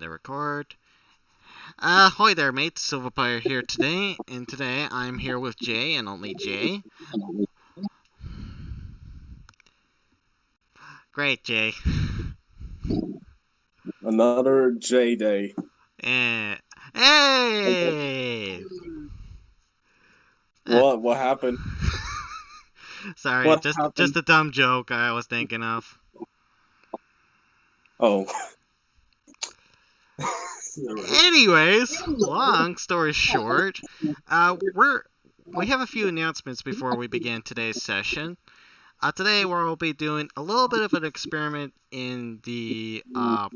record. Hi there, mates. Silverfire here today, and today I'm here with Jay and only Jay. Great, Jay. Another J Day. And hey! What happened? Sorry, What just happened? a dumb joke I was thinking of. Oh. Anyways, long story short, we have a few announcements before we begin today's session. Today we'll be doing a little bit of an experiment in the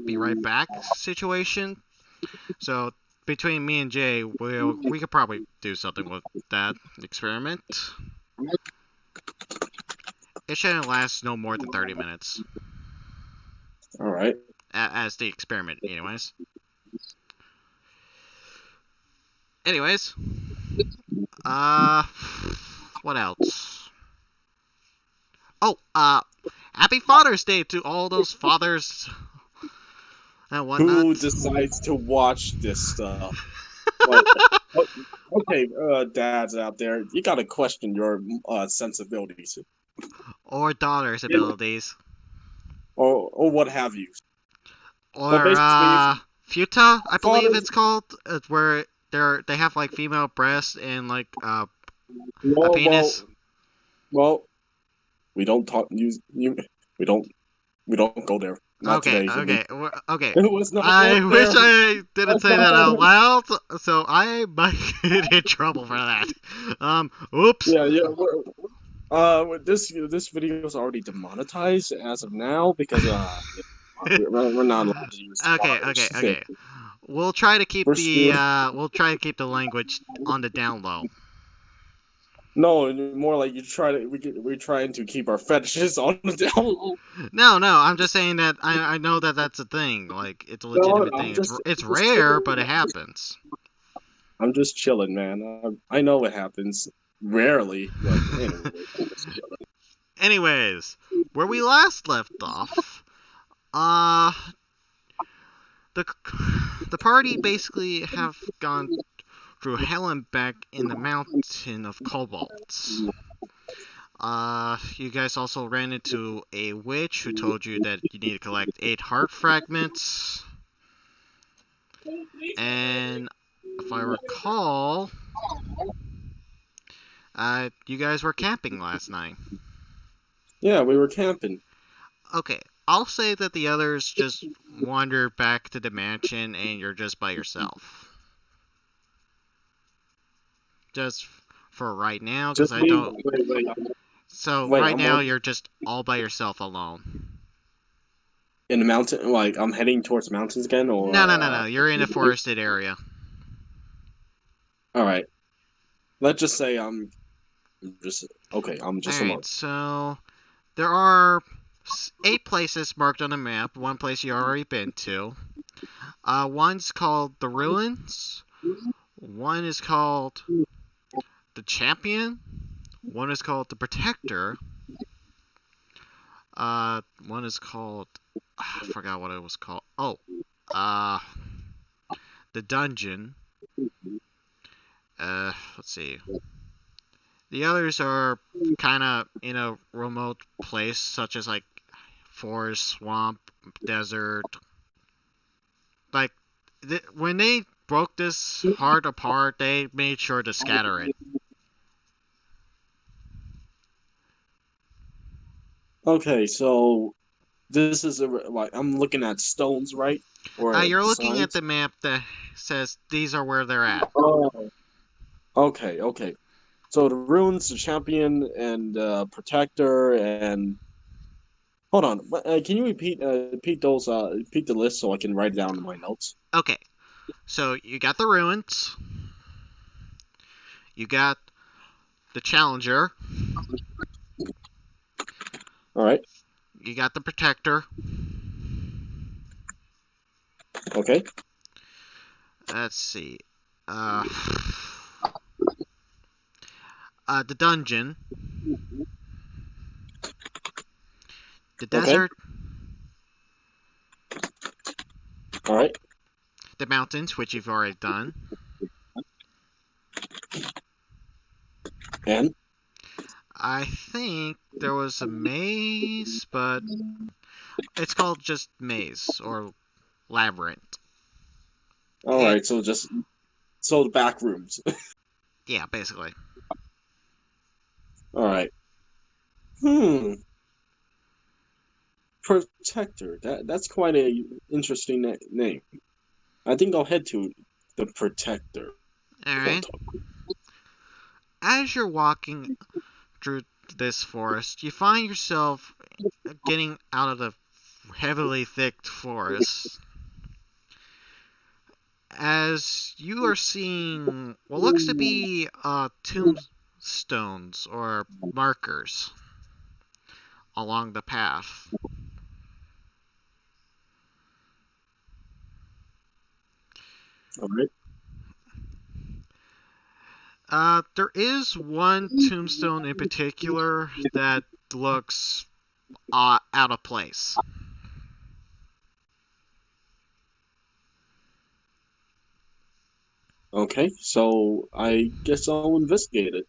be right back situation. So between me and Jay, we could probably do something with that experiment. It shouldn't last no more than 30 minutes. All right. As the experiment, anyways. Anyways, what else? Oh, happy Father's Day to all those fathers and whatnot. Who decides to watch this stuff? Like, okay, dads out there, you gotta question your sensibilities, Or daughters' abilities. or what have you. Well, Or basically, if futa, I believe fathers, it's called, where they have like female breasts and like a well, well, penis. well, we don't talk. We don't, we don't go there. Not Okay, today. okay. Let's not go I wish there. I didn't Let's say not that go out there. loud, so I might get in trouble for that. Oops. Yeah, yeah. This video is already demonetized as of now because we're not allowed to use swears. Okay. We'll try to keep We're the language on the down low. no, more like we're trying to keep our fetishes on the down low. No, I'm just saying that I know that that's a thing. Like it's a No, legitimate thing. It's I'm just rare, chilling. but it happens. I'm just chilling, man. I know it happens rarely, but anyway, I'm just chilling. Anyways, where we last left off, uh, the the party basically have gone through hell and back in the mountain of kobolds. You guys also ran into a witch who told you that you need to collect 8 heart fragments. And if I recall, you guys were camping last night. Yeah, we were camping. Okay, I'll say that the others just wandered back to the mansion and you're just by yourself. Just for right now, because Just I me. don't. Wait, So wait. right I'm now on you're just all by yourself alone. in the mountain. Like I'm heading towards the mountains again, or No. You're in a forested area. all right. Let's just say I'm just okay. I'm just alone. Alright, so there are 8 places marked on the map. One place you already been to. One's called the Ruins. One is called the Champion. One is called the Protector. One is called I forgot what it was called. Oh, uh, the Dungeon. Let's see. The others are kind of in a remote place, such as like forest, swamp, desert. Like when they broke this heart apart, they made sure to scatter it. Okay, so this is like I'm looking at stones, right? Or You're looking at signs. the map that says these are where they're at. Oh, okay. So the runes, the champion, and protector, and hold on. Can you repeat those repeat the list so I can write it down in my notes? Okay, so you got the ruins, you got the challenger, All right. you got the protector. Okay. Let's see. Uh, the dungeon, the Okay. desert, All right. the mountains, which you've already done. And I think there was a maze, but it's called just maze or labyrinth. all It, right, so the back rooms. yeah, basically. All right. Hmm. Protector. That's quite a interesting name. I think I'll head to the Protector All right. portal. As you're walking through this forest, you find yourself getting out of the heavily thick forest as you are seeing what looks to be tombstones or markers along the path. All right. There is one tombstone in particular that looks out of place. Okay, so I guess I'll investigate it.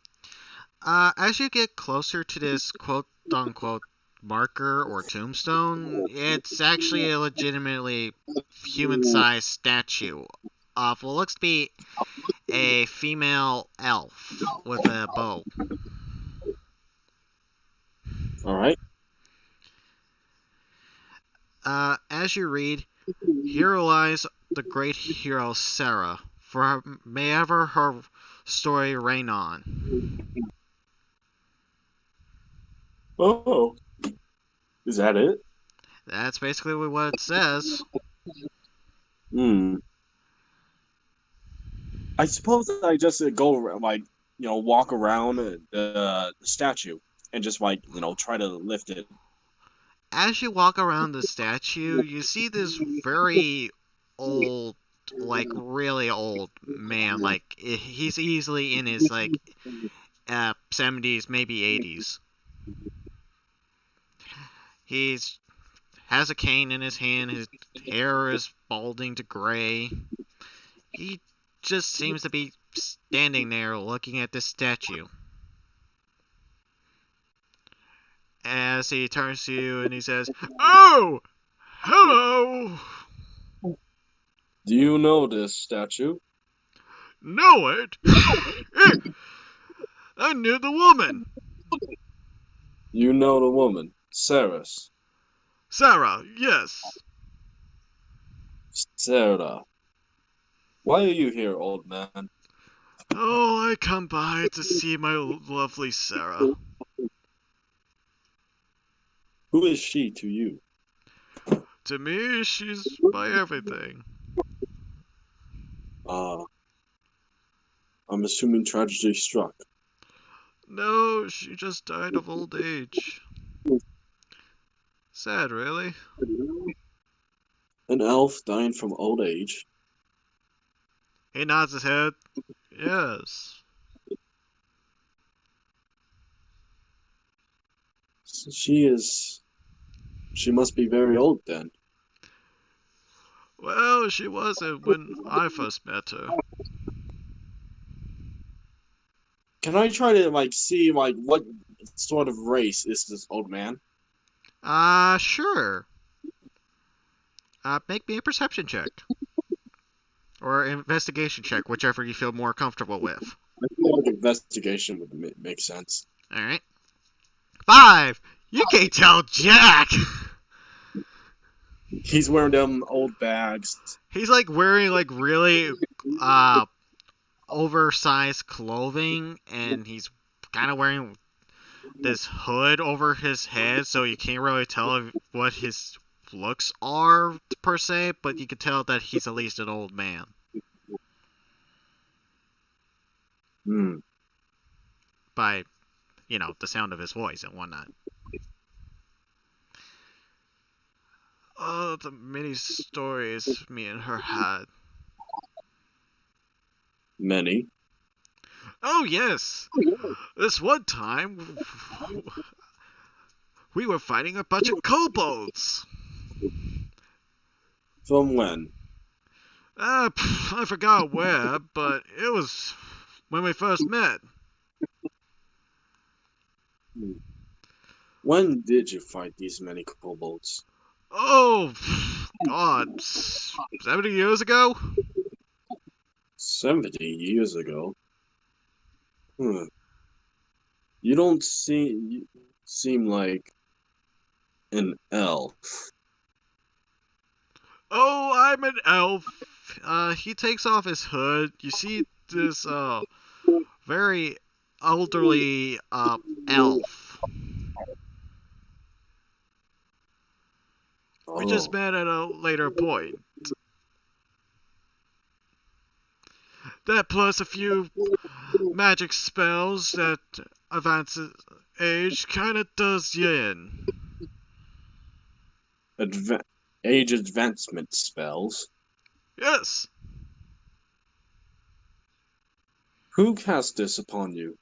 As you get closer to this quote unquote marker or tombstone, it's actually a legitimately human sized statue of what looks to be a female elf with a bow. All right. As you read, here lies the great hero Sarah, for may ever her story reign on. Oh, is that it? That's basically what it says. Hmm. I suppose I just go around, like, walk around the statue and just try to lift it. As you walk around the statue, you see this very old, like really old man. Like he's easily in his 70s, maybe 80s. He's has a cane in his hand. His hair is balding to gray. He just seems to be standing there looking at this statue. As he turns to you and he says, "Oh, hello." Do you know this statue? Know it? I knew the woman. You know the woman, Saris. Sarah, yes. Sarah. Why are you here, old man? Oh, I come by to see my lovely Sarah. Who is she to you? To me, she's my everything. Uh, I'm assuming tragedy struck. No, she just died of old age. Sad, really. An elf dying from old age. He nods his head. Yes. She is. She must be very old then. Well, she wasn't when I first met her. Can I try to see what sort of race is this old man? Sure. Make me a perception check. Or investigation check, whichever you feel more comfortable with. I feel like investigation would make sense. Alright. 5! You can't tell Jack! He's wearing them old bags. He's like wearing like really uh oversized clothing and he's kind of wearing this hood over his head so you can't really tell what his looks are per se, but you can tell that he's at least an old man Hmm. by, the sound of his voice and whatnot. Oh, the many stories me and her had. Many. Oh, yes. This one time, we were fighting a bunch of kobolds. From when? I forgot where, but it was when we first met. When did you fight these many kobolds? Oh, God, 70 years ago? 70 years ago. Hmm. You don't seem like an elf. Oh, I'm an elf. He takes off his hood. You see this, very elderly, elf. We just Oh, met at a later point. That plus a few magic spells that advances age kinda does you in. adva age advancement spells. Yes. Who cast this upon you?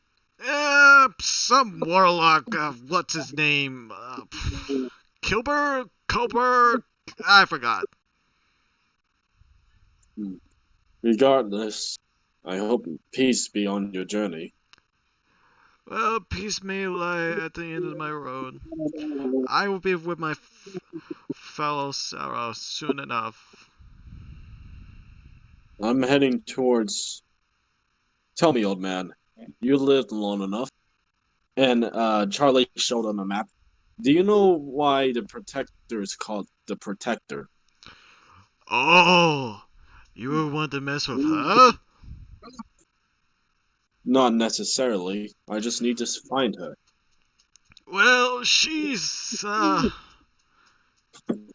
Some warlock, what's his name? Kilbert? Colbert? I forgot. Hmm. Regardless, I hope peace be on your journey. Well, peace may lie at the end of my road. I will be with my fellow sorrow soon enough. I'm heading towards. Tell me, old man, you lived long enough. And Charlie showed on the map. Do you know why the Protector is called the Protector? Oh, you want to mess with her? Not necessarily. I just need to find her. Well,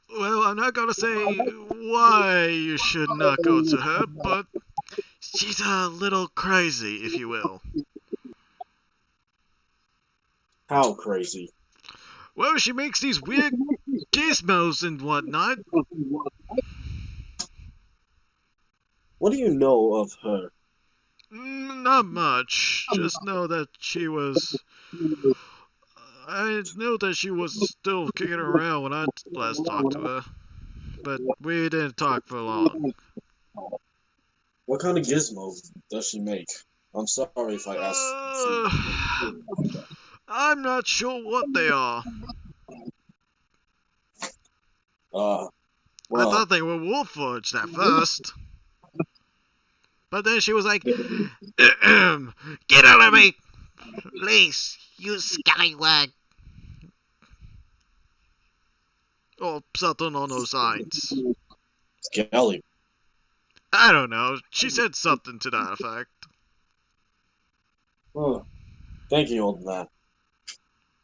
well, I'm not gonna say why you should not go to her, but she's a little crazy, if you will. How crazy? Well, she makes these weird gizmos and whatnot. What do you know of her? Not much. Just know that she was. I knew that she was still kicking around when I last talked to her, but we didn't talk for long. What kind of gizmos does she make? I'm sorry if I ask. Uh, I'm not sure what they are. Uh, I thought well, they were Wolfforged at first, but then she was like, "Get out of me, please, you scallywag," or something on those lines. Skelly. I don't know. She said something to that effect. Oh, thank you, old man.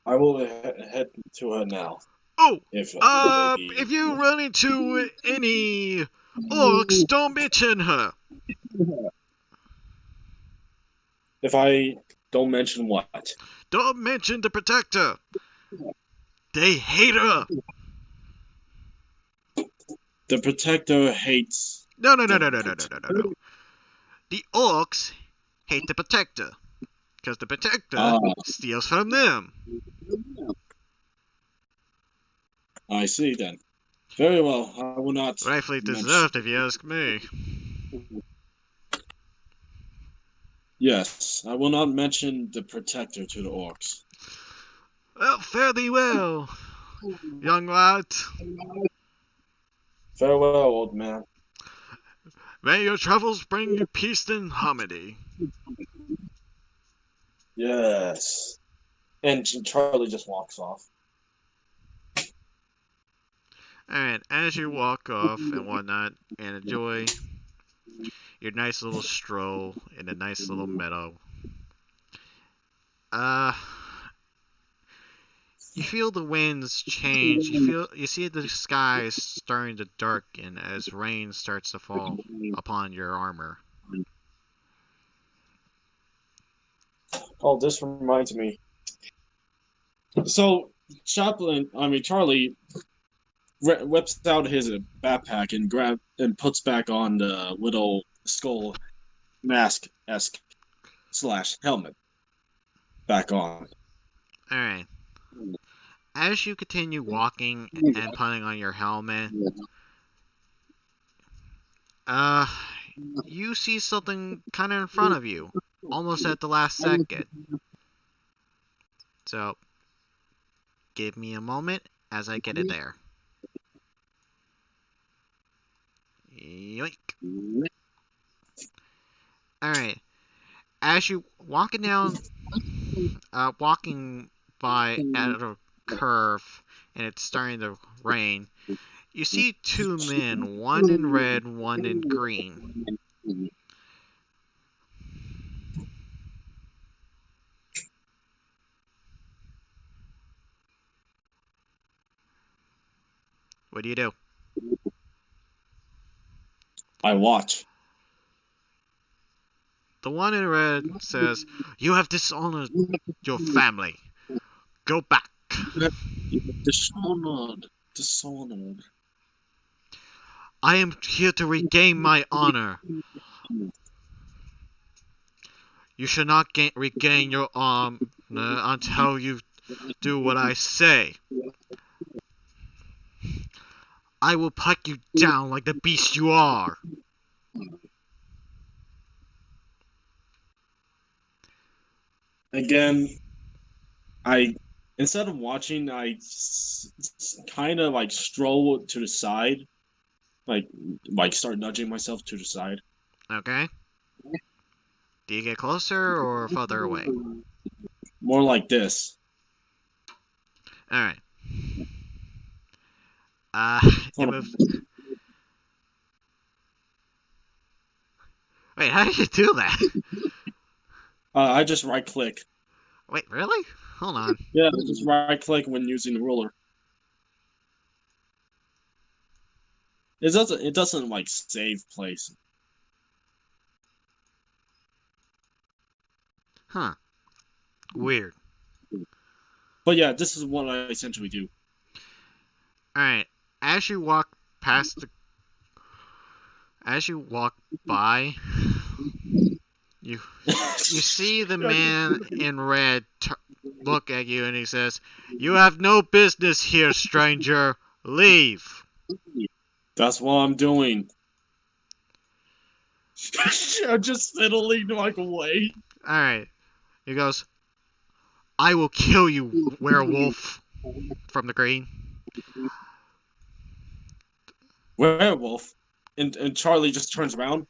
I will head to her now, Oh, if it may if be. you run into any orcs, don't mention her. If I don't mention what? Don't mention the protector. They hate her. The Protector hates No, no, no, the no, no, no, no, no, no, no. The orcs hate the protector because the protector Ah, steals from them. I see then. Very well, I will not Rightfully mention. deserved, if you ask me. Yes, I will not mention the Protector to the orcs. Well, fare thee well, young lad. Farewell, old man. May your travels bring you peace and harmony. Yes. And Charlie just walks off. Alright, as you walk off and whatnot and enjoy your nice little stroll in a nice little meadow, uh, you feel the winds change. You see the sky is starting to darken as rain starts to fall upon your armor. Oh, this reminds me. So Charlie whips out his backpack and puts back on the little skull mask esque slash helmet back on. Alright. As you continue walking and putting on your helmet, Uh, you see something kind of in front of you, almost at the last second. So, give me a moment as I get it there. Yoink. Alright. As you walking by at a curve, and it's starting to rain, you see two men, one in red, one in green. What do you do? I watch. The one in red says, "You have dishonored your family. Go back." Dishonored. Dishonored. I am here to regain my honor. You should not regain your honor until you do what I say. I will put you down like the beast you are. Again, I instead of watching, I kind of like stroll to the side, like start nudging myself to the side. Okay? Do you get closer or further away? More like this. Alright. Uh, it Hold moves. on. Wait, how did you do that? I just right click. Wait, really? Hold on. Yeah, just right click when using the ruler. It doesn't like save place. Huh. Weird. But yeah, this is what I essentially do. Alright. As you walk past the. As you walk by, you you see the man in red look at you and he says, "You have no business here, stranger. Leave." That's what I'm doing. I'm just fiddling like away. Alright. He goes, "I will kill you, werewolf," from the green. Werewolf. And Charlie just turns around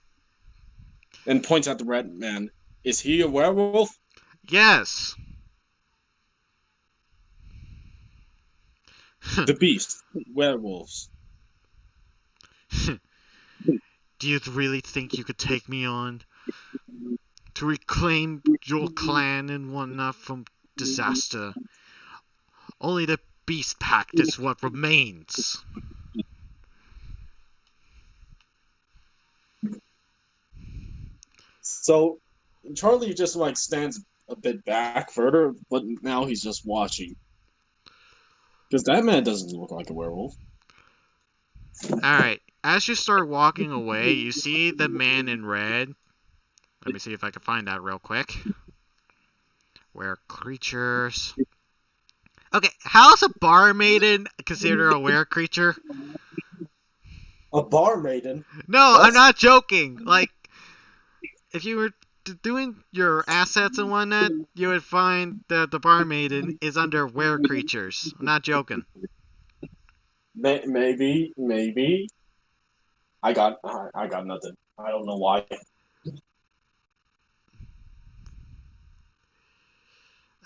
and points at the red man. Is he a werewolf? Yes. The beast. Werewolves. Do you really think you could take me on? To reclaim your clan and whatnot from disaster? Only the beast pact is what remains. So Charlie just like stands a bit back further, but now he's just watching. Because that man doesn't look like a werewolf. Alright, as you start walking away, you see the man in red. Let me see if I can find that real quick. Where creatures. Okay, how's a bar maiden considered a were creature? A bar maiden? No, I'm What? not joking. Like, if you were doing your assets and whatnot, you would find that the bar maiden is under were creatures. I'm not joking. Maybe. I got nothing. I don't know why.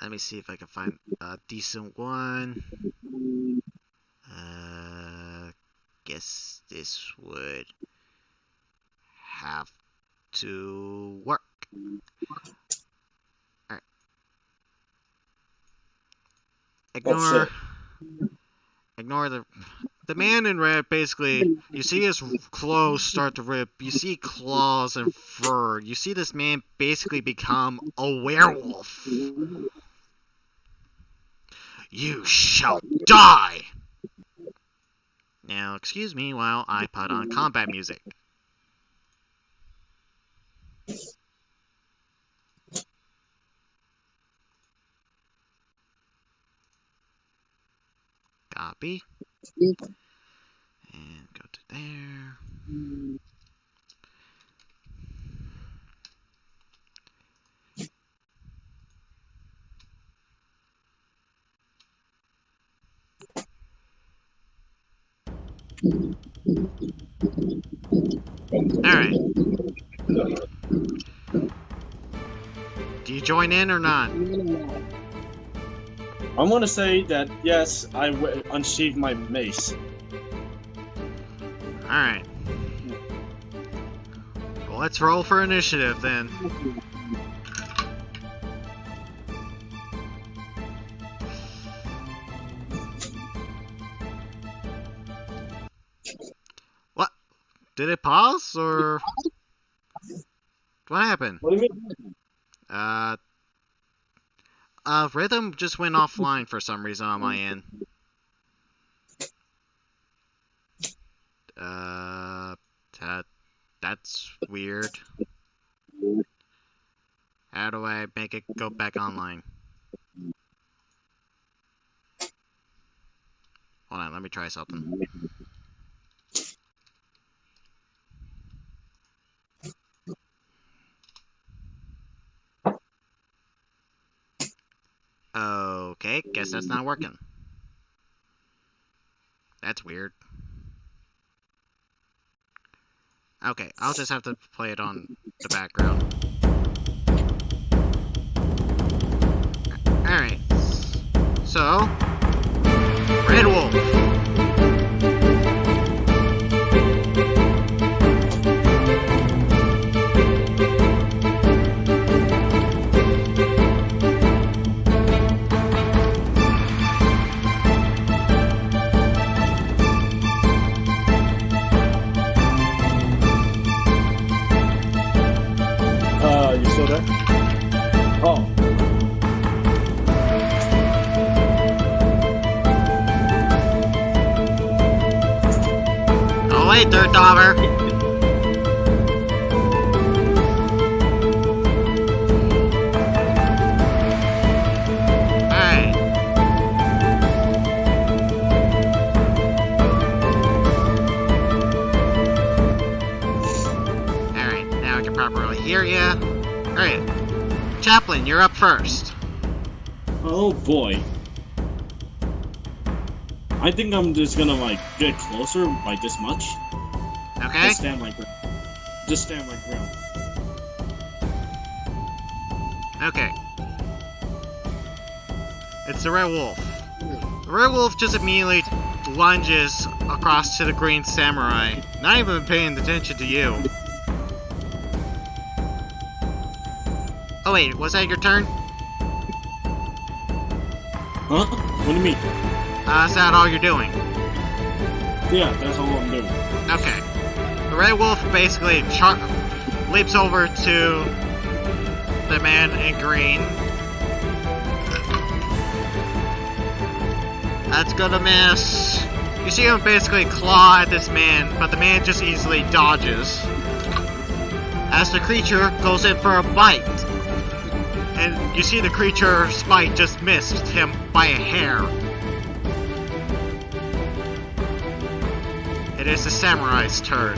Let me see if I can find a decent one. Guess this would have to work. Alright. Oh Ignore shit. ignore the man in red. Basically, you see his clothes start to rip. You see claws and fur. You see this man basically become a werewolf. You shall die! Now, excuse me while I put on combat music. Copy. And go to there. Alright. Do you join in or not? I want to say that yes, I unsheathed my mace. Alright. Well, let's roll for initiative then. What? Did it pause or what happened? What do you mean? Rhythm just went offline for some reason on my end. That's weird. How do I make it go back online? Hold on, let me try something. Okay, guess that's not working. That's weird. Okay, I'll just have to play it on the background. Alright. So, Red Wolf. You still there? Oh. Oh wait, Dirt Dauber. Alright. Alright, now I can properly hear ya. Alright. Chaplain, you're up first. Oh boy. I think I'm just gonna like get closer by this much. Okay? Just stand my ground. Just stand my ground. Okay. It's the Red Wolf. The Red Wolf just immediately lunges across to the Green Samurai, not even paying attention to you. Oh wait, was that your turn? Huh? What do you mean? Is that all you're doing? Yeah, that's all I'm doing. Okay. The Red Wolf basically leaps over to the man in green. That's gonna miss. You see him basically claw at this man, but the man just easily dodges as the creature goes in for a bite. And you see the creature's bite just missed him by a hair. It is the samurai's turn.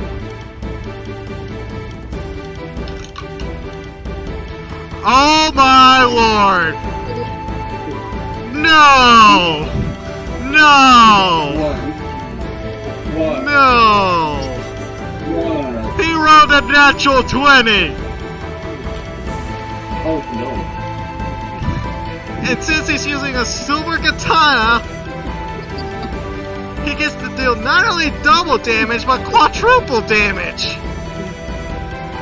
Oh my lord! No! No! What? No! What? He rolled a natural 20! Oh no. And since he's using a silver katana, he gets to deal not only double damage, but quadruple damage!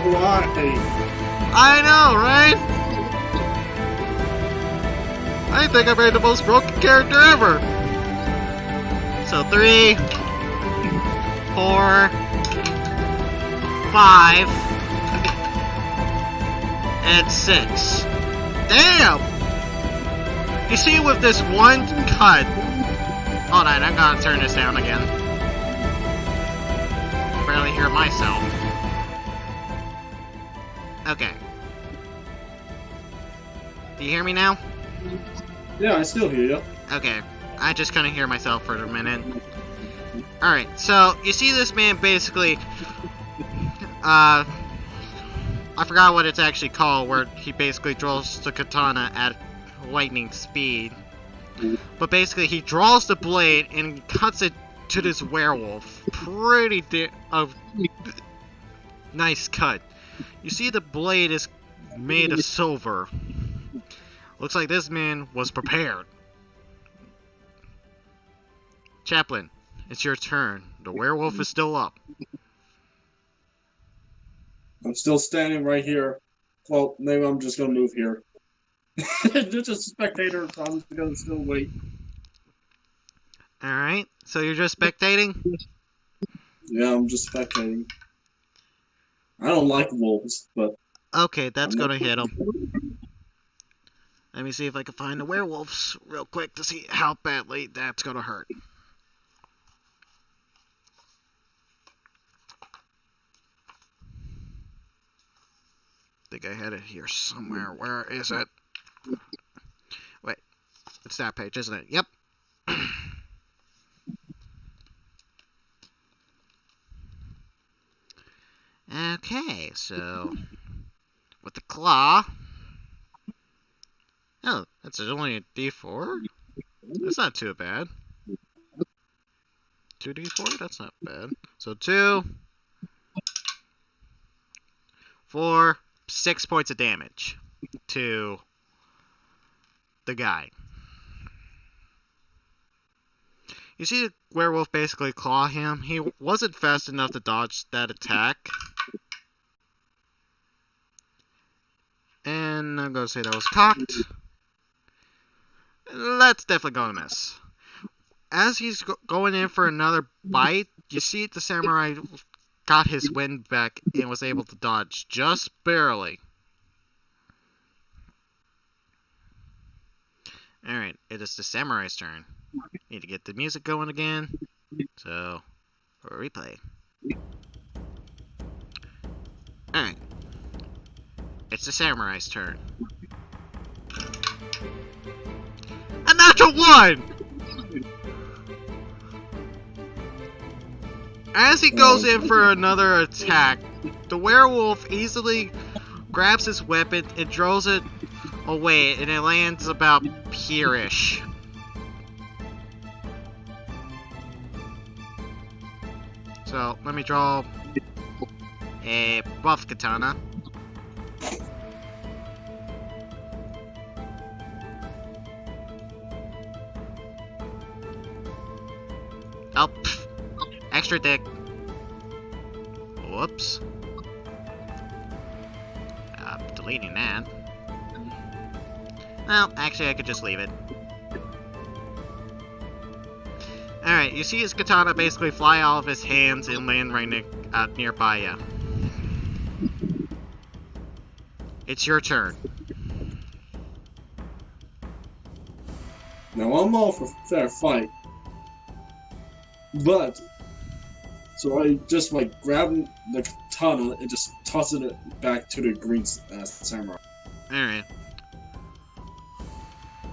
Why? I know, right? I think I made the most broken character ever! So 3, 4, 5, and 6. Damn! You see, with this one cut... Hold on, I'm gonna turn this down again. I barely hear myself. Okay. Do you hear me now? Yeah, I still hear you. Okay. I just couldn't hear myself for a minute. Alright, so you see this man basically... I forgot what it's actually called, where he basically draws the katana at lightning speed. But basically, he draws the blade and cuts it to this werewolf. Pretty nice cut. You see the blade is made of silver. Looks like this man was prepared. Chaplain, it's your turn. The werewolf is still up. I'm still standing right here. Well, maybe I'm just gonna move here. Just a spectator, so I'm gonna still wait. Alright, so you're just spectating? Yeah, I'm just spectating. I don't like wolves, but... Okay, that's gonna hit him. Let me see if I can find the werewolves real quick to see how badly that's gonna hurt. I think I had it here somewhere. Where is it? Wait, it's that page, isn't it? Yep. Okay, so with the claw. Oh, that's only a D4? That's not too bad. 2D4? That's not bad. So 2, 4, 6 points of damage to the guy. You see the werewolf basically claw him. He wasn't fast enough to dodge that attack. And I'm going to say that was cocked. That's definitely going to miss. As he's going in for another bite, you see the samurai got his wind back and was able to dodge just barely. Alright, it is the samurai's turn. Need to get the music going again. So, for a replay. Alright. It's the samurai's turn. A natural 1! As he goes in for another attack, the werewolf easily grabs his weapon and throws it away, and it lands about here-ish. So, let me draw a buff katana. Oh, pff. Extra dick. Whoops. Deleting that. Well, actually, I could just leave it. Alright, you see his katana basically fly out of his hands and land right nearby you. It's your turn. Now, I'm all for fair fight. But, so I just like grab the katana and just tossing it back to the green samurai. Alright.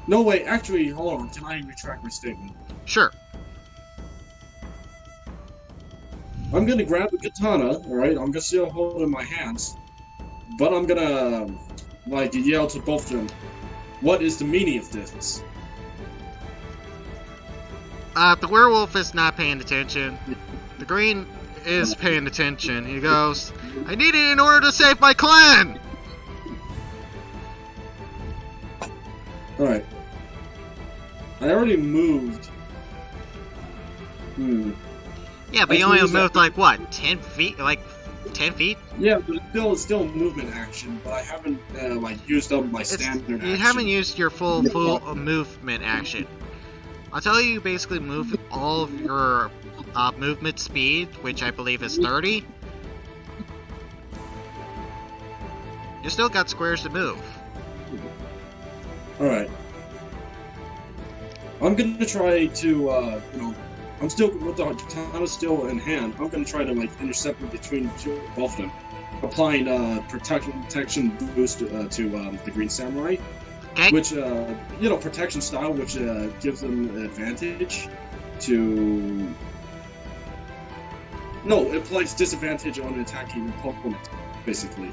No, wait, actually, hold on. Can I retract my statement? Sure. I'm gonna grab the katana, alright? I'm gonna still hold it in my hands. But I'm gonna, like, yell to both of them, what is the meaning of this? The werewolf is not paying attention. The green is paying attention. He goes, I need it in order to save my clan! Alright. I already moved. Yeah, but you only moved like what, 10 feet? Like 10 feet? Yeah, but it's still a movement action, but I haven't like used up my standard action. You haven't used your full movement action. I'll tell you basically move all of your movement speed, which I believe is 30. You still got squares to move. Alright. I'm gonna try to, I'm still, with the katana still in hand, I'm gonna try to, like, intercept between both of them. Applying, protection boost to the Green Samurai. Okay. Which, protection style, which gives them an advantage to... No, it applies disadvantage on attacking opponent, basically.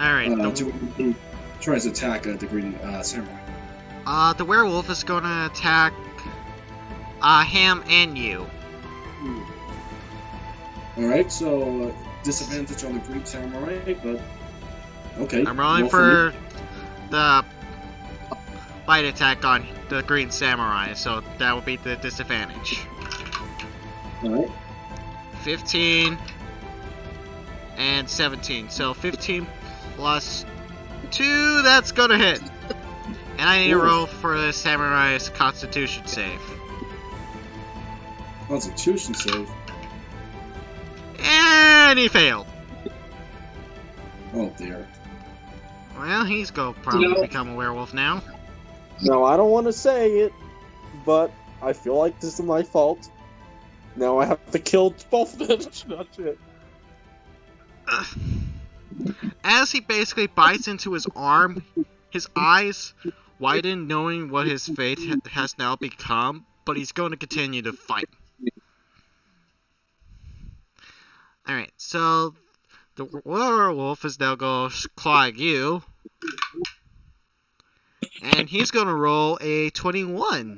Alright. Who tries to attack the Green Samurai. The werewolf is gonna attack him and you. Alright, so disadvantage on the Green Samurai, but okay, I'm rolling roll for me. for the bite attack on the Green Samurai, so that would be the disadvantage. Alright. 15 and 17. So 15 plus 2, that's gonna hit. And I need to roll for the Samurai's Constitution save. Constitution save. And he failed. Oh dear. Well, he's gonna probably become a werewolf now. Now, I don't want to say it, but I feel like this is my fault. Now I have to kill both of them. That's it. As he basically bites into his arm, his eyes widen, knowing what his fate has now become, but he's going to continue to fight. Alright, so the werewolf is now going to claw at you, and he's going to roll a 21.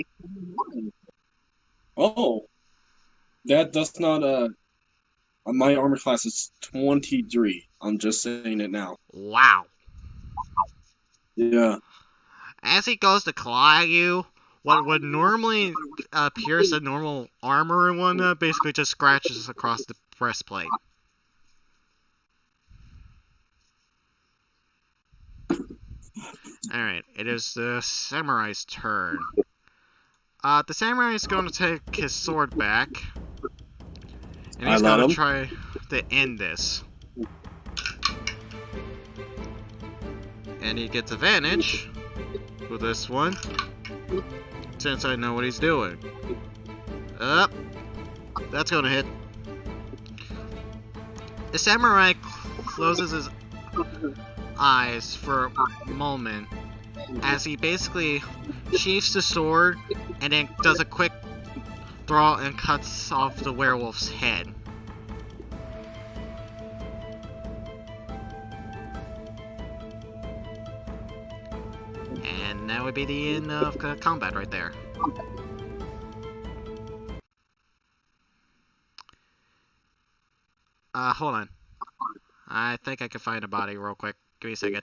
Oh, that does not. My armor class is 23. I'm just saying it now. Wow. Yeah. As he goes to claw at you, what would normally pierce a normal armor and whatnot basically just scratches across the breastplate. Alright, it is the samurai's turn. The samurai is going to take his sword back, and he's going to try to end this. And he gets advantage with this one, since I know what he's doing. Up. That's going to hit. The samurai closes his eyes for a moment as he basically sheaths the sword and then does a quick throw and cuts off the werewolf's head. And that would be the end of combat right there. Hold on. I think I can find a body real quick. Give me a second.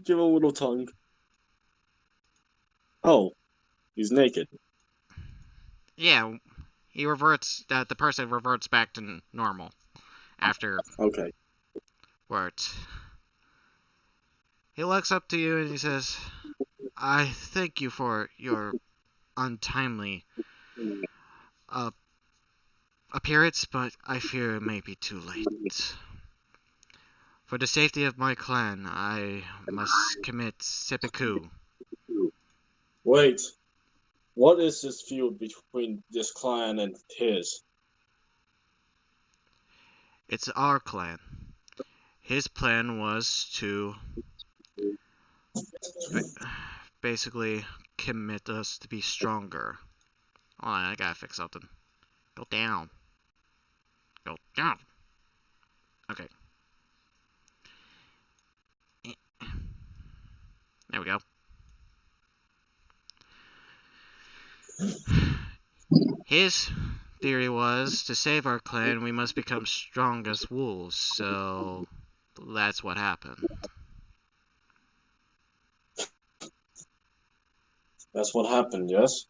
Give him a little tongue. Oh, he's naked. Yeah, he reverts. The person reverts back to normal after. Okay. Words. He looks up to you and he says, "I thank you for your untimely appearance, but I fear it may be too late. For the safety of my clan, I must commit seppuku." Wait. What is this feud between this clan and his? It's our clan. His plan was to basically commit us to be stronger. Hold on, I gotta fix something. Go down. Go down. Okay. There we go. His theory was, to save our clan, we must become strong as wolves, so that's what happened. That's what happened, yes?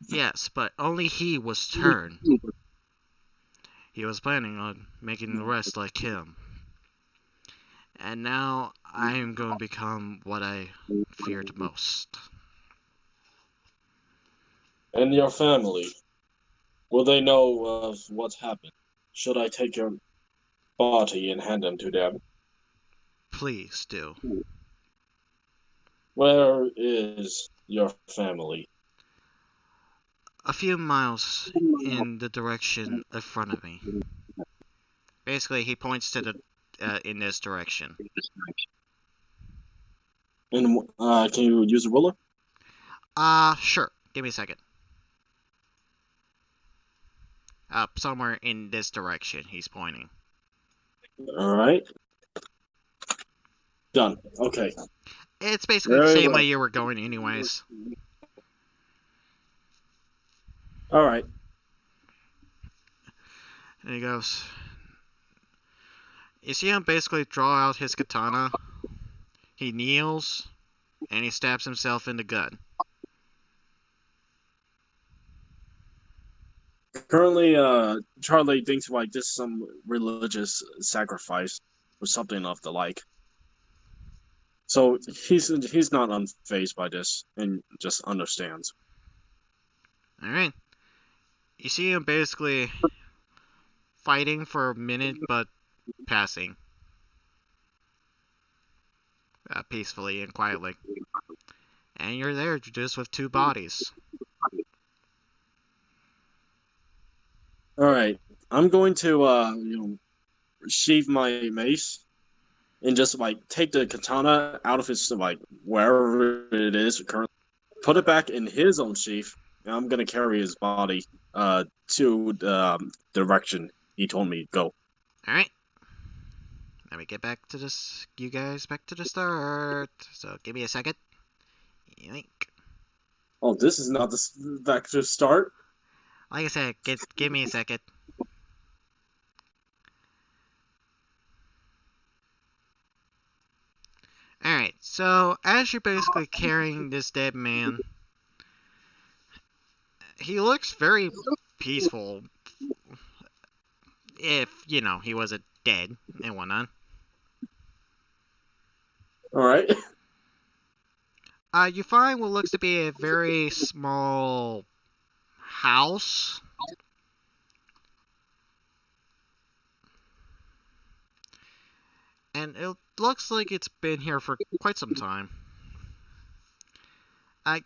Yes, but only he was turned. He was planning on making the rest like him. And now I am going to become what I feared most. And your family? Will they know of what's happened? Should I take your body and hand them to them? Please do. Where is your family? A few miles in the direction in front of me. Basically, he points to the in this direction. And can you use a ruler? Sure. Give me a second. Somewhere in this direction, he's pointing. Alright. Done. Okay. It's basically the same way you were going anyways. All right. And he goes, you see him basically draw out his katana. He kneels, and he stabs himself in the gut. Currently, Charlie thinks like this is some religious sacrifice or something of the like. So he's not unfazed by this and just understands. Alright. You see him basically fighting for a minute, but passing. Peacefully and quietly. And you're there just with two bodies. All right, I'm going to sheath my mace and just like take the katana out of his like wherever it is currently, put it back in his own sheath, and I'm gonna carry his body to the direction he told me to go. Alright. Let me get back to this. You guys back to the start. So give me a second. Yoink. Oh, this is not the back to start. Like I said, give me a second. Alright, so as you're basically carrying this dead man, he looks very peaceful. If, he wasn't dead and whatnot. All right. You find what looks to be a very small house. And it looks like it's been here for quite some time.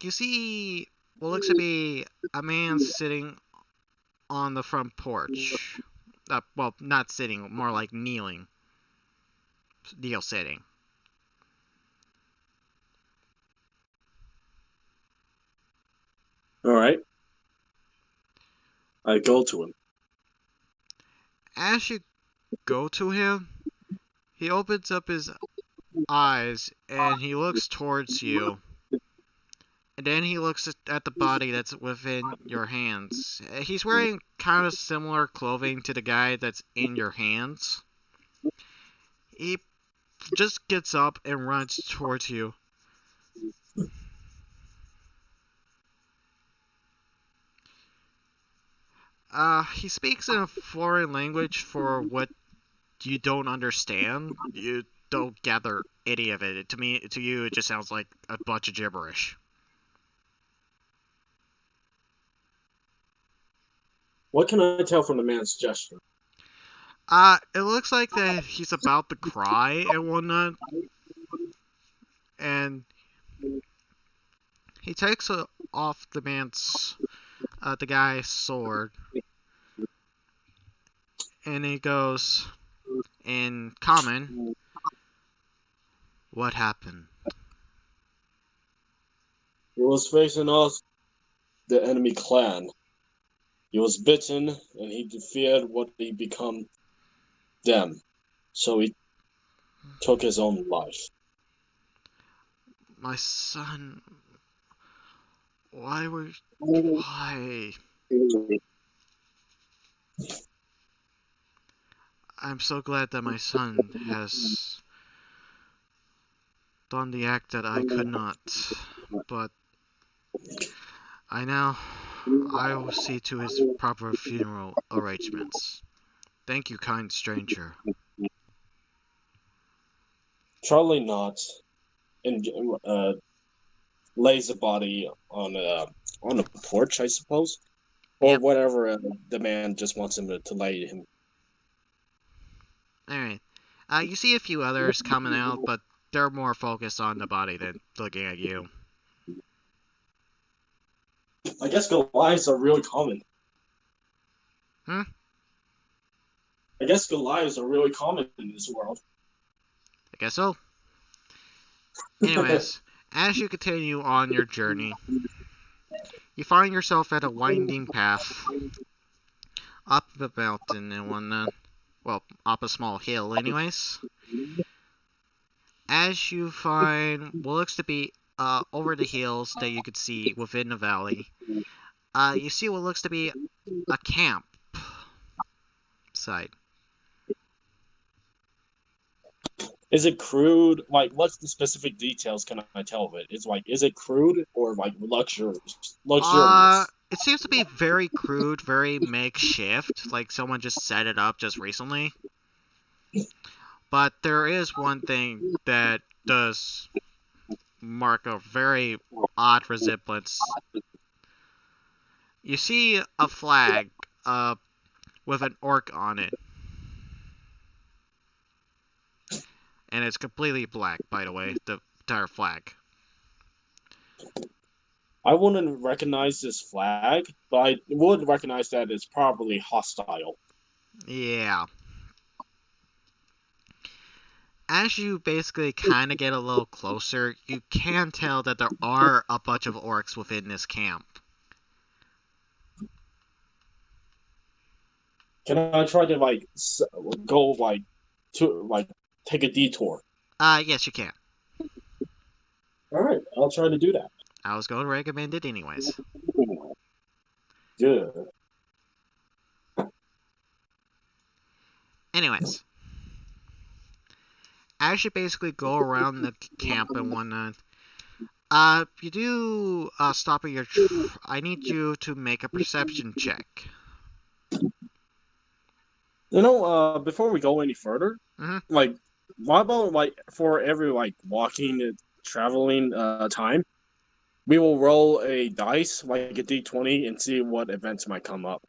You see what looks to be a man sitting on the front porch. Well, not sitting, more like kneeling. Kneel sitting. All right. I go to him. As you go to him, he opens up his eyes and he looks towards you. And then he looks at the body that's within your hands. He's wearing kind of similar clothing to the guy that's in your hands. He just gets up and runs towards you. He speaks in a foreign language for what you don't understand. You don't gather any of it. To you, it just sounds like a bunch of gibberish. What can I tell from the man's gesture? It looks like that he's about to cry and whatnot. And he takes off the guy's sword. And he goes, in common, what happened? He was facing us, the enemy clan. He was bitten, and he feared what he become them. So he took his own life. My son, why? I'm so glad that my son has done the act that I could not. But I will see to his proper funeral arrangements. Thank you, kind stranger. Charlie nods and lays the body on a porch, I suppose, or Yep. whatever the man just wants him to lay him. Alright. You see a few others coming out, but they're more focused on the body than looking at you. I guess Goliaths are really common. Hmm? I guess Goliaths are really common in this world. I guess so. Anyways, as you continue on your journey, you find yourself at a winding path up a mountain and whatnot. Well, up a small hill, anyways. As you find what looks to be over the hills that you could see within the valley, you see what looks to be a camp site. Is it crude? Like, what's the specific details can I tell of it? It's like, is it crude or like luxurious? Luxurious. It seems to be very crude, very makeshift, like someone just set it up just recently. But there is one thing that does mark a very odd resemblance. You see a flag with an orc on it. And it's completely black, by the way, the entire flag. I wouldn't recognize this flag, but I would recognize that it's probably hostile. Yeah. As you basically kind of get a little closer, you can tell that there are a bunch of orcs within this camp. Can I try to like go like to like take a detour? Yes, you can. All right, I'll try to do that. I was going to recommend it anyways. Good. Anyways, as you basically go around the camp and whatnot, you do stop at your. I need you to make a perception check. Before we go any further, like, what about like for every like walking, traveling time, we will roll a dice, like a d20, and see what events might come up.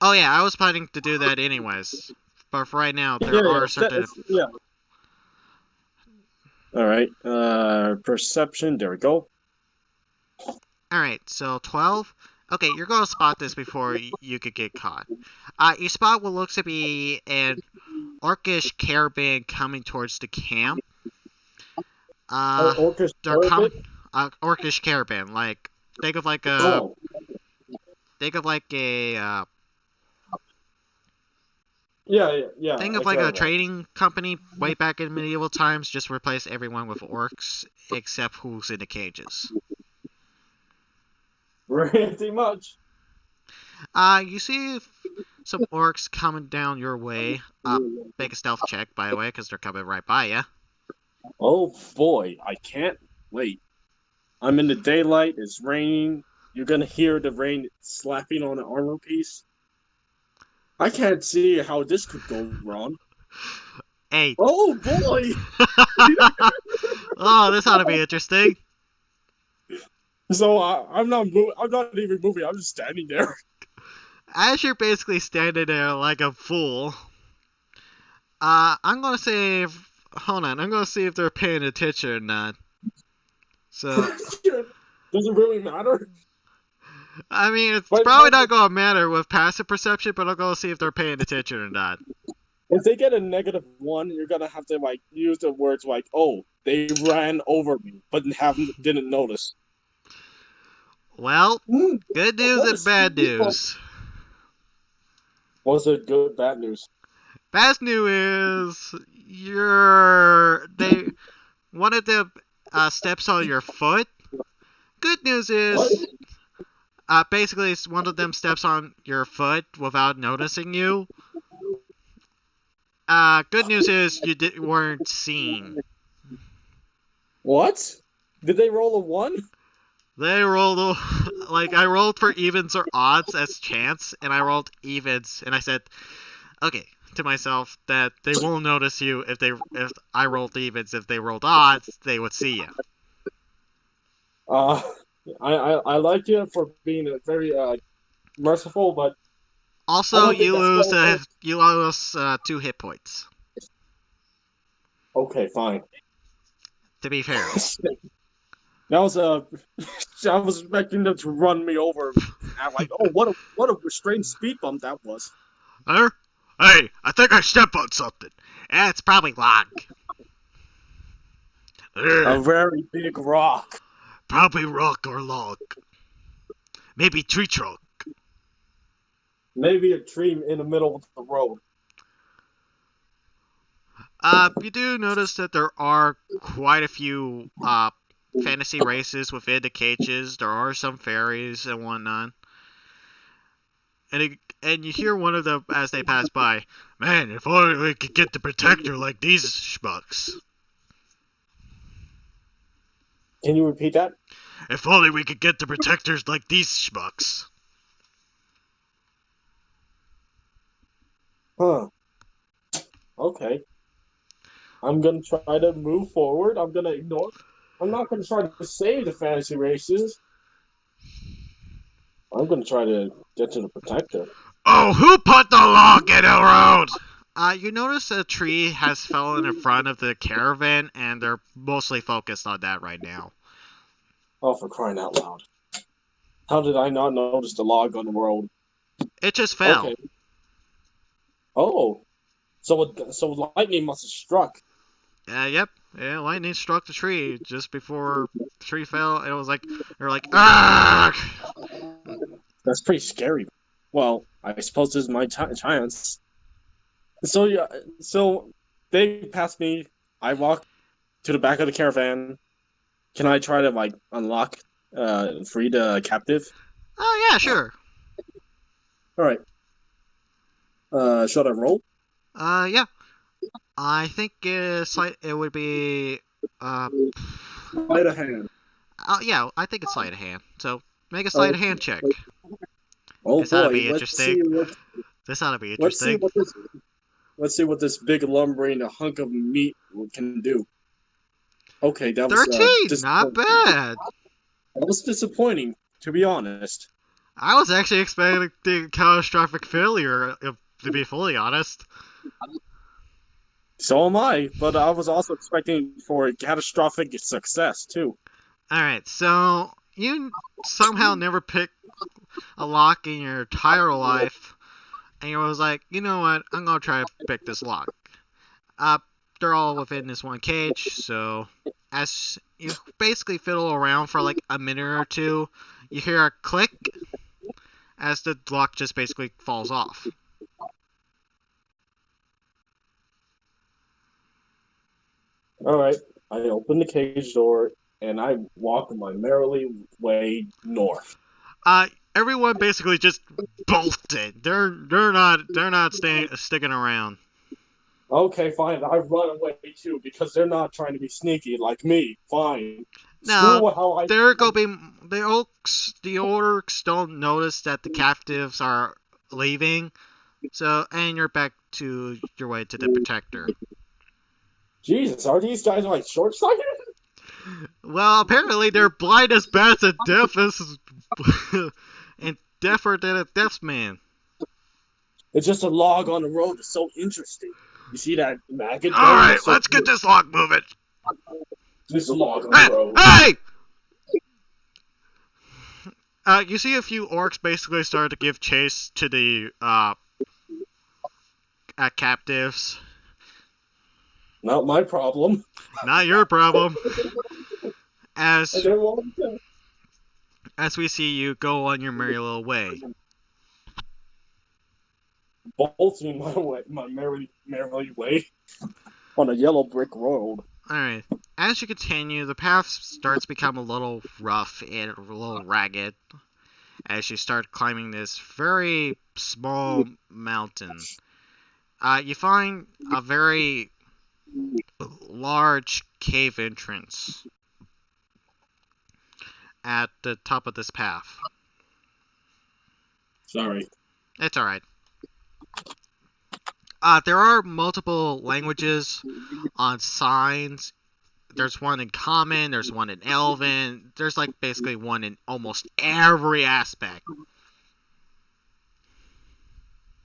Oh yeah, I was planning to do that anyways. But for right now, there Yeah, are certain. yeah. All right. Perception. There we go. Alright, so 12. Okay, you're going to spot this before you could get caught. You spot what looks to be an orcish caravan coming towards the camp. Orcish They're coming. Orcish caravan, like think of like a. Oh. Think of like a. Yeah. Think of like a trading company way back in medieval times. Just replace everyone with orcs except who's in the cages. Pretty much. You see some orcs coming down your way. Make a stealth check, by the way, because they're coming right by you. Oh boy, I can't wait. I'm in the daylight. It's raining. You're gonna hear the rain slapping on an armor piece. I can't see how this could go wrong. Hey. Oh boy! Oh, this ought to be interesting. So I'm not even moving. I'm just standing there. As you're basically standing there like a fool, I'm gonna say, hold on, I'm gonna see if they're paying attention or not. So, does it really matter? I mean, it's probably not gonna matter with passive perception, but I'm gonna see if they're paying attention or not. If they get a -1, you're gonna have to like use the words like, "Oh, they ran over me, but didn't notice." Well, good news and bad news. What's the good bad news? Bad news is one of them steps on your foot. Good news is basically one of them steps on your foot without noticing you. Good news is you weren't seen. What? Did they roll a 1? They rolled I rolled for evens or odds as chance, and I rolled evens, and I said, okay, to myself that they won't notice you if I rolled evens. If they rolled odds, they would see you. I like you for being very merciful, but also you lose 2 hit points. Okay, fine. To be fair. That was I was expecting them to run me over. I'm like, oh, what a strange speed bump that was. Hey, I think I stepped on something. It's probably log. A very big rock. Probably rock or log. Maybe tree trunk. Maybe a tree in the middle of the road. You do notice that there are quite a few fantasy races within the cages. There are some fairies and whatnot. and you hear one of them as they pass by. Man, if only we could get the protector like these schmucks. Can you repeat that? If only we could get the protectors like these schmucks. Huh. Okay. I'm gonna try to move forward. I'm gonna ignore. I'm not gonna try to save the fantasy races. I'm gonna try to get to the protector. Oh, who put the log in the road? You notice a tree has fallen in front of the caravan, and they're mostly focused on that right now. Oh, for crying out loud! How did I not notice the log on the road? It just fell. Okay. Oh, so lightning must have struck. Yep. Yeah, lightning struck the tree just before the tree fell. It was like they're like, ah! That's pretty scary. Well, I suppose this is my chance. So yeah, so they pass me. I walk to the back of the caravan. Can I try to like unlock, free the captive? Oh yeah, sure. All right. Should I roll? Yeah. I think it would be uh, Sleight of hand. yeah. I think it's sleight of hand. So make a sleight of Okay. hand check. Oh This ought to boy. be interesting. This ought to be Let's see interesting. what this. Let's see what this big lumbering hunk of meat can do. Okay, that was 13, not bad. That was disappointing, to be honest. I was actually expecting catastrophic failure, to be fully honest. So am I, but I was also expecting for a catastrophic success too. Alright, so you somehow never pick a lock in your entire life, and you was like, you know what, I'm gonna try to pick this lock. They're all within this one cage, so as you basically fiddle around for like a minute or two, you hear a click as the lock just basically falls off. All right, I open the cage door and I walk my merrily way north. Everyone basically just bolted. They're not sticking around. Okay, fine. I run away too because they're not trying to be sneaky like me. Fine. No, Screw how I. they're gonna be the orcs don't notice that the captives are leaving. So and you're back to your way to the protector. Jesus, are these guys like short-sighted? Well, apparently they're blind as bats and deaf as and deafer than a deaf man. It's just a log on the road. It's so interesting. You see that maggot? All right, let's get this log moving. Just a log on the road. Hey! You see a few orcs basically start to give chase to the captives. Not my problem. Not your problem. As I don't want to. as we see you go on your merry little way. Bolting my way, my merry way on a yellow brick road. Alright. As you continue, the path starts to become a little rough and a little ragged as you start climbing this very small mountain. You find a very large cave entrance at the top of this path. Sorry. It's alright. There are multiple languages on signs. There's one in Common, there's one in Elven, there's like basically one in almost every aspect.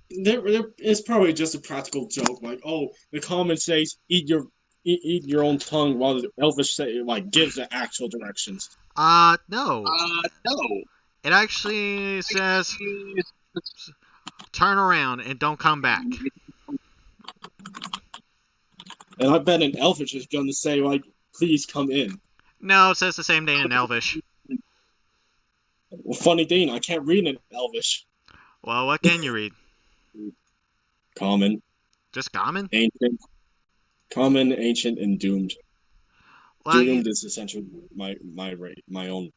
It's probably just a practical joke, like, oh, the common says eat your own tongue, while the Elvish say like gives the actual directions. No. No. It actually says turn around and don't come back. And I bet an Elvish is gonna say like, please come in. No, it says the same thing in Elvish. Well, funny thing, I can't read in Elvish. Well, what can you read? Common, Just Common? ancient, ancient, and doomed. Well, Doomed is essentially my own.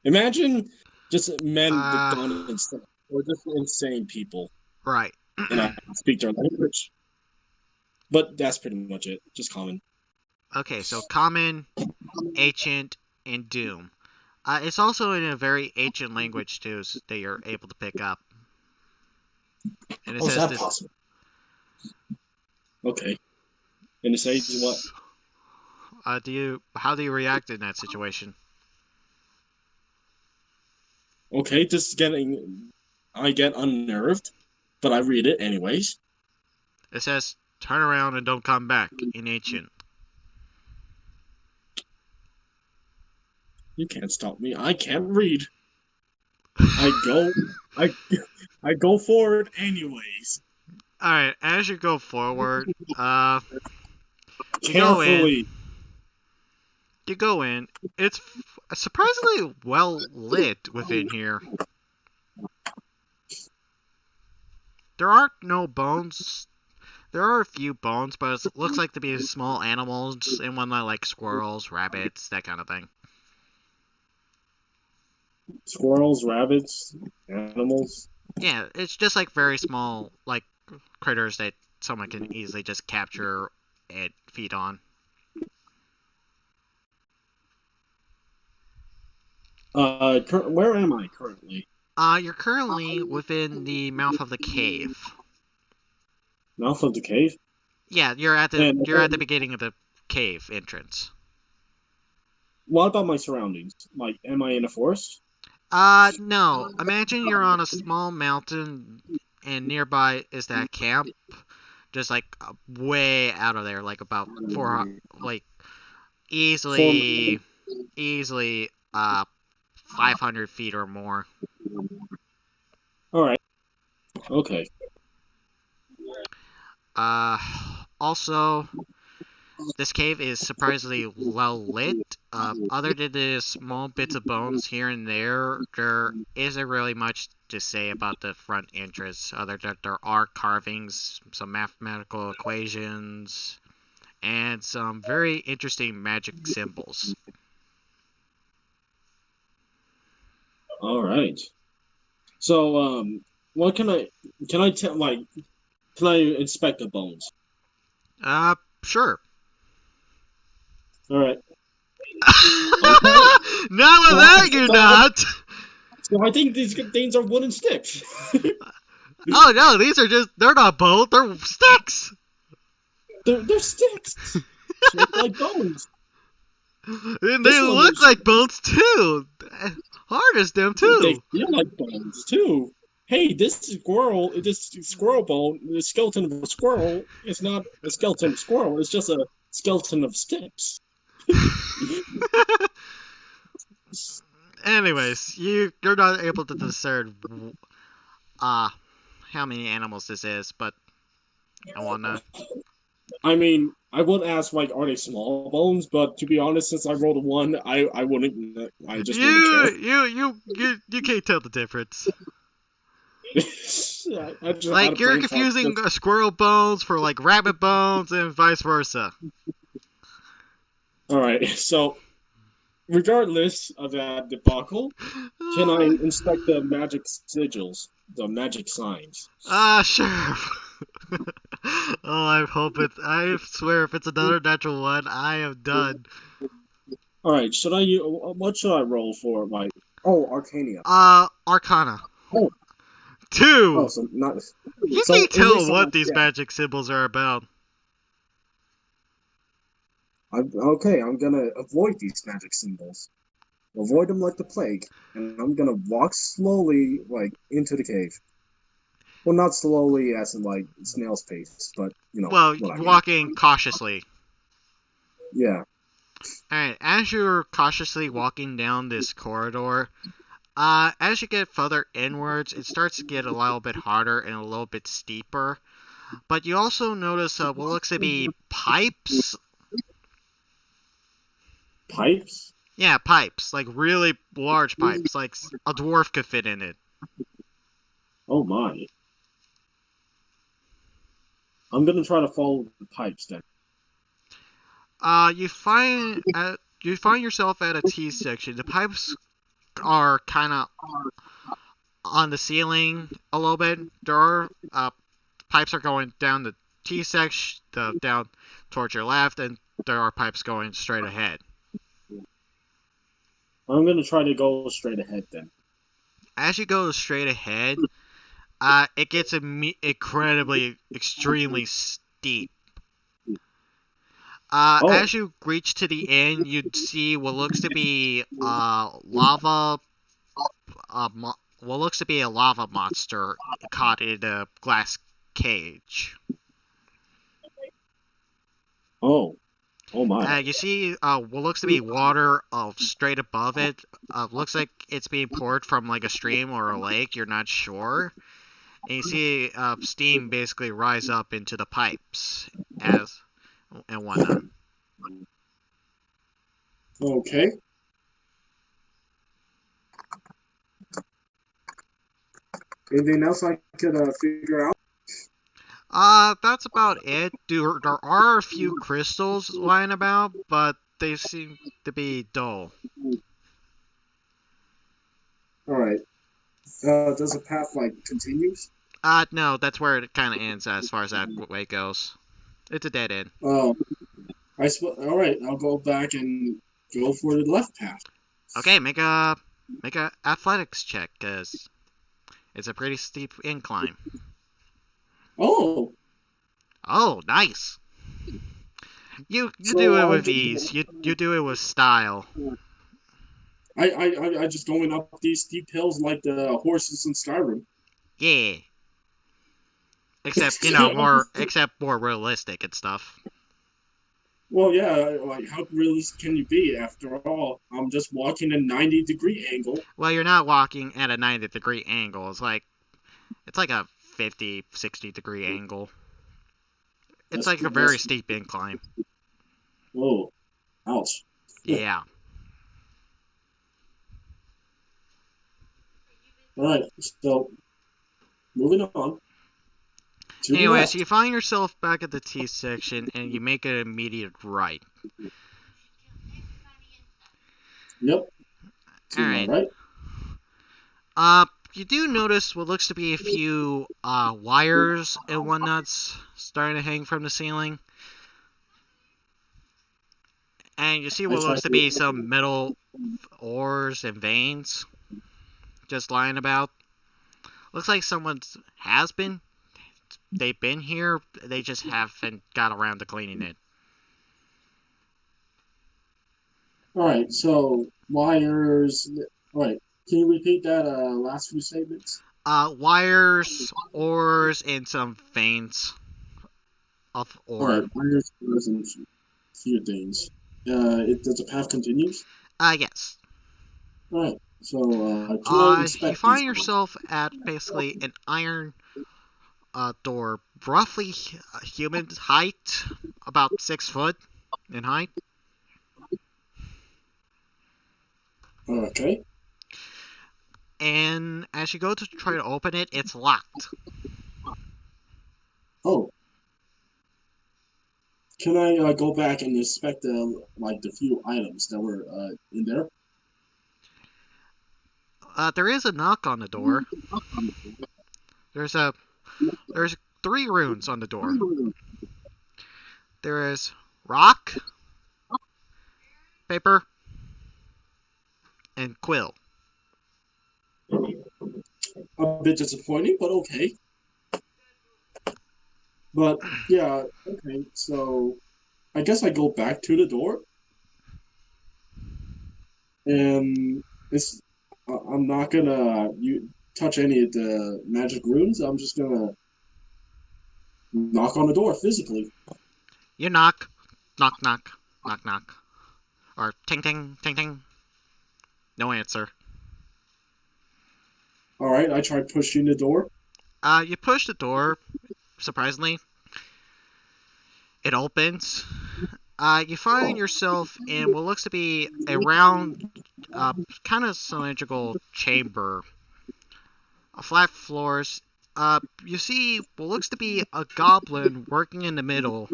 Imagine just men gone and stuff. or just insane people, Right. and I speak their language. But that's pretty much it. Just common. Okay, so common, ancient, and doom. It's also in a very ancient language too that you're able to pick up. And it Oh, is says that this. possible? Okay. And it says what? How do you react in that situation? Okay, just getting. I get unnerved, but I read it anyways. It says turn around and don't come back in ancient. You can't stop me. I can't read. I go. I I go forward anyways. All right, as you go forward, uh, you go in. Carefully. You go in. It's surprisingly well lit within here. There aren't no bones. There are a few bones, but it looks like to be small animals and one like squirrels, rabbits, that kind of thing. Squirrels, rabbits, animals. Yeah, it's just like very small like critters that someone can easily just capture and feed on. Where am I currently? You're currently within the mouth of the cave. Mouth of the cave. Yeah, And you're at the beginning of the cave entrance. what about my surroundings? Like, am I in a forest? No. Imagine you're on a small mountain and nearby is that camp, just like way out of there, like about like Form. easily 500 feet or more. All right. Okay. Uh, Also, this cave is surprisingly well lit. Other than the small bits of bones here and there isn't really much to say about the front entrance, other than there are carvings, some mathematical equations, and some very interesting magic symbols. All right. So, what can I tell? Like, can I inspect the bones? Sure. All right. Okay. Not with So, that, you're not. so I think these things are wooden sticks. Oh no, they're not bones, they're sticks. They're sticks shaped like bones. And they This one look looks. like bones too. Hard as them They too. feel like bones too. Hey, this squirrel bone, the skeleton of a squirrel is not a skeleton of squirrel. It's just a skeleton of sticks. Anyways, you're not able to discern uh how many animals this is, but I wanna. I mean, I would ask like, are they small bones? But to be honest, since I rolled a one, I wouldn't. I just wouldn't care. You can't tell the difference. I just had a Like you're brain fart. confusing squirrel bones for like rabbit bones and vice versa. All right, so regardless of that debacle, can I inspect the magic sigils, the magic signs? Sure. I hope it. I swear, if it's another natural one, I am done. All right, what should I roll for? Like, oh, Arcania. Arcana. Oh, oh, 2. so not. You So can't at tell least what these magic symbols are about. okay. I'm gonna avoid these magic symbols. Avoid them like the plague, and I'm gonna walk slowly, like into the cave. Well, not slowly as in like snail's pace, but you know Well, what I mean. walking cautiously. Yeah. Alright, as you're cautiously walking down this corridor, as you get further inwards, it starts to get a little bit harder and a little bit steeper. But you also notice what looks to be pipes. Pipes? Yeah, pipes. Like really large pipes. Like a dwarf could fit in it. Oh my. I'm gonna try to follow the pipes then. You find yourself at a T section. The pipes are kind of on the ceiling a little bit. There are pipes are going down the T section, down towards your left, and there are pipes going straight ahead. I'm gonna try to go straight ahead then. As you go straight ahead, it gets incredibly, extremely steep. As you reach to the end, you'd see what looks to be lava. What looks to be a lava monster caught in a glass cage. Oh my. You see what looks to be water straight above it. Looks like it's being poured from like a stream or a lake. You're not sure. And you see steam basically rise up into the pipes and whatnot. Okay. Anything else I could figure out? That's about it. There are a few crystals lying about, but they seem to be dull. All right. Does the path continues? No, that's where it kind of ends as far as that way goes. It's a dead end. Oh, all right. I'll go back and go for the left path. Okay, make a athletics check, cause it's a pretty steep incline. Oh. Oh, nice. You So do it with ease. You do it with style. I just going up these steep hills like the horses in Skyrim. Yeah. Except more realistic and stuff. Well, yeah, how realistic can you be? After all, I'm just walking a 90-degree angle. Well, you're not walking at a 90-degree angle. It's like a 50, 60-degree angle. It's like a very steep incline. Oh, ouch. Yeah. All right, so moving on. Anyways, you find yourself back at the T section and you make an immediate right. Yep. Alright. You do notice what looks to be a few wires and whatnots starting to hang from the ceiling. And you see what looks to be some metal ores and veins just lying about. Looks like they've been here, they just haven't got around to cleaning it. Alright, so wires. Alright, can you repeat that last few statements? Wires, ores, and some veins of ore. Alright, wires, ores, and a few things. Does the path continues? Yes. Alright, so you find yourself at basically an iron door, roughly human height, about 6 foot in height. Okay. And as you go to try to open it, it's locked. Oh. Can I go back and inspect the few items that were in there? There is a knock on the door. There's 3 runes on the door. There is rock, paper, and quill. A bit disappointing, but okay. But yeah, okay. So I guess I go back to the door, and I'm not gonna touch any of the magic runes. I'm just gonna knock on the door physically. You knock, knock, knock, knock, knock, or ting, ting, ting, ting. No answer. All right, I tried pushing the door. You push the door. Surprisingly, it opens. You find yourself in what looks to be a round, kind of cylindrical chamber. Flat floors. You see what looks to be a goblin working in the middle.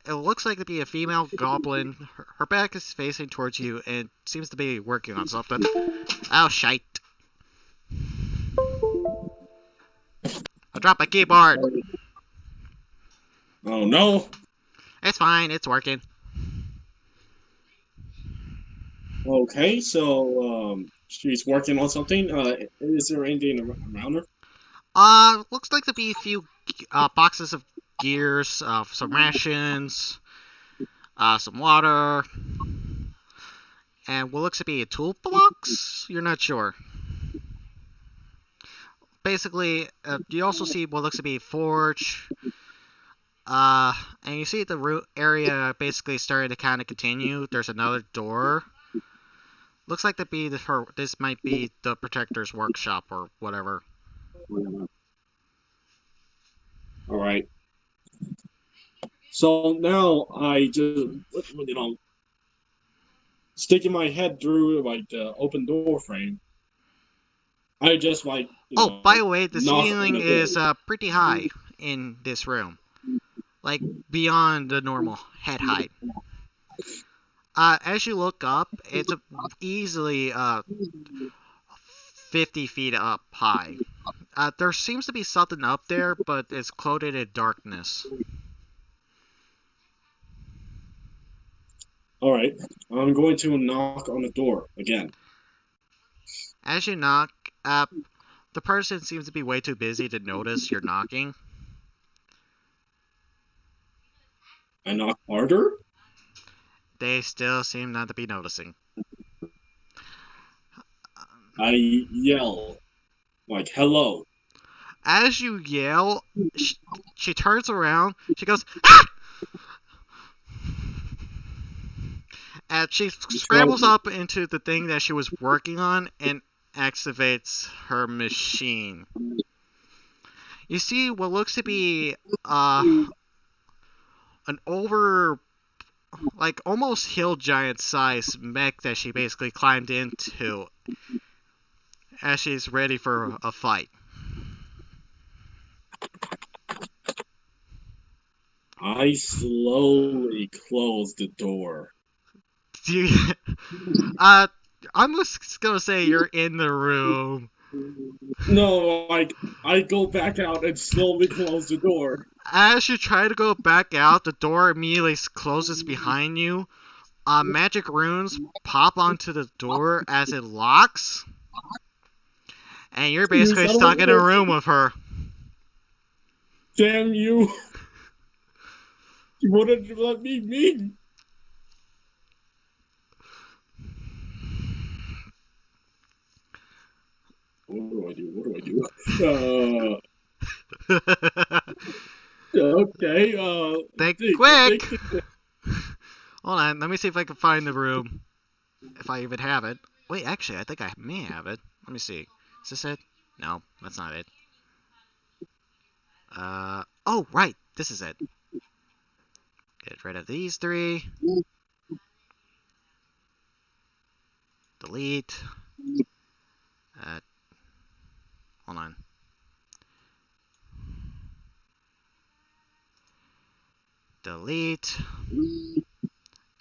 It looks like to be a female goblin. Her back is facing towards you and seems to be working on something. Oh, shite. I dropped my keyboard. Oh no. It's fine. It's working. Okay, so she's working on something. Is there anything around her? Looks like to be a few boxes of gears, some rations, some water, and what looks to be a toolbox. You're not sure. Basically, you also see what looks to be a forge. And you see the area basically starting to kind of continue. There's another door. Looks like this might be the protector's workshop or whatever. All right. So now I just, sticking my head through like the open door frame. I just Oh, by the way, the knock on ceiling the is door. pretty high in this room, like beyond the normal head height. As you look up, it's easily 50 feet up high. There seems to be something up there, but it's clouded in darkness. All right, I'm going to knock on the door again. As you knock, the person seems to be way too busy to notice you're knocking. I knock harder. They still seem not to be noticing. I yell like "Hello." As you yell, she turns around. She goes, "Ah!" And she scrambles up into the thing that she was working on and activates her machine. You see what looks to be an almost hill giant sized mech that she basically climbed into as she's ready for a fight. I slowly close the door. I'm just gonna say you're in the room. No, like I go back out and slowly close the door. As you try to go back out, the door immediately closes behind you. Magic runes pop onto the door as it locks, and you're You basically son of a stuck in a bitch. room with her. Damn you! You wouldn't let me meet. What do I do? What do I do? Okay. Think Think, quick! think. Hold on, let me see if I can find the room. If I even have it. Wait, actually, I think I may have it. Let me see. Is this it? No, that's not it. Oh, right. This is it. Get rid of these three. Delete. Uh, hold on. Delete.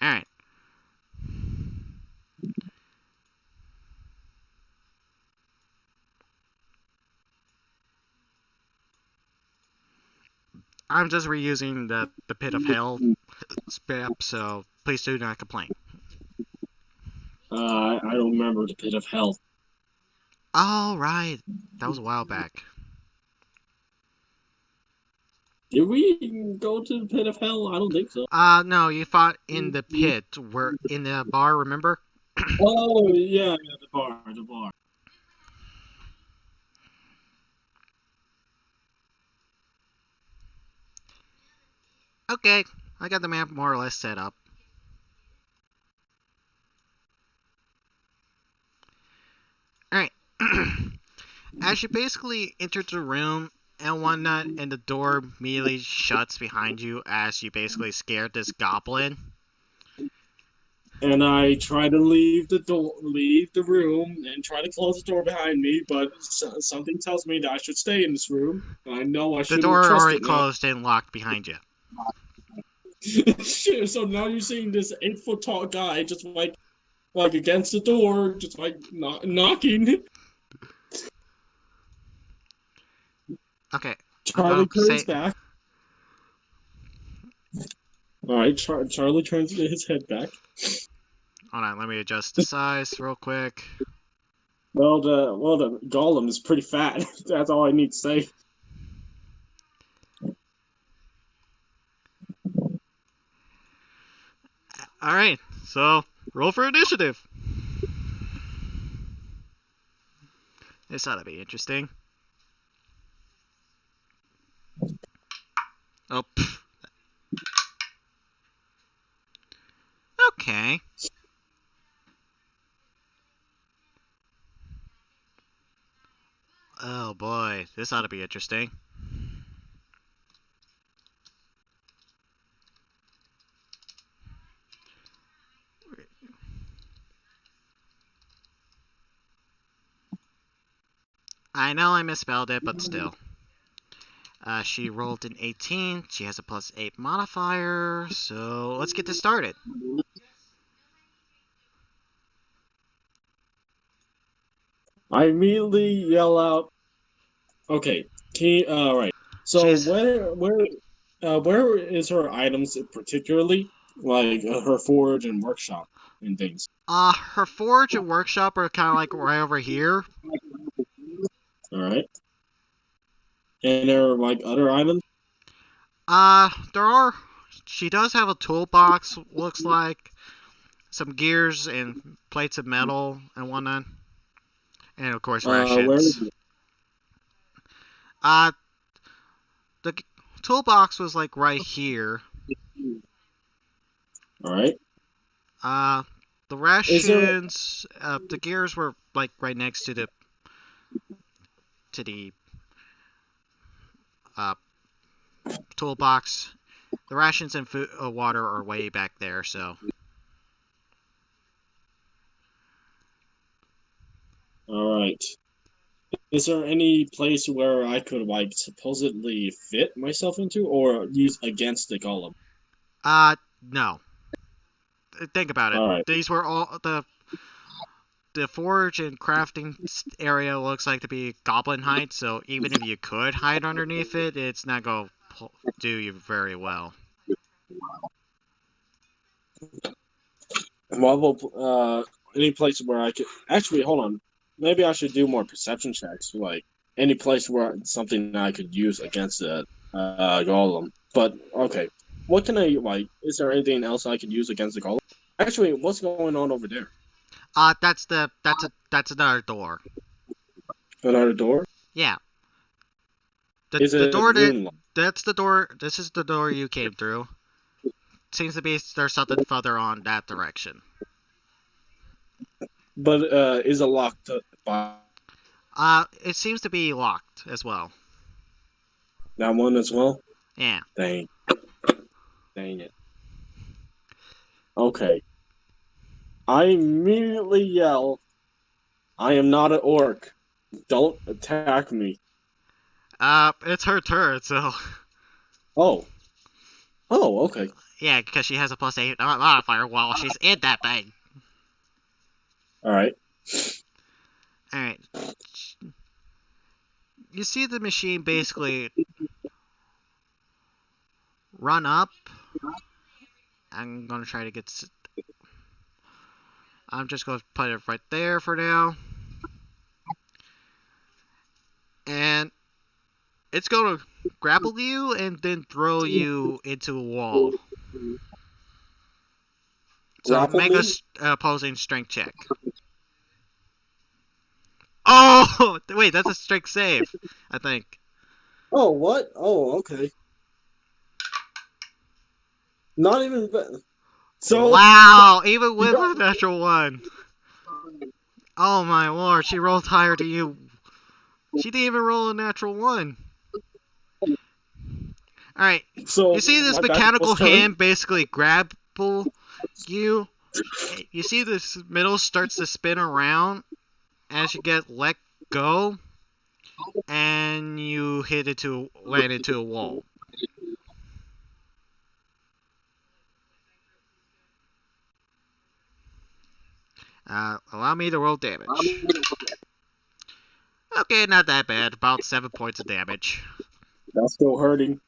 Alright. I'm just reusing the Pit of Hell spam, so please do not complain. I don't remember the pit of hell. Alright. That was a while back. Did we go to the pit of hell? I don't think so. No, you fought in the pit. We're in the bar, remember? Oh yeah, the bar, the bar. Okay, I got the map more or less set up. Alright. As you basically enter the room and whatnot, and the door immediately shuts behind you as you basically scared this goblin. And I try to leave the room, and try to close the door behind me, but something tells me that I should stay in this room. And I know I The shouldn't door trust already it now. closed and locked behind you. Shit, so now you're seeing this 8 foot tall guy just like against the door, just like knocking. Okay, I'm gonna Charlie turns say. back. All right, Charlie turns his head back. Hold on, let me adjust the size real quick. Well, the golem is pretty fat. That's all I need to say. All right, so roll for initiative. This ought to be interesting. Oh, pff. Okay. Oh boy, this ought to be interesting. I know I misspelled it, but still. She rolled an 18. She has a +8 modifier, so let's get this started. I immediately yell out, "Okay, right. So She's where is her items particularly, like her forge and workshop and things? her forge and workshop are kind of like right over here. All right, and there are like other items. There are. She does have a toolbox. Looks like some gears and plates of metal and whatnot, and of course Where is rations. it? Uh, the toolbox was like right here. All right. Uh, the Is there rations, the gears were like right next to the uh toolbox. The rations and food, water are way back there. So, all right? Is there any place where I could like supposedly fit myself into, or use against the golem? no. Think about it. All right. These were all the forge and crafting area looks like to be goblin height, so even if you could hide underneath it, it's not going to do you very well. Well, any place where I could actually hold on. Maybe I should do more perception checks, like any place where something I could use against the golem. But okay, what can I like? Is there anything else I could use against the golem? Actually, what's going on over there? That's another door. Another door? Yeah, Is the it door rune? that's the door. This is the door you came through. Seems to be there's something further on that direction. But is it locked by It seems to be locked as well. that one as well? Yeah. Dang, dang it. Okay. I immediately yell, "I am not an orc. Don't attack me." It's her turn, so Oh, oh, okay. yeah, because she has a +8 modifier while she's in that thing. All right. All right. You see the machine basically run up. I'm gonna try to get. I'm just gonna put it right there for now, and it's gonna grapple you and then throw you into a wall. So Grapple make a me? opposing strength check. Oh wait, that's a strength save, I think. Oh, what? Oh, okay. Not even. So, Wow, even you with got. a natural one. Oh my lord, she rolled higher than you. She didn't even roll a natural one. Alright, you So, see this my backup was mechanical turned. hand basically grapple you. You see this middle starts to spin around as you get let go, and you land into a wall. Allow me to roll damage. Okay, not that bad. About 7 points of damage. That's still hurting.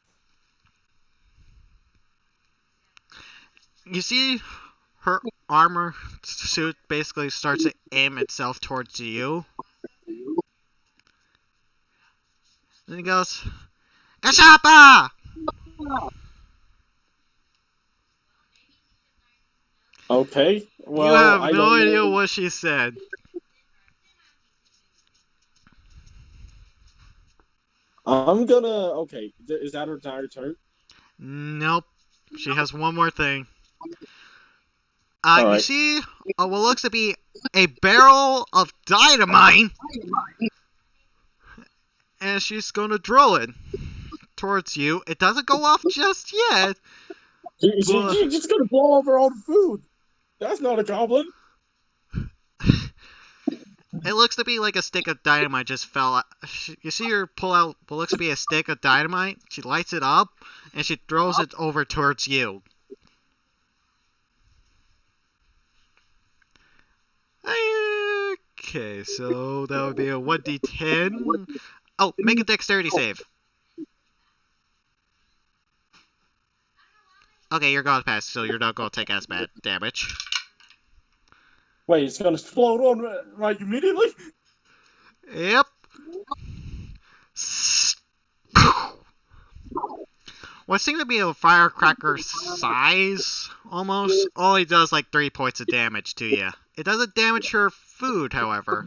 You see her armor suit basically starts to aim itself towards you. And he goes, Kashapa! Okay. You Well, have I no don't idea know. what she said. I'm gonna. Okay. Is that her entire turn? Nope. She has one more thing. All You right. see what looks to be a barrel of dynamite, and she's going to drill it towards you. It doesn't go off just yet, but She's just gonna blow up her own food. That's not a goblin. it looks to be like a stick of dynamite just fell out. You see her pull out what looks to be a stick of dynamite. She lights it up, and she throws it over towards you. Okay, so that would be a 1d10. Oh, make a dexterity save. Okay, you're going to pass, so you're not going to take as bad damage. Wait, it's gonna explode on right immediately. Yep. What seemed to be a firecracker size, almost, only does like 3 points of damage to you. It doesn't damage your food, however.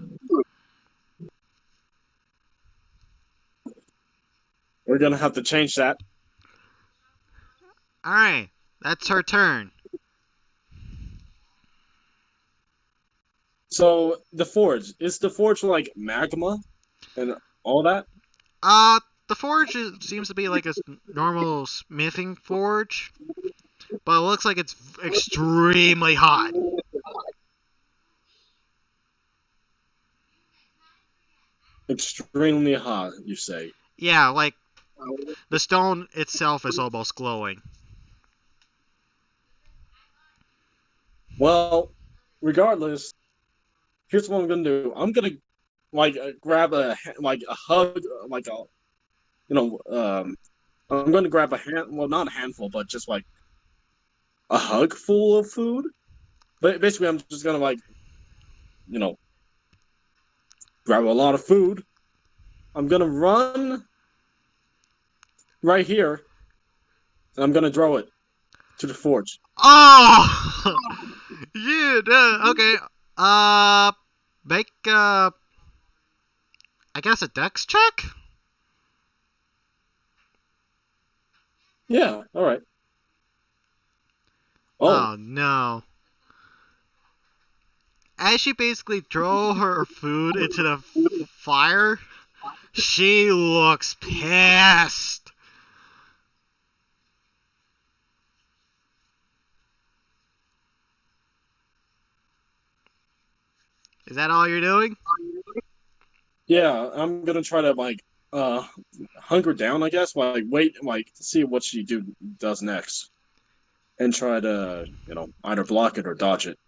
We're gonna have to change that. Alright, that's her turn. So the forge is the forge like magma and all that. The forge seems to be like a normal smithing forge, but it looks like it's extremely hot. Extremely hot, you say? Yeah, like the stone itself is almost glowing. Well, regardless, here's what I'm gonna do. I'm gonna like grab a hug, like a you know I'm gonna grab a hand. Well, not a handful, but just like a hug full of food. But basically, I'm just gonna like you know grab a lot of food. I'm gonna run right here, and I'm gonna throw it to the forge. Oh! Yeah, okay. Uh, make, I guess a dex check? Yeah. All right. Oh. Oh, no. As she basically throw her food into the fire, she looks pissed. Is that all you're doing? Yeah, I'm gonna try to like uh hunker down, I guess. Like wait, like see what she does next, and try to either block it or dodge it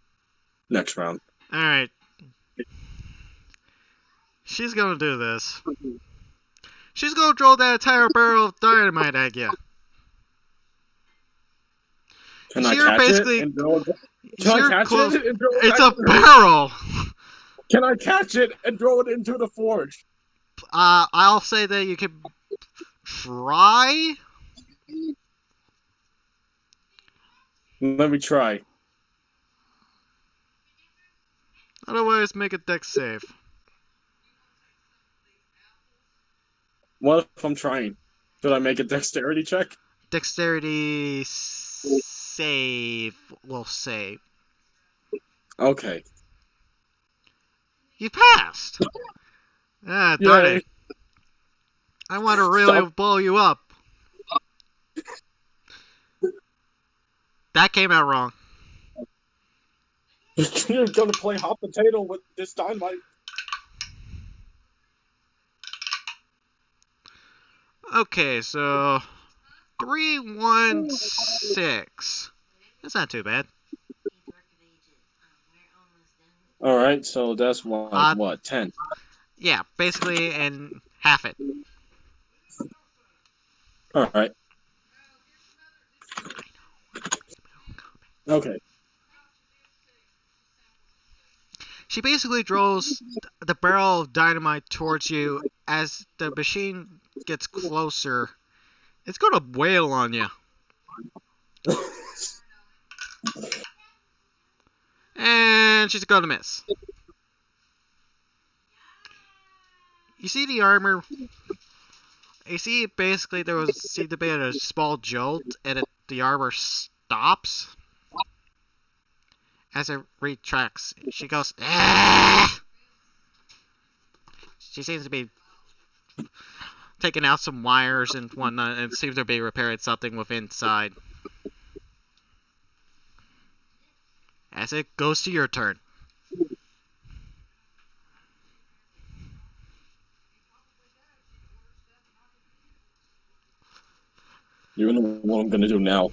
next round. Alright. She's gonna do this. She's gonna throw that entire barrel of dynamite at you. You Can I see her catch it basically. and throw it? You Can see I her catch it close. and throw it It's back a at her? barrel! Can I catch it and throw it into the forge? I'll say that you can try. Let me try. Otherwise, make a dex save. What if I'm trying? Should I make a dexterity check? Dexterity save. We'll say. Okay. You passed! Ah, darn Yay. it. I want to really Stop. blow you up. That came out wrong. You're gonna play hot potato with this dynamite. Okay, so 316. That's not too bad. All right, so that's like Uh, what 10. yeah, basically, and half it. All right. Okay. She basically throws the barrel of dynamite towards you. As the machine gets closer, it's gonna wail on you. And she's gonna miss. You see the armor. You see basically there was seemed to be a small jolt, and the armor stops as it retracts. She goes, ah! She seems to be taking out some wires and whatnot, and seems to be repairing something with inside. As it goes to your turn. You know what I'm gonna do now.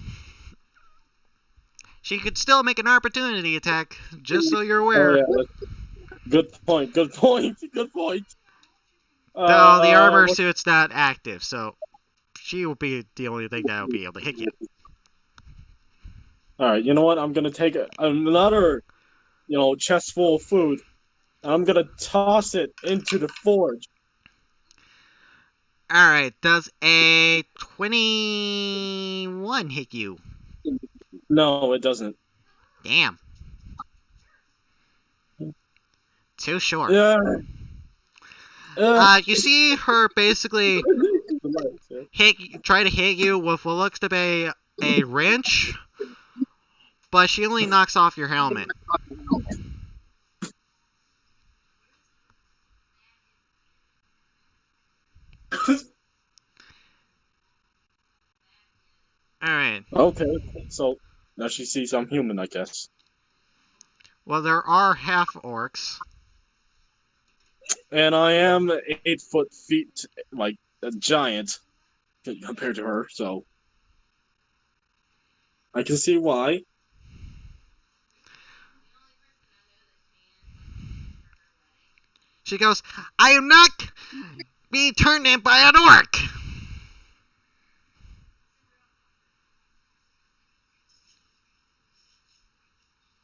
She could still make an opportunity attack, just so you're Oh aware. yeah. Good point. Good point. Good point. Though the armor What? suit's not active, so she will be the only thing that will be able to hit you. All right. You know what? I'm gonna take another, chest full of food, and I'm gonna toss it into the forge. Alright, does a 21 hit you? No, it doesn't. Damn. Too short. Yeah. You see her basically try to hit you with what looks to be a wrench, but she only knocks off your helmet. Alright. Okay. So now she sees I'm human, I guess. Well, there are half orcs. And I am 8 feet, like a giant compared to her, so I can see why. She goes, I am not being turned in by an orc!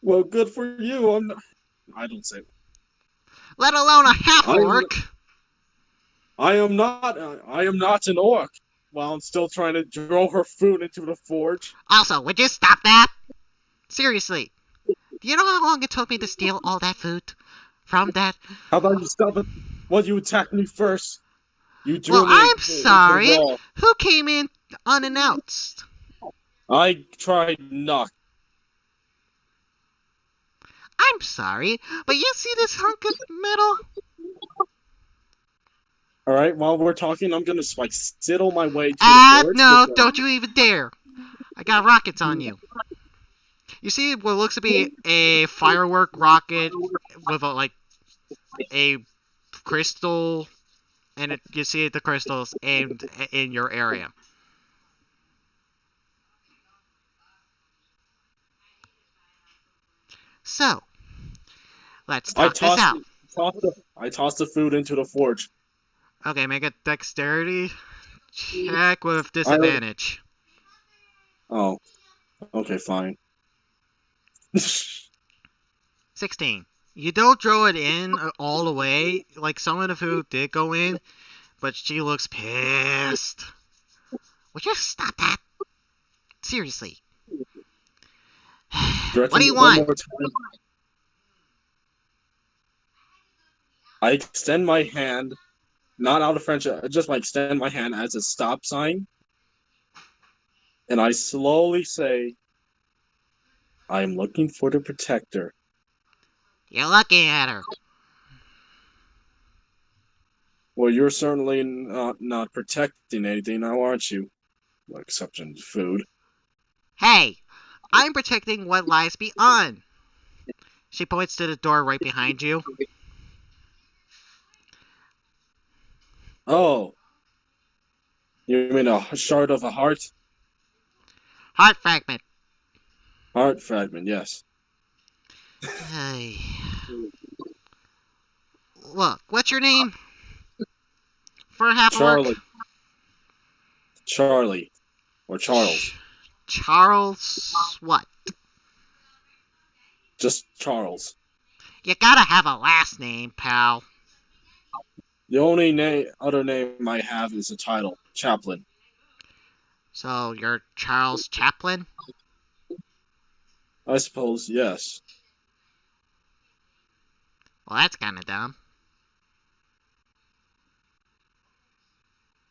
Well, good for you. I'm not. I don't say. Let alone a half I am. orc! I am not. I am not an orc. While I'm still trying to throw her food into the forge. Also, would you stop that? Seriously. Do you know how long it took me to steal all that food from that? How about you stop it? Well, you attacked me first. You Well, threw me I'm into the sorry. wall. Who came in unannounced? I tried knock. I'm sorry, but you see this hunk of metal? All right. While we're talking, I'm gonna like sidle my way to the forge. No, don't you even dare. I got rockets on you. You see what looks to be a firework rocket with a crystal, and you see the crystals aimed in your area. So, let's I talk this tossed. out. I tossed the food into the forge. Okay, make a dexterity check with I. disadvantage. Oh. Okay. Fine. 16. You don't throw it in all the way. Like, some of the food did go in, but she looks pissed. Would you stop that? Seriously. What do you One want? more time. I extend my hand, not out of friendship, just like extend my hand as a stop sign, and I slowly say, I am looking for the protector. You're looking at her. Well, you're certainly not protecting anything now, aren't you? Well, exception food. Hey, I'm protecting what lies beyond. She points to the door right behind you. Oh, you mean a shard of a heart? Heart fragment. Heart fragment, yes. Hey. Look, what's your name? For half orc? Charlie. Charlie or Charles. Charles what? Just Charles. You gotta have a last name, pal. The only other name I have is a title, Chaplain. So you're Charles Chaplin? I suppose, yes. Well, that's kinda dumb.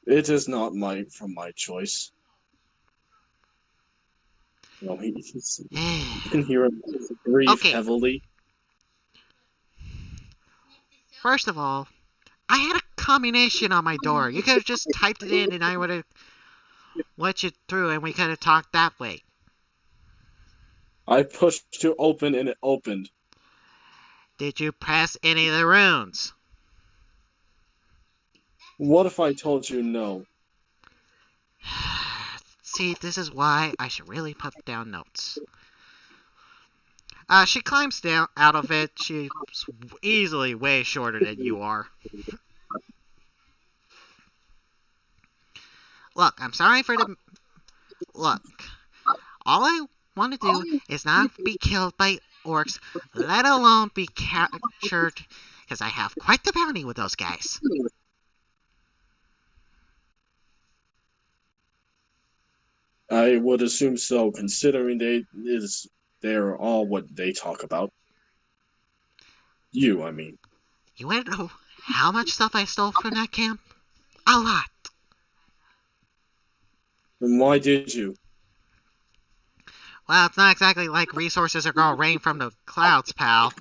It is not from my choice. You know, you can hear him breathe Okay, heavily. first of all, I had a combination on my door. You could have just typed it in and I would have let you through and we could have talked that way. I pushed to open and it opened. Did you press any of the runes? What if I told you no? See, this is why I should really put down notes. She climbs down out of it. She's easily way shorter than you are. Look, I'm sorry for the... Look, all I want to do is not be killed by orcs, let alone be captured, because I have quite the bounty with those guys. I would assume so, considering they're all what they talk about. You, I mean. You want to know how much stuff I stole from that camp? A lot. And why did you? Well, it's not exactly like resources are gonna rain from the clouds, pal.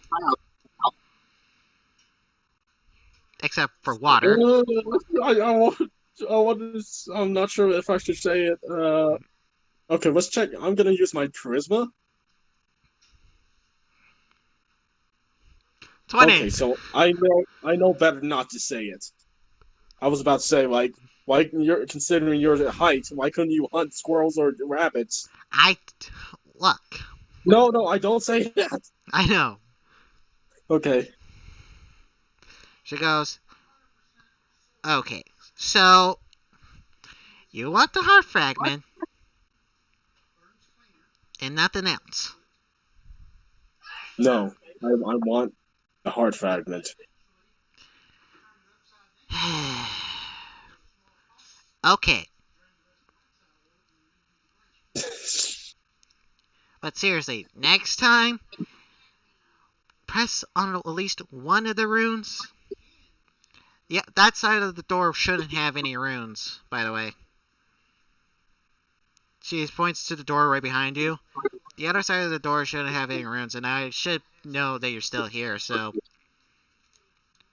Except for water. I'm not sure if I should say it. Okay, let's check. I'm gonna use my charisma. 20. Okay, so I know better not to say it. I was about to say, like, why you're considering your height, why couldn't you hunt squirrels or rabbits? Look. No, I don't say that. I know. Okay. She goes, okay, so you want the heart fragment and nothing else. No, I want the heart fragment. Okay. But seriously, next time, press on at least one of the runes. Yeah, that side of the door shouldn't have any runes, by the way. She points to the door right behind you. The other side of the door shouldn't have any runes, and I should know that you're still here, so...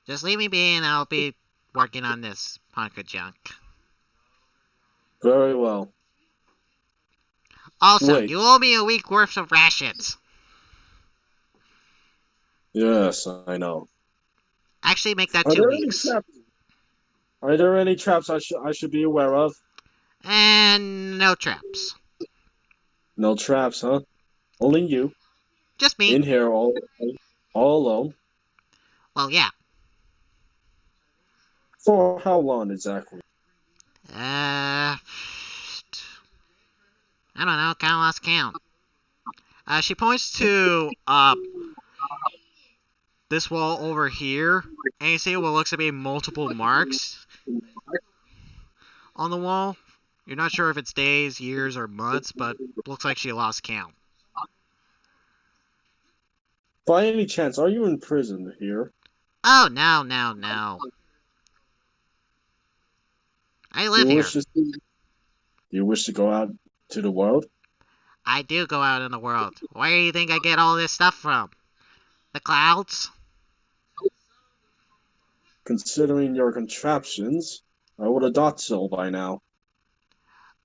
Just leave me be and I'll be working on this hunk of junk. Very well. Also, Wait. you owe me a week worth of rations. Yes, I know. Actually, make that 2 weeks. Are there any traps I should be aware of? And no traps. No traps, huh? Only you. Just me. In here all alone. Well, yeah. For how long exactly? I don't know. Kind of lost count. She points to this wall over here, and you see what looks to be multiple marks on the wall. You're not sure if it's days, years, or months, but looks like she lost count. By any chance, are you in prison here? Oh, no. I live here. Do you wish to go out to the world? I do go out in the world. Where do you think I get all this stuff from? The clouds? Considering your contraptions, I would have thought so by now.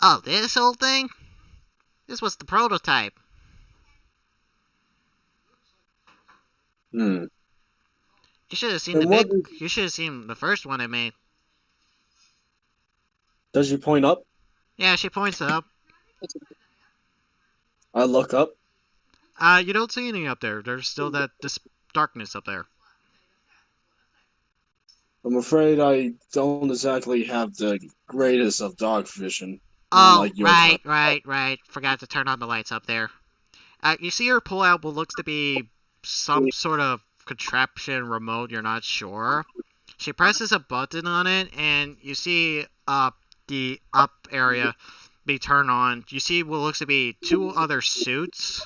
Oh, this old thing? This was the prototype. Hmm. You should have seen You should have seen the first one I made. Does she point up? Yeah, she points up. I look up. You don't see anything up there. There's still this darkness up there. I'm afraid I don't exactly have the greatest of dog vision. not Oh, like your right, type. right, right. Forgot to turn on the lights up there. You see her pull out what looks to be some sort of contraption remote, you're not sure. She presses a button on it, and you see the up area be turned on. You see what looks to be two other suits.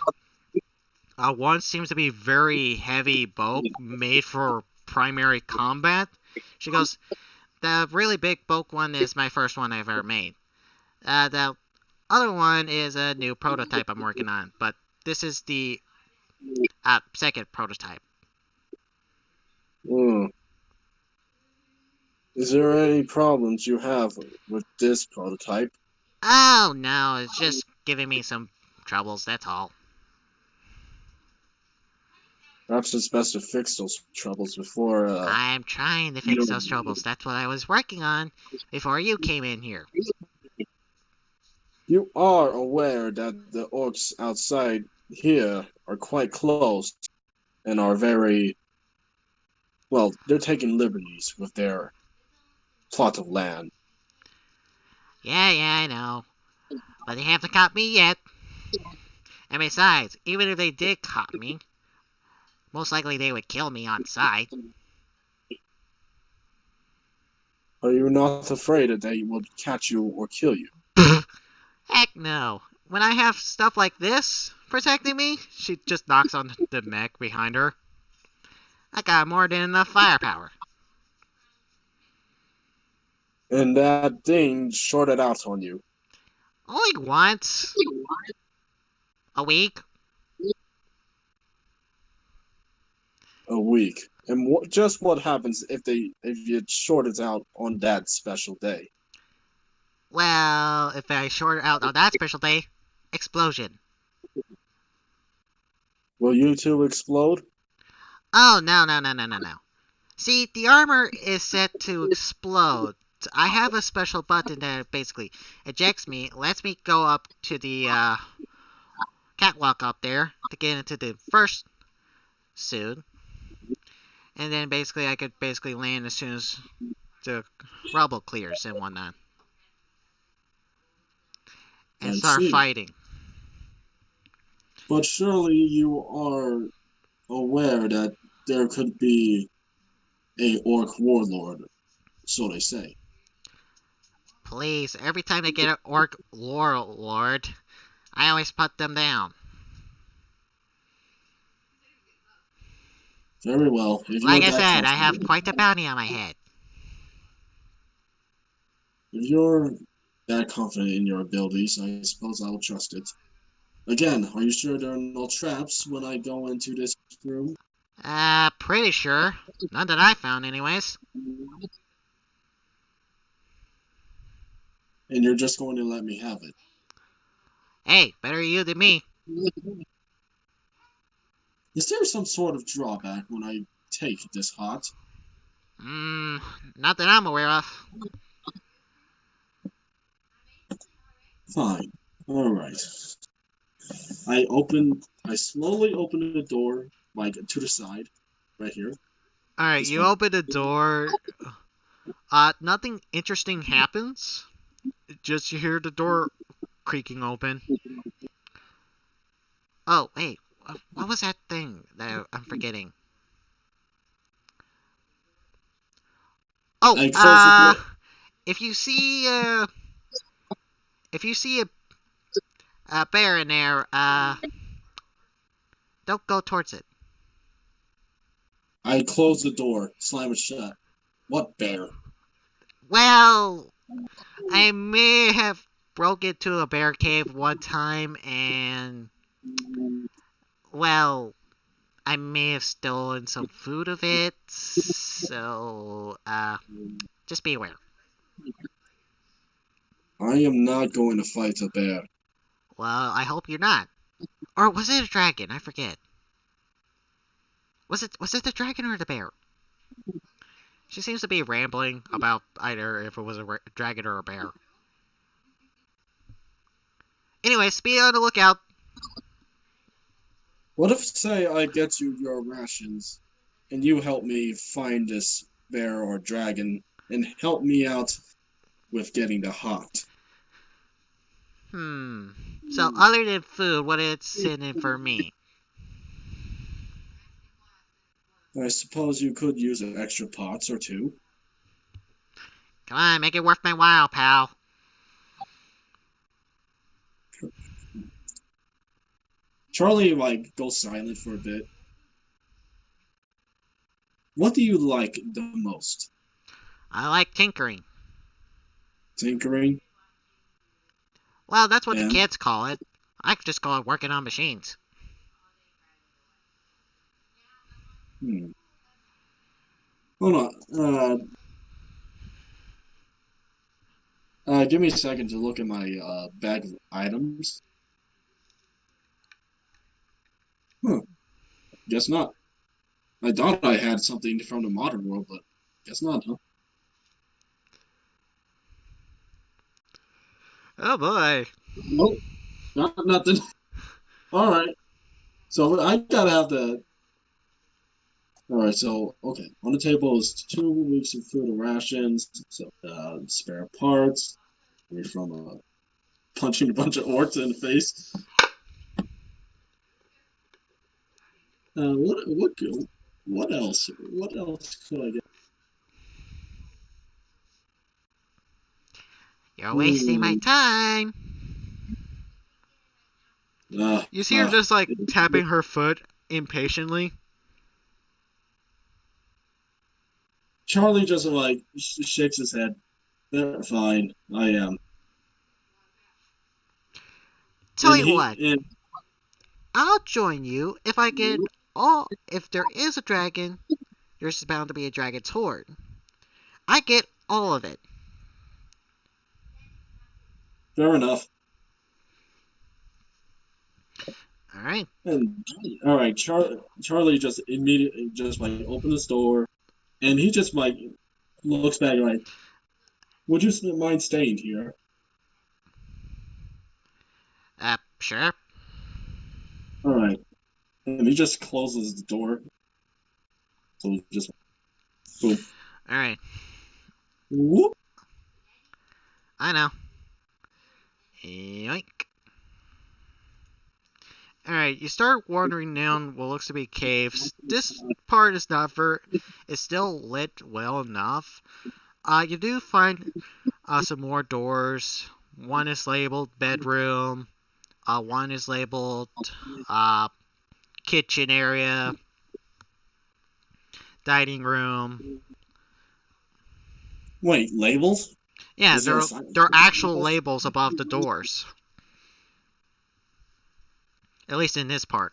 One seems to be very heavy bulk, made for primary combat. She goes, the really big bulk one is my first one I've ever made. The other one is a new prototype I'm working on, but this is the second prototype. Hmm. Is there any problems you have with this prototype? Oh no, it's just giving me some troubles, that's all. Perhaps it's best to fix those troubles before I'm trying to fix those you troubles. That's what I was working on before you came in here. you are aware that the orcs outside here are quite close and are very well, they're taking liberties with their plot of land. Yeah, I know. But they haven't caught me yet. And besides, even if they did caught me, most likely they would kill me on sight. Are you not afraid that they will catch you or kill you? Heck no. When I have stuff like this protecting me, she just knocks on the mech behind her. I got more than enough firepower. And that thing shorted out on you. Only once a week. A week. And just what happens if it shorted out on that special day? Well, if I short out on that special day, explosion. Will you two explode? Oh, no. See, the armor is set to explode. I have a special button that basically ejects me, lets me go up to the catwalk up there to get into the first suit, and then basically I could basically land as soon as the rubble clears and whatnot, and I start see. fighting. But surely you are aware that there could be a orc warlord, so they say. Please, every time I get an orc lord, I always put them down. Very well, if Like you're I that said, I have confident. quite a bounty on my head. If you're that confident in your abilities, I suppose I will trust it. Again, are you sure there are no traps when I go into this room? Pretty sure. None that I found, anyways. And you're just going to let me have it. Hey, better you than me. Is there some sort of drawback when I take this hot? Not that I'm aware of. Fine. Alright. I slowly open the door, like to the side, right here. Alright, This you one. open the door. Nothing interesting happens. Just you hear the door creaking open. Oh, wait. What was that thing that I'm forgetting? Oh, I close the door. if you see, if you see a bear in there, don't go towards it. I close the door, slam it shut. What bear? Well, I may have broke into a bear cave one time, and well, I may have stolen some food of it. So, just be aware. I am not going to fight a bear. Well, I hope you're not. Or was it a dragon? I forget. Was it the dragon or the bear? She seems to be rambling about either if it was a dragon or a bear. Anyways, be on the lookout. What if, say, I get you your rations, and you help me find this bear or dragon, and help me out with getting the hot? So other than food, what is in it for me? I suppose you could use extra pots or two. Come on, make it worth my while, pal. Charlie goes silent for a bit. What do you like the most? I like tinkering. Tinkering? Well, that's what the And kids call it. I could just call it working on machines. hmm. Hold on. Give me a second to look at my bag of items. Huh. Guess not. I thought I had something from the modern world, but guess not, huh? Oh boy. Nope, not nothing. All right. So I gotta have the. All right. So okay, on the table is 2 weeks of food and rations, so spare parts. Maybe from punching a bunch of orcs in the face. What else? What else could I get? You're wasting my Hmm. time. Uh, You see her uh, just like tapping her foot impatiently. Charlie just shakes his head. Fine, I am. Tell And you what, he and I'll join you if there is a dragon, there's bound to be a dragon's horde. I get all of it. fair enough. Alright. And all right, Charlie just immediately just opens the door, and he just looks back would you mind staying here? Sure. All right, and he just closes the door. So just boom, Alright. whoop. I know. Yoink. Alright, you start wandering down what looks to be caves. This part is not it's still lit well enough. You do find some more doors. One is labeled bedroom. One is labeled uh, kitchen area, dining room. Wait, labels? Yeah, Is there a there sign? there are actual labels above the doors. At least in this part.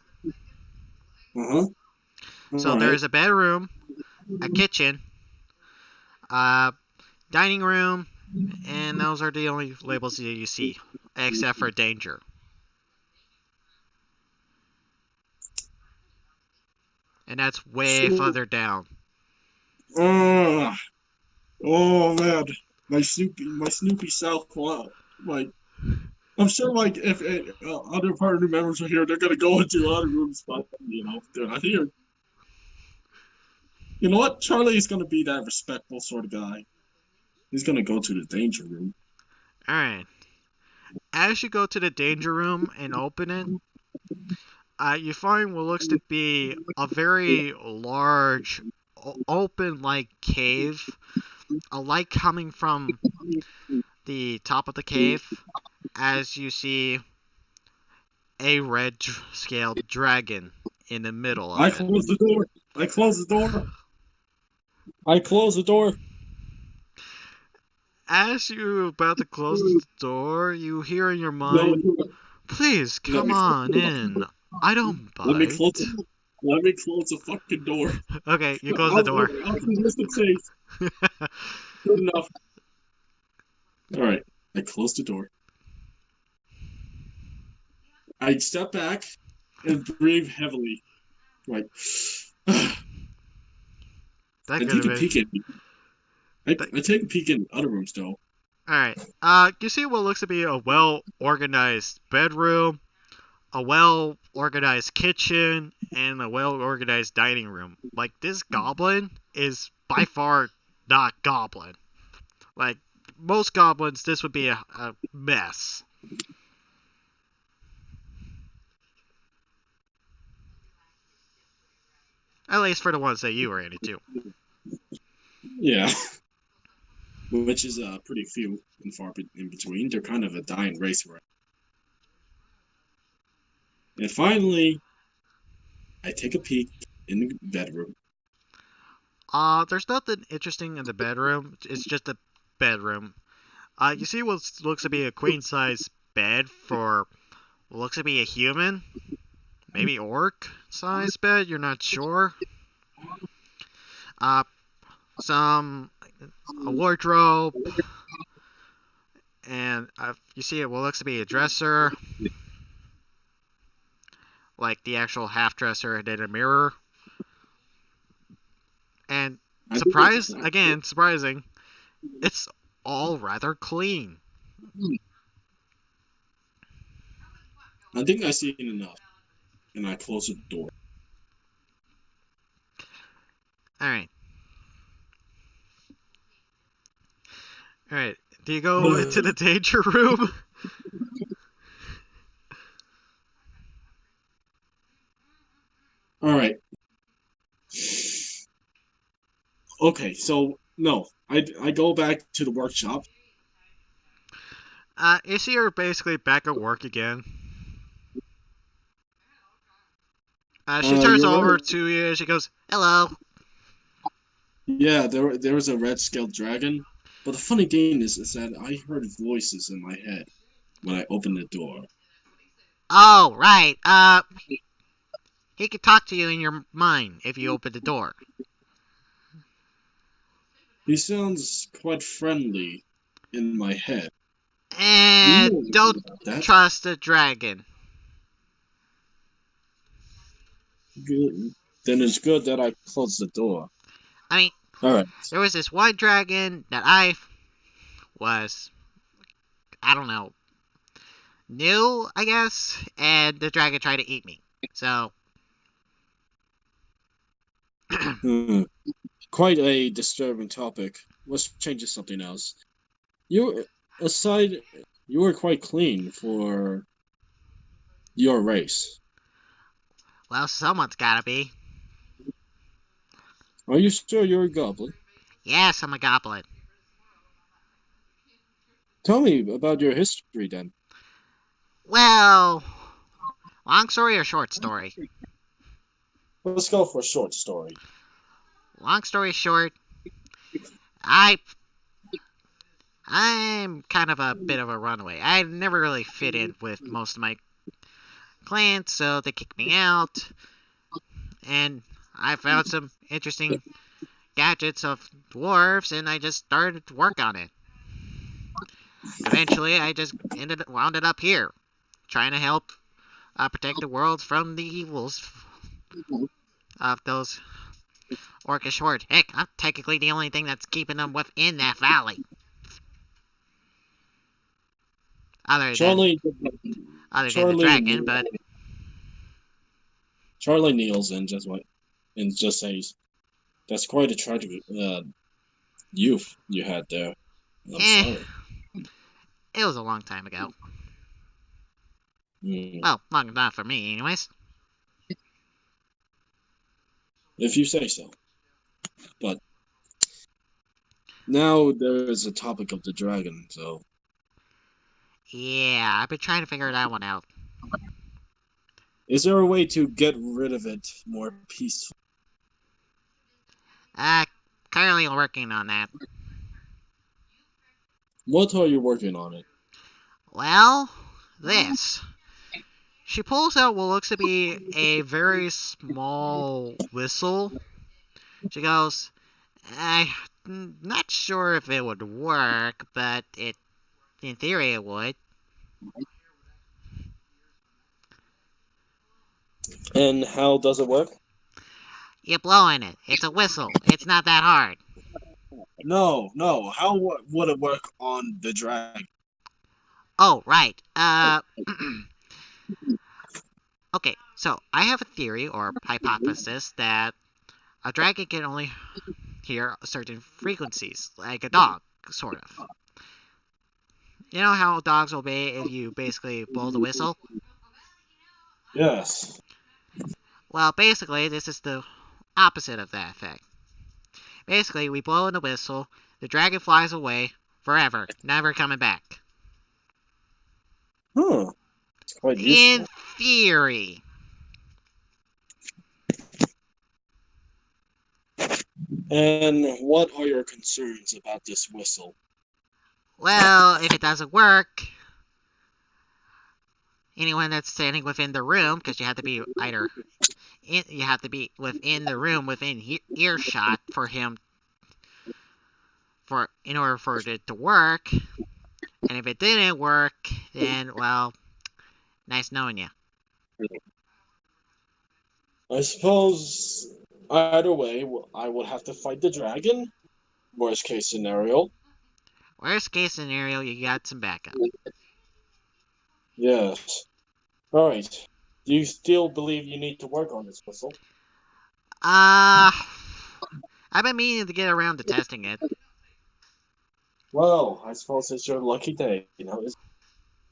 Uh-huh. So All there right. is a bedroom, a kitchen, uh, dining room, and those are the only labels that you see, except for danger. And that's way So, further down. uh, oh man, my Snoopy South, like I'm sure, if other party members are here, they're gonna go into other rooms, but they're not here. You know what? Charlie's gonna be that respectful sort of guy. He's gonna go to the danger room. Alright. As you go to the danger room and open it, you find what looks to be a very large, open like cave. A light coming from the top of the cave as you see a red scaled dragon in the middle of I it. close the door. I close the door. I close the door. As you're about to close the door, you hear in your No, mind, please let come me on in. I don't let me close bite. let me close the fucking door. Okay, you close the door. I'll just say good enough. All right. I close the door. I step back and breathe heavily. Right. I That could take have a been. peek at That, I take a peek in other rooms though. Alright. You see what looks to be a well organized bedroom, a well organized kitchen, and a well organized dining room. Like, this goblin is by far not goblin. Like, most goblins, this would be a mess. At least for the ones that you were into. Yeah, which is pretty few and far in between. They're kind of a dying race, right? And finally, I take a peek in the bedroom. There's nothing interesting in the bedroom. It's just a bedroom. You see what looks to be a queen size bed for what looks to be a human, maybe orc size bed. You're not sure. Uh, some a wardrobe, and you see what looks to be a dresser, like the actual half dresser, and then a mirror. And surprising, it's all rather clean. I think I've seen enough, and I close the door. All right, all right. Do you go into the danger room? All right. Okay, so no, I go back to the workshop. You see her basically back at work again. She turns You're over right. to you and she goes, "Hello." Yeah, there was a red scaled dragon. But the funny thing is that I heard voices in my head when I opened the door. Oh, right. He could talk to you in your mind if you open the door. He sounds quite friendly in my head. Do you And know anything don't about that? trust the dragon. Good. Then it's good that I closed the door. I mean, All right. there was this one dragon that I was, I don't know, new, I guess, and the dragon tried to eat me. So, Hmm. Quite a disturbing topic. Let's change to something else. You aside, you were quite clean for your race. well, someone's gotta be. Are you sure you're a goblin? Yes, I'm a goblin. Tell me about your history then. Well, long story or short story? Let's go for a short story. Long story short, I I'm kind of a bit of a runaway. I never really fit in with most of my clan, so they kicked me out. And I found some interesting gadgets of dwarves, and I just started to work on it. Eventually, I just wounded up here, trying to help protect the world from the evils of those orcish hordes. Heck, I'm technically the only thing that's keeping them within that valley, other than Charlie, other than the Charlie, dragon. But Charlie kneels and just says, "That's quite a tragic youth you had there. I'm eh, sorry." it was a long time ago. Hmm. Well, long enough for me, anyways. If you say so. But now there is a topic of the dragon, so Yeah, I've been trying to figure that one out. is there a way to get rid of it more peacefully? Uh, Currently working on that. What are you working on it? Well, this. She pulls out what looks to be a very small whistle. She goes, I'm not sure if it would work, but in theory, it would. And how does it work? You blow in it. It's a whistle. It's not that hard. No, no. How would it work on the dragon? Oh, right. Okay, so I have a theory or hypothesis that a dragon can only hear certain frequencies, like a dog, sort of. You know how dogs obey if you basically blow the whistle? Yes. Well, basically, this is the opposite of that effect. Basically, we blow in the whistle, the dragon flies away forever, never coming back. Huh. It's quite In useful. theory. And what are your concerns about this whistle? Well, if it doesn't work, anyone that's standing within the room, because you have to be within the room within earshot for him for in order for it to work. And if it didn't work, then well, nice knowing you. I suppose either way, I would have to fight the dragon. Worst case scenario. Worst case scenario, you got some backup. Yes. Alright. Do you still believe you need to work on this whistle? Uh, I've been meaning to get around to testing it. Well, I suppose it's your lucky day,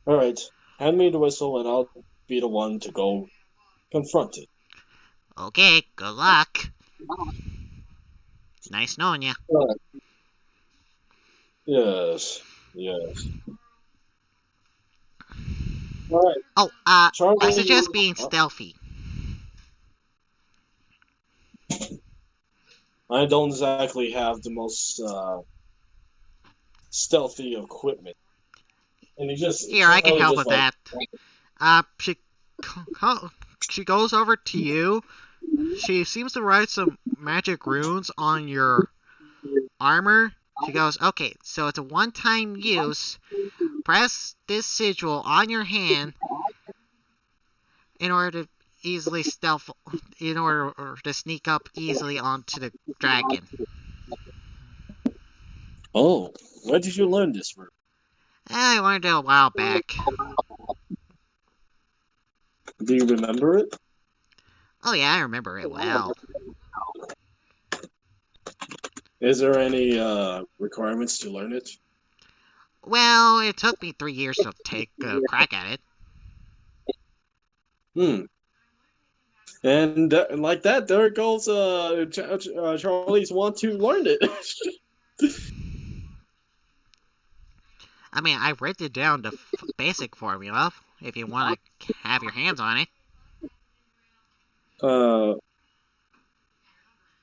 Alright. Hand me the whistle and I'll be the one to go confront it. Okay, good luck. Nice knowing you. Alright. Yes. Yes. Alright. Oh, I Charlie. suggest being stealthy. I don't exactly have the most stealthy equipment. And Here, I can Charlie help just with like, that. She she goes over to you. She seems to write some magic runes on your armor. She goes, okay, so it's a one-time use. Press this sigil on your hand in order to easily stealth, in order to sneak up easily onto the dragon. oh, where did you learn this from? I learned it a while back. Do you remember it? Oh yeah, I remember it well. Is there any requirements to learn it? Well, it took me 3 years to take a crack at it. Hmm. And like that, there goes Charlie's want to learn it. I mean, I wrote it down the basic formula if you want to have your hands on it. uh,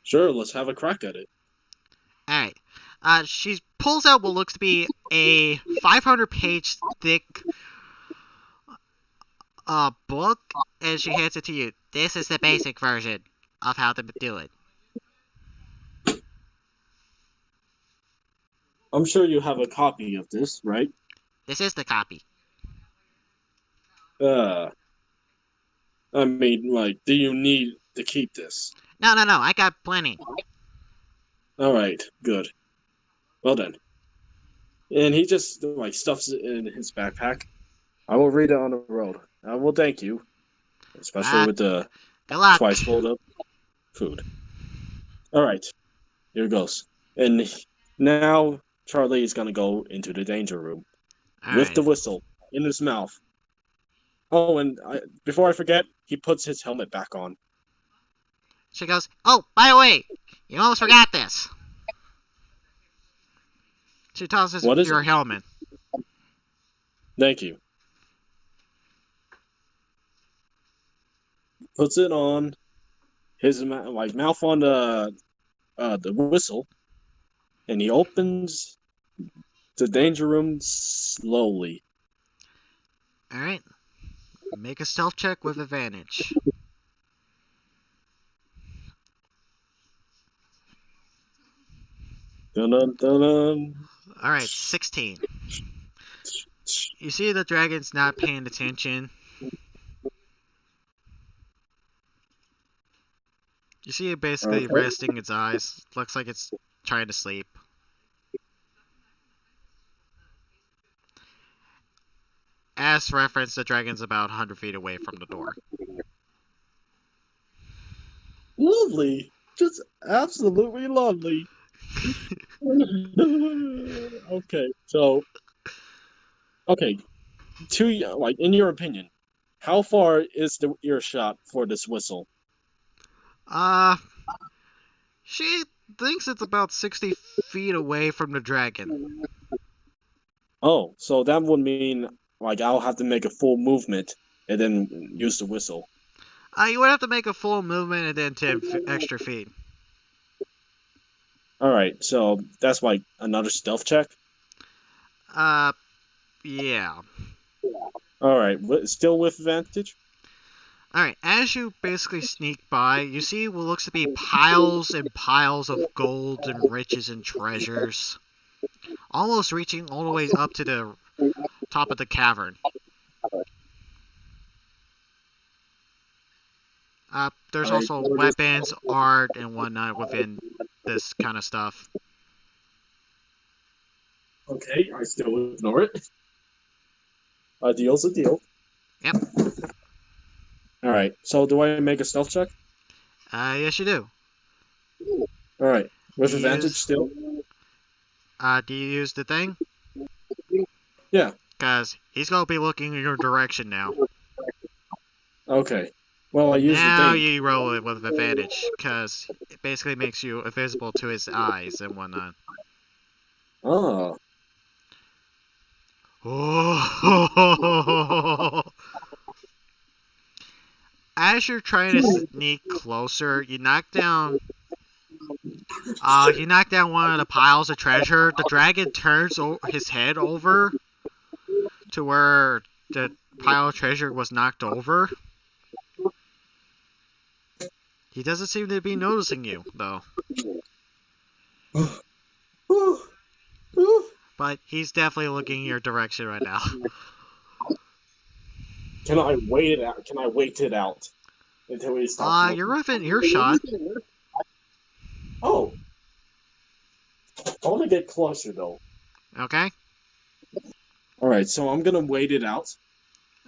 sure, let's have a crack at it. Alright. She pulls out what looks to be a 500-page thick book, and she hands it to you. This is the basic version of how to do it. I'm sure you have a copy of this, right? This is the copy. Uh, I mean, like, do you need to keep this? No, I got plenty. All right, good. Well then. And he just like stuffs it in his backpack. I will read it on the road. I will thank you, especially Uh, with the good luck. twice fold up food. All right, here goes. And now Charlie is gonna go into the danger room with the Alright. whistle in his mouth. Oh, and before I forget, he puts his helmet back on. She goes, oh, by the way, you almost forgot this. She tosses What is your it? helmet. Thank you. Puts it on his mouth on the whistle, and he opens the danger room slowly. Alright. Make a stealth check with advantage. Dun dun dun dun. Alright, 16. You see the dragon's not paying attention. You see it basically Okay. resting its eyes. Looks like it's trying to sleep. As reference, the dragon's about 100 feet away from the door. Lovely. Just absolutely lovely. Okay, so okay, like in your opinion, how far is the earshot for this whistle? Uh, She thinks it's about 60 feet away from the dragon. Oh, so that would mean like I'll have to make a full movement and then use the whistle. You would have to make a full movement and then 10 extra feet. All right, so that's like another stealth check. Uh, yeah. All right, still with advantage. Alright, as you basically sneak by, you see what looks to be piles and piles of gold and riches and treasures. Almost reaching all the way up to the top of the cavern. There's All right, also weapons, art, and whatnot within this kind of stuff. okay, I still ignore it. A deal's a deal. Yep. All right, so do I make a stealth check? Yes you do. All right, with Do you advantage use, still. do you use the thing? Yeah. Because he's going to be looking in your direction now. Okay. Well, I use the Now thing. you roll it with advantage, because it basically makes you invisible to his eyes and whatnot. Oh. Oh. As you're trying to sneak closer, you knock down one of the piles of treasure. The dragon turns his head over to where the pile of treasure was knocked over. He doesn't seem to be noticing you, though. But he's definitely looking in your direction right now. Can I wait it out? Can I wait it out until he stops looking? You're within earshot. Oh. I want to get closer though. Okay? Alright, so I'm gonna wait it out.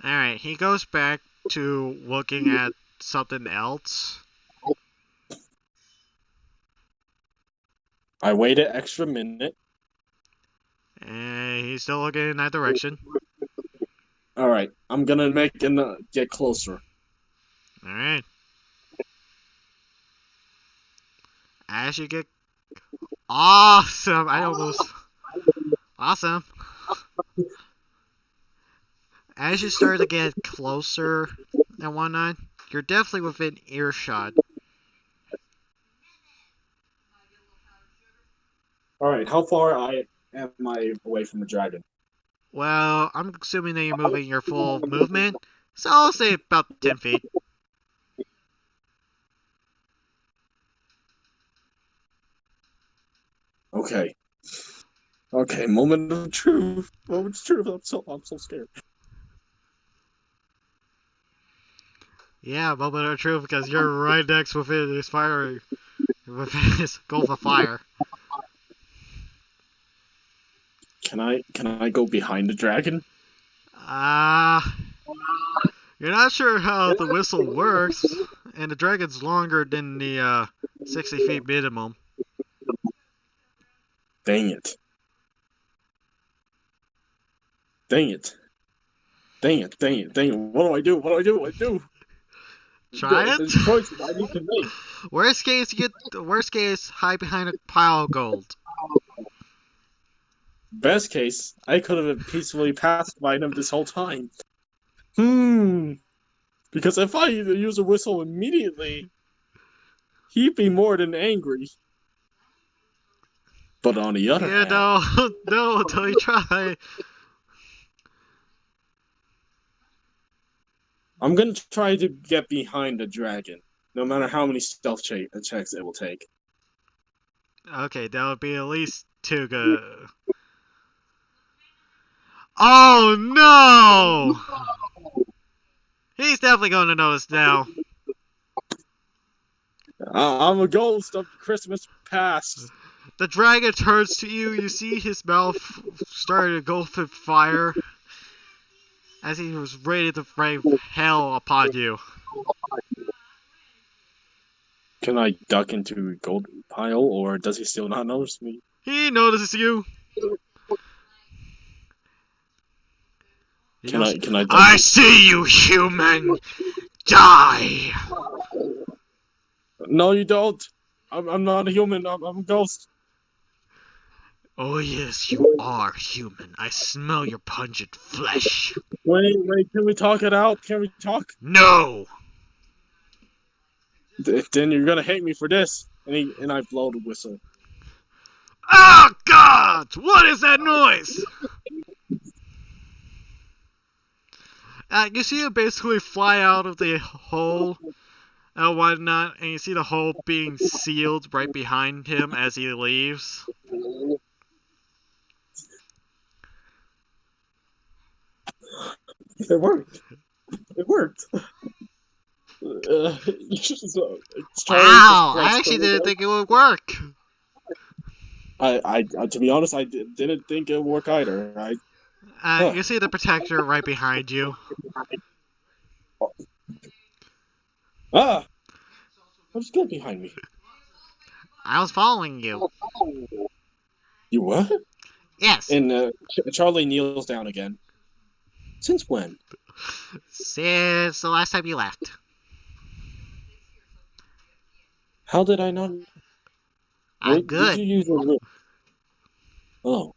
Alright, he goes back to looking at something else. I wait an extra minute. And he's still looking in that direction. Alright, I'm gonna get closer. Alright. As you get... Awesome! Awesome! As you start to get closer and whatnot, you're definitely within earshot. Alright, how far am I away from the dragon? Well, I'm assuming that you're moving your full movement, so I'll say about 10 feet. Okay. Okay, moment of truth. Moment of truth. I'm so scared. Yeah, moment of truth, because you're right next within his fire, within his gulf of fire. Can I go behind the dragon? You're not sure how the whistle works, and the dragon's longer than the 60 feet minimum. Dang it. Dang it. Dang it. Dang it. Dang it. What do I do? What do I do? What do I do? Try it. There's choices I need to make. Worst case, hide behind a pile of gold. Best case, I could have peacefully pacified him this whole time. Because if I use a whistle immediately, he'd be more than angry. But on the other hand... No, until you try. I'm gonna try to get behind the dragon, no matter how many stealth checks it will take. Okay, that would be at least 2 good. Oh no! He's definitely going to notice now. I'm a ghost of Christmas past. The dragon turns to you. You see his mouth starting to go through fire as he was ready to rain hell upon you. Can I duck into a gold pile, or does he still not notice me? He notices you. Can I duck I see you, human! Die! No, you don't! I'm not a human. I'm a ghost. Oh yes, you are human. I smell your pungent flesh. Wait. Can we talk it out? Can we talk? No! Then you're gonna hate me for this. And I blow the whistle. Oh God! What is that noise? You see him basically fly out of the hole and whatnot, and you see the hole being sealed right behind him as he leaves. It worked. It worked. Charlie just Wow! like I actually didn't think it would work. to be honest, didn't think it would work either. Huh. You see the protector right behind you. Ah, what's good behind me? I was following you. You what? Yes. And Charlie kneels down again. Since when? Since the last time you left. How did I not? I'm Wait, did good. you use your rune? Oh,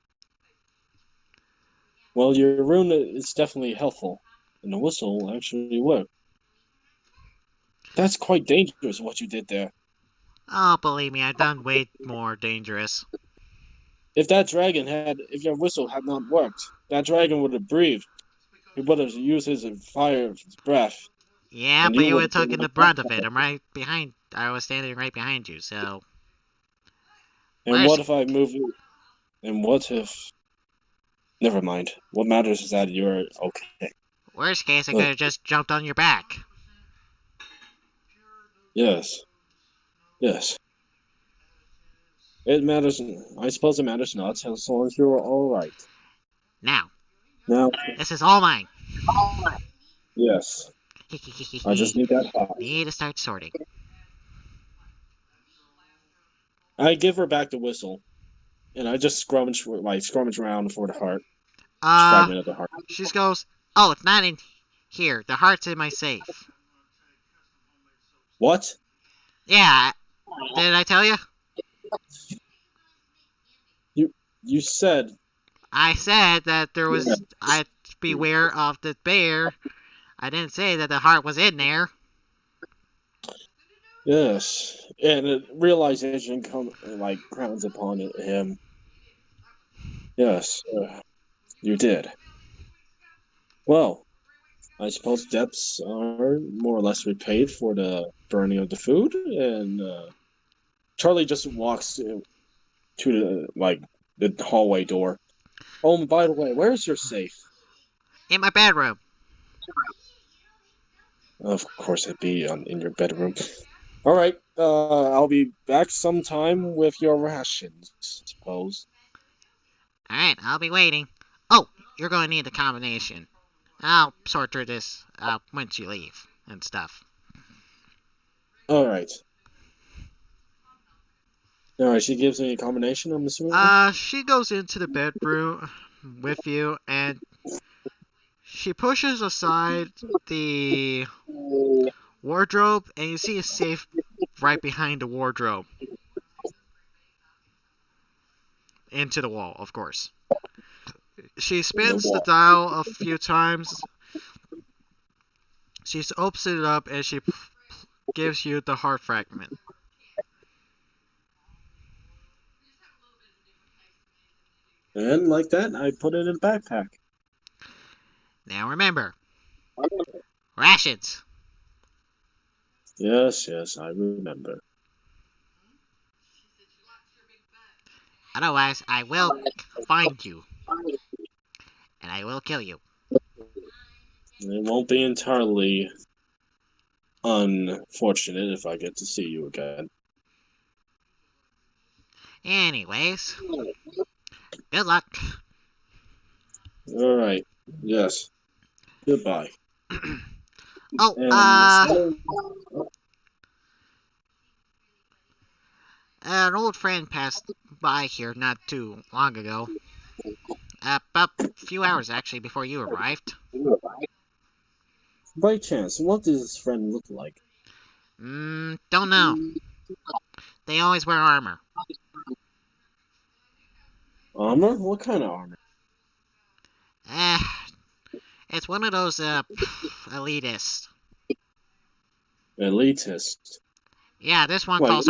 well, your rune is definitely helpful, and the whistle actually worked. That's quite dangerous what you did there. Oh, believe me, I've done way more dangerous. If your whistle had not worked, that dragon would have breathed. He would have used his fire breath, Yeah, and but you you would would have have been taken the brunt of it. I'm right behind. I was standing right behind you, so. And Where's. what if I move it? And what if? Never mind. What matters is that you're okay. Worst case, I could Huh. have just jumped on your back. Yes. Yes. It matters. I suppose it matters not as long as you're all right. Now, Now, this is all mine. yes. I just need that high. Need to start sorting. I give her back the whistle, and I just scrummage around for the heart, fragment of the heart. She goes, oh, it's not in here. The heart's in my safe. What? Yeah, did I tell you? You said I said that there yeah. was. I'd beware of the bear. I didn't say that the heart was in there. Yes, and realization crowns upon him. Yes, you did. Well, I suppose debts are more or less repaid for the burning of the food, and Charlie just walks to the hallway door. Oh, and by the way, where's your safe? In my bedroom. Of course, it'd be in your bedroom. All right, I'll be back sometime with your rations, suppose. Alright, I'll be waiting. Oh, you're going to need the combination. I'll sort through this once you leave and stuff. All right. All right, she gives me a combination, I'm assuming. She goes into the bedroom with you and she pushes aside the wardrobe and you see a safe right behind the wardrobe. Into the wall, of course. She spins the dial a few times. She opens it up and she gives you the heart fragment. And like that, I put it in a backpack. Now remember, rations. Yes, I remember. Otherwise, I will find you and I will kill you. It won't be entirely unfortunate if I get to see you again. Anyways, good luck. All right. Yes. Goodbye. Oh, And an old friend passed by here not too long ago. About a few hours actually before you arrived. by chance, what does this friend look like? Don't know. They always wear armor. Armor? What kind of armor? Eh, it's one of those, elitists. Elitist. Yeah, this one Wait, calls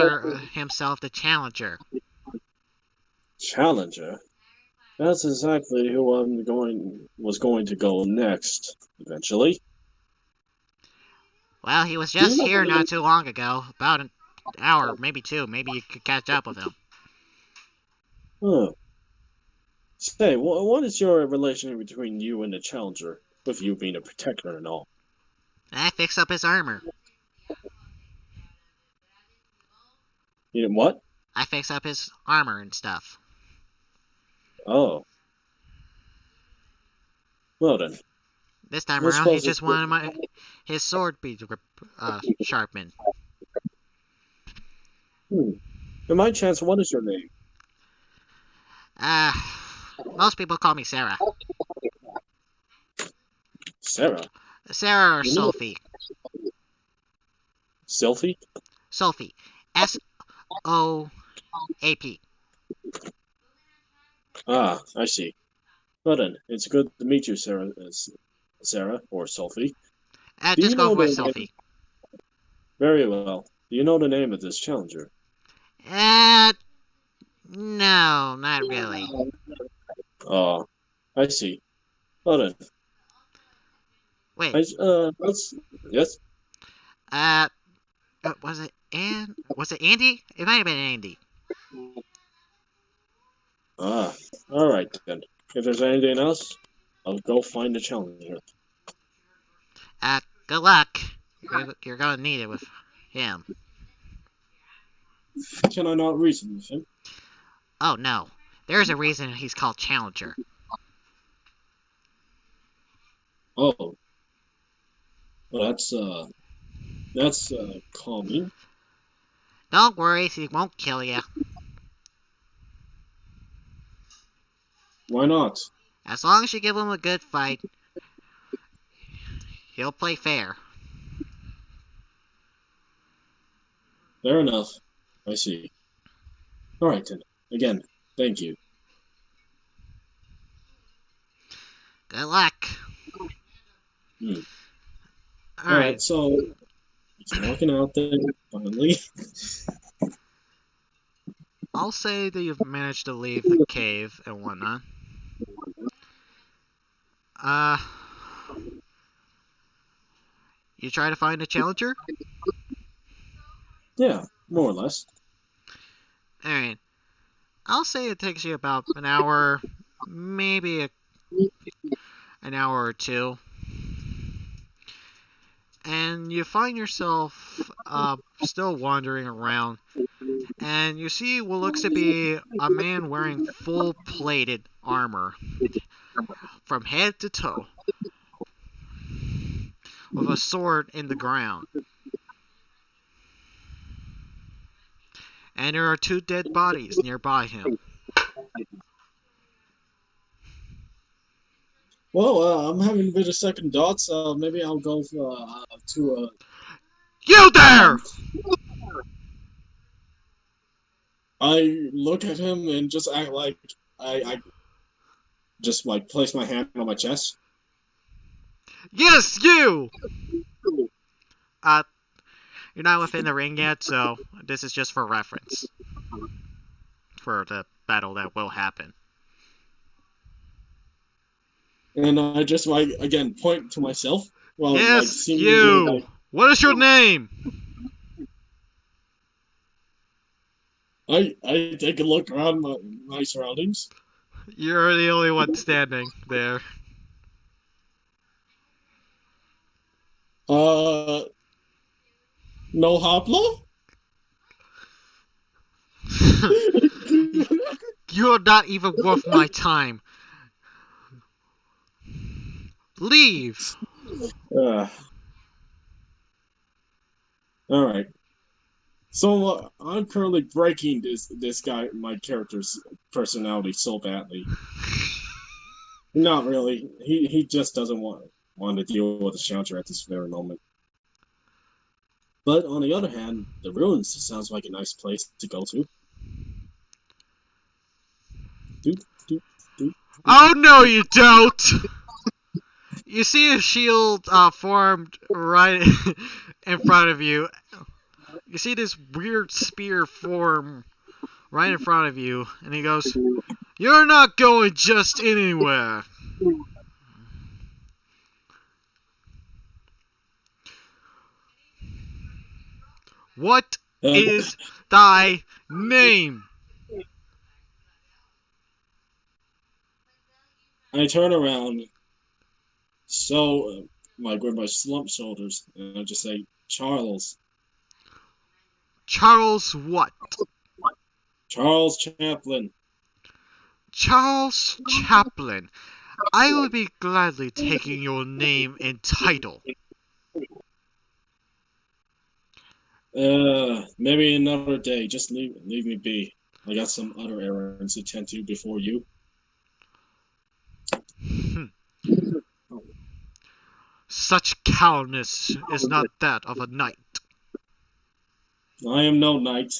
himself the Challenger. Challenger? That's exactly who was going to go next, eventually. Well, he was Do you just here know? not too long ago. About an hour, maybe two. Maybe you could catch up with him. Huh. Say, what is your relation between you and the Challenger, with you being a protector and all? I fix up his armor. You know what? I fix up his armor and stuff. Oh, well then. This time I around, he suppose it's just wanted his sword be sharpened. Hmm. In my chance, what is your name? Uh, most people call me Sarah. Sarah. Sarah or You know Sophie. Sylphie? Sophie. Soap. Ah, I see. Well then, it's good to meet you, Sarah. Sarah or Sophie. Do you Just go know with the name? Sophie. Very well. Do you know the name of this challenger? Uh, no, not really. Oh, I see. Well then, Wait, let's yes. uh, was it Andy? It might have been Andy. Ah, all right then. If there's anything else, I'll go find the challenger. Good luck. You're gonna need it with him. Can I not reason with him? Oh no, there's a reason he's called Challenger. Oh, well, that's calming. Don't worry, he won't kill you. Why not? As long as you give him a good fight, he'll play fair. Fair enough. I see. All right then. Again, thank you. Good luck. Hmm. All All right. right, so he's walking out there finally. I'll say that you've managed to leave the cave and whatnot. Uh, you try to find a challenger? Yeah, more or less. Alright. I'll say it takes you about an hour, maybe an hour or two. And you find yourself still wandering around. And you see what looks to be a man wearing full plated armor from head to toe with a sword in the ground. And there are two dead bodies nearby him. Well, I'm having a bit of second thoughts. Maybe I'll go to You there! I look at him and just act like I just like place my hand on my chest. Yes, you! Uh, you're not within the ring yet, so this is just for reference. For the battle that will happen. And I just like again point to myself while like Yes, seemingly you! like What is your name? I take a look around my surroundings. You're the only one standing there. Uh, no hopla? You're not even worth my time. Leave! uh, all right. So I'm currently breaking this guy, my character's personality so badly. Not really. He just doesn't want to deal with the challenger at this very moment. But on the other hand, the ruins sounds like a nice place to go to. Doop, doop, doop. Oh no, you don't! You see a shield formed right in front of you. You see this weird spear form right in front of you, and he goes, "You're not going just anywhere." What is thy name? I turn around, like with my slumped shoulders, and I just say, Charles. Charles what? Charles Chaplin. Charles Chaplin. I would be gladly taking your name and title. Maybe another day. Just leave me be. I got some other errands to tend to before you. Such cowardice is not that of a knight. I am no knight.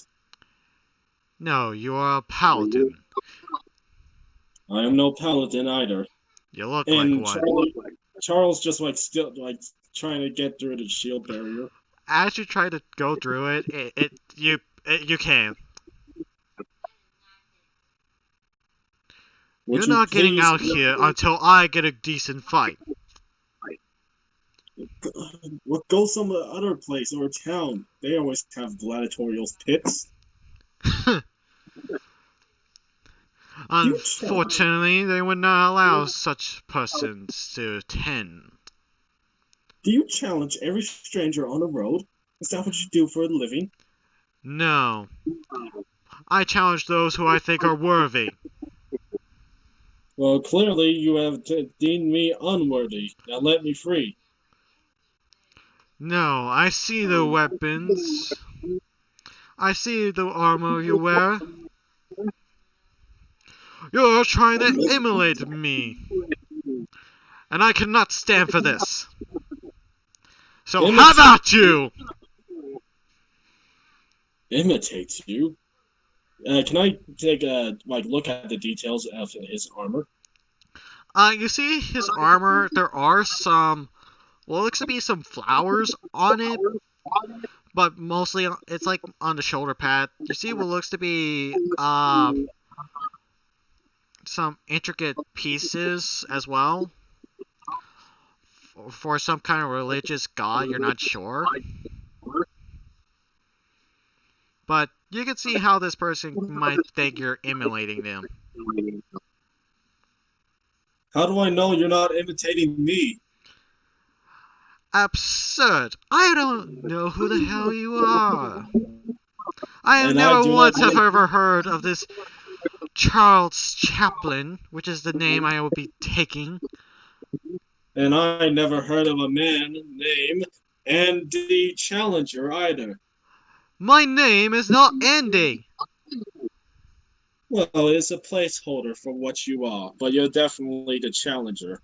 No, you are a paladin. I am no paladin either. You look like And one. Charles just like still like trying to get through the shield barrier. As you try to go through you can. You're not getting out here until I get a decent fight. We'll go some other place or town. They always have gladiatorial pits. Unfortunately, they would not allow such persons to attend. Do you challenge every stranger on the road? Is that what you do for a living? No. I challenge those who I think are worthy. Well, clearly you have deemed me unworthy. Now let me free. No, I see the weapons. I see the armor you wear. You're trying to emulate me. And I cannot stand for this. So how about you? Imitate you? Can I take a look at the details of his armor? You see his armor, there are some, well, it looks to be some flowers on it, but mostly it's like on the shoulder pad. You see what looks to be some intricate pieces as well for some kind of religious god, you're not sure. But you can see how this person might think you're emulating them. How do I know you're not imitating me? Absurd! I don't know who the hell you are. I have And never I do once not have ever heard of this Charles Chaplin, which is the name I will be taking. And I never heard of a man named Andy Challenger either. My name is not Andy. Well, it's a placeholder for what you are, but you're definitely the challenger.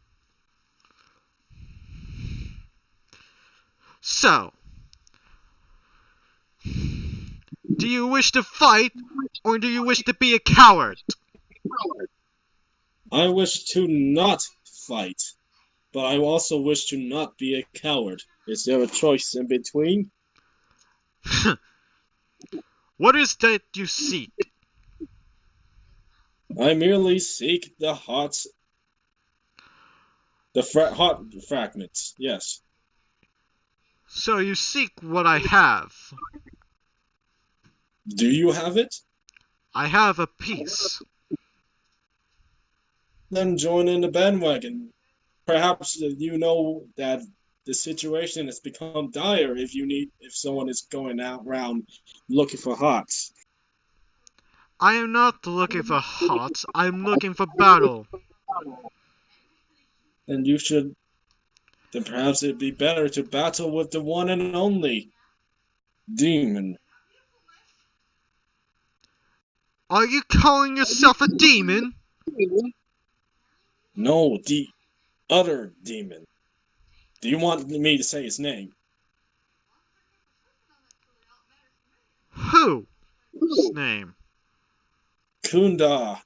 So, do you wish to fight, or do you wish to be a coward? I wish to not fight, but I also wish to not be a coward. Is there a choice in between? What is that you seek? I merely seek the hot fragments, yes. So you seek what I have. Do you have it? I have a piece. Then join in the bandwagon. Perhaps you know that the situation has become dire if someone is going out around looking for hots. I am not looking for hearts, I am looking for battle. Then perhaps it'd be better to battle with the one and only demon. Are you calling yourself a demon? No, the other demon. Do you want me to say his name? Who's name? Kunda.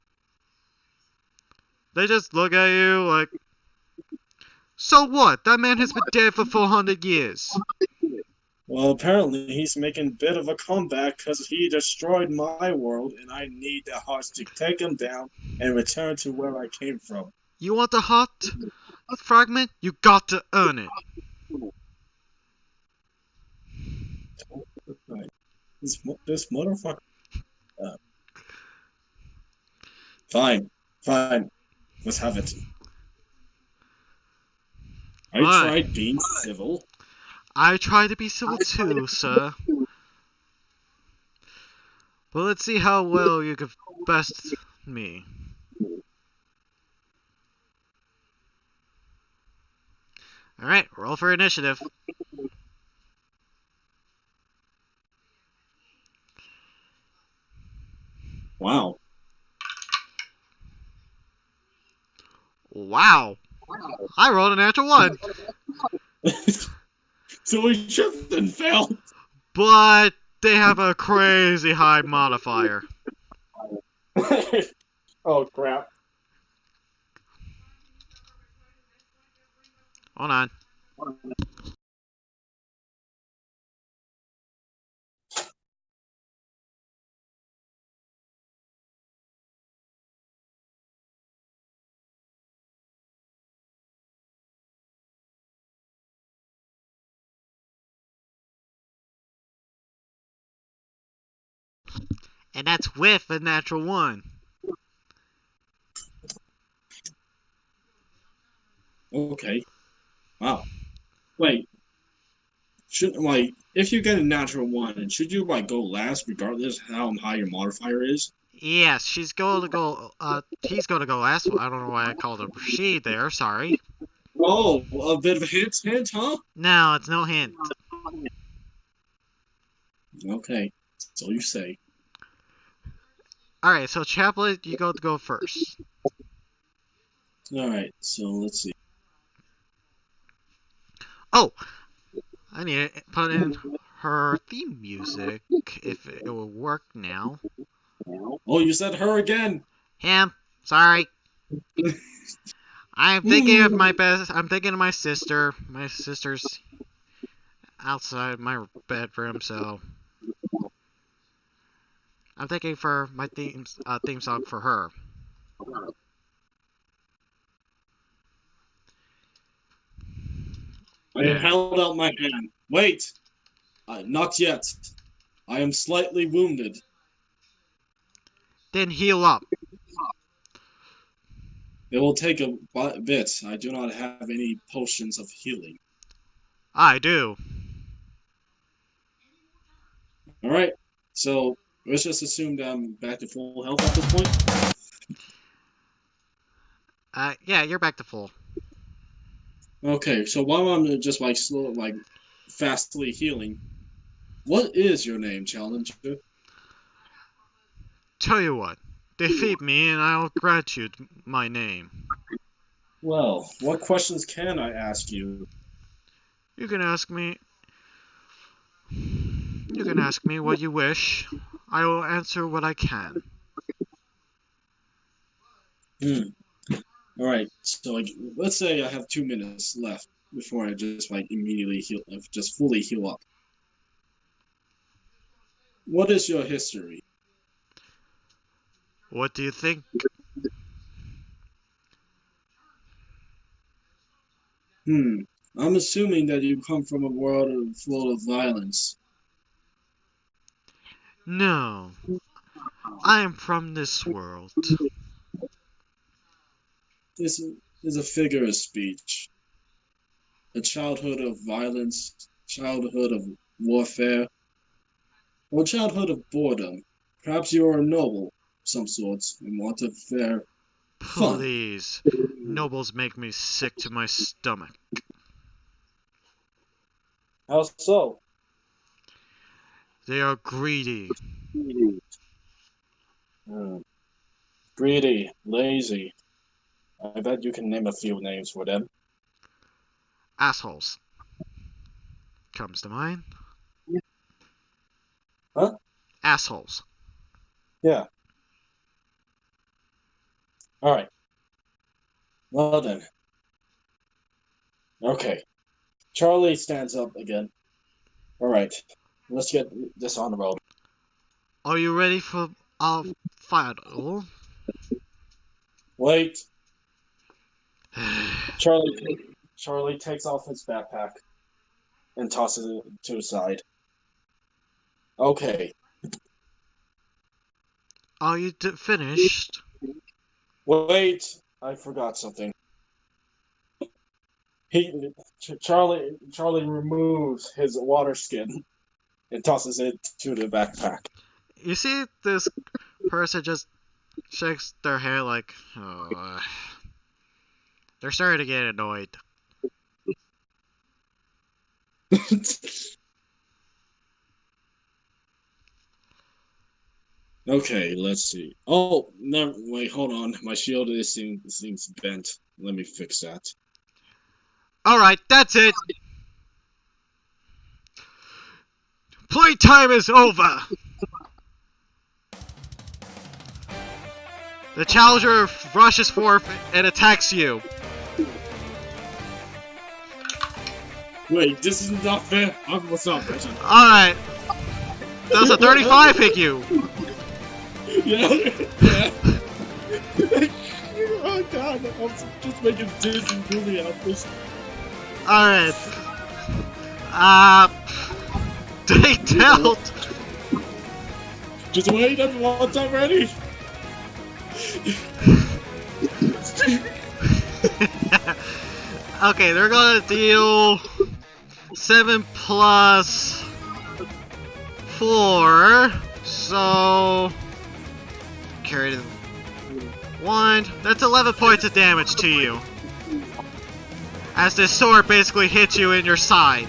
They just look at you like, so what? That man has been dead for 400 years. Well, apparently he's making a bit of a comeback because he destroyed my world, and I need the hearts to take him down and return to where I came from. You want the heart fragment? You got to earn it. This motherfucker. Uh, fine, fine. Let's have it. I Fine. tried being civil. I try to be civil too, sir. But let's see how well you can best me. Alright, roll for initiative. Wow. Wow. I rolled a natural 1. So we tripped and failed. But they have a crazy high modifier. Oh crap. Hold on. And that's with a natural 1. Okay. Wow. Wait. Should if you get a natural 1, should you go last regardless how high your modifier is? Yes, he's going to go last. I don't know why I called her she there, sorry. Oh, a bit of a hint, huh? No, it's no hint. Okay. So you say. Alright, so Chaplet, you go first. Alright, so let's see. Oh! I need to put in her theme music, if it will work now. Oh, you said her again! Him, sorry. I'm thinking of my best. I'm thinking of my sister. My sister's outside my bedroom, so I'm thinking for my theme song for her. I held out my hand. Wait! Not yet. I am slightly wounded. Then heal up. It will take a bit. I do not have any potions of healing. I do. Alright, so let's just assume that I'm back to full health at this point. Yeah, you're back to full. Okay, so while I'm just fastly healing, what is your name, Challenger? Tell you what, defeat me and I'll grant you my name. Well, what questions can I ask you? You can ask me. You can ask me what you wish. I will answer what I can. Alright, so let's say I have 2 minutes left before I just immediately heal, just fully heal up. What is your history? What do you think? I'm assuming that you come from a world full of violence. No, I am from this world. This is a figure of speech. A childhood of violence, childhood of warfare, or childhood of boredom. Perhaps you are a noble of some sorts and want to fare fun. Please, nobles make me sick to my stomach. How so? They are greedy. Hmm. Greedy, lazy. I bet you can name a few names for them. Assholes. Comes to mind. Huh? assholes. Yeah. All right. Well then. Okay. Charlie stands up again. All right. Let's get this on the road. Are you ready for our final? Wait. Charlie takes off his backpack and tosses it to the side. Okay. Are you finished? Wait. I forgot something. Charlie removes his water skin and tosses it to the backpack. You see this person just shakes their head like, oh, they're starting to get annoyed. Okay, let's see. Oh, no, wait, hold on. My shield seems bent. Let me fix that. Alright, that's it. Playtime is over. The challenger rushes forth and attacks you. Wait, this is not fair. What's up, Brenton? Alright. Does a 35 hit you? Yeah, yeah. Oh god, I'm just making Disney movie outfits. Alright. They dealt. Just wait, everyone's already. Okay, they're gonna deal 7 plus 4. So carry the 1. That's 11 points of damage to you. As this sword basically hits you in your side.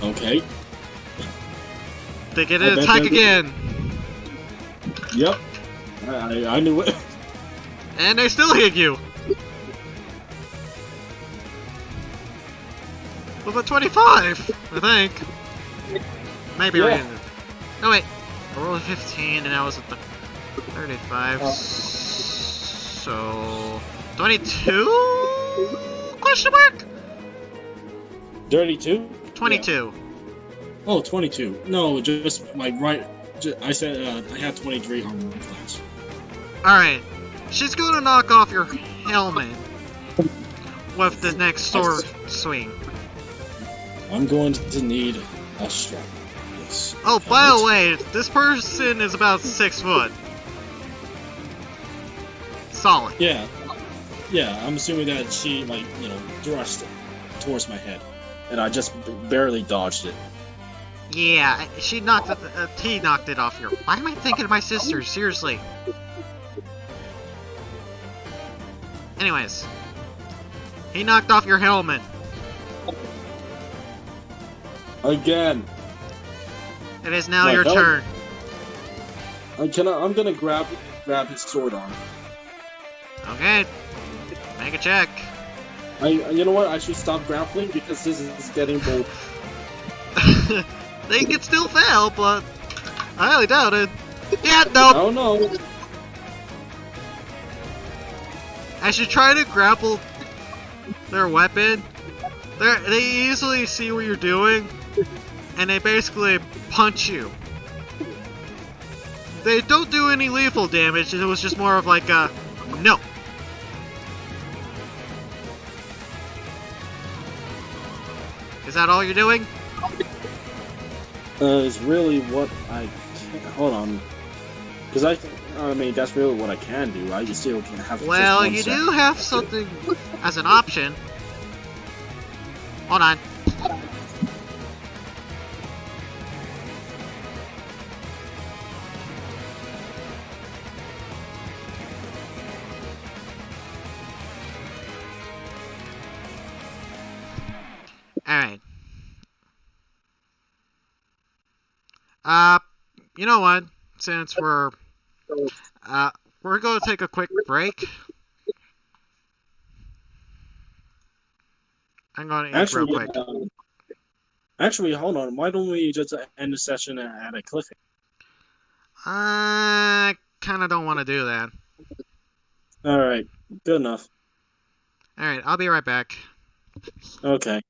Okay. They get an attack again. Yep. I knew it. And they still hit you. With a 25, I think. Maybe Yeah. No wait. I rolled a 15 and I was at the 35. So 22? Question mark? 32? 22. Yeah. Oh, 22. No, just my right. I said I had 23 armor class. Alright. She's gonna knock off your helmet with the next sword swing. I'm going to need a strap. Yes. Oh, by the way, this person is about 6 foot. Solid. Yeah. Yeah, I'm assuming that she, like, thrust towards my head. And I just barely dodged it. Yeah, she knocked it, he knocked it off your... Why am I thinking of my sister? Seriously. Anyways. He knocked off your helmet. Again. It is now My your helmet? turn. I'm gonna grab his sword arm. Okay. Make a check. You know what? I should stop grappling because this is getting bold. They can still fail, but I highly doubt it. Yeah, nope. Oh no. As you try to grapple their weapon, they easily see what you're doing, and they basically punch you. They don't do any lethal damage, it was just more of like a no. Is that all you're doing? Is really what I can. Hold on. Because I mean, that's really what I can do, right? You still can have. Well, you do have something as an option. Hold on. Alright. You know what? Since we're going to take a quick break. I'm going to eat real Actually, quick. actually, hold on. Why don't we just end the session at a cliffhanger? I kind of don't want to do that. All right, good enough. All right, I'll be right back. Okay.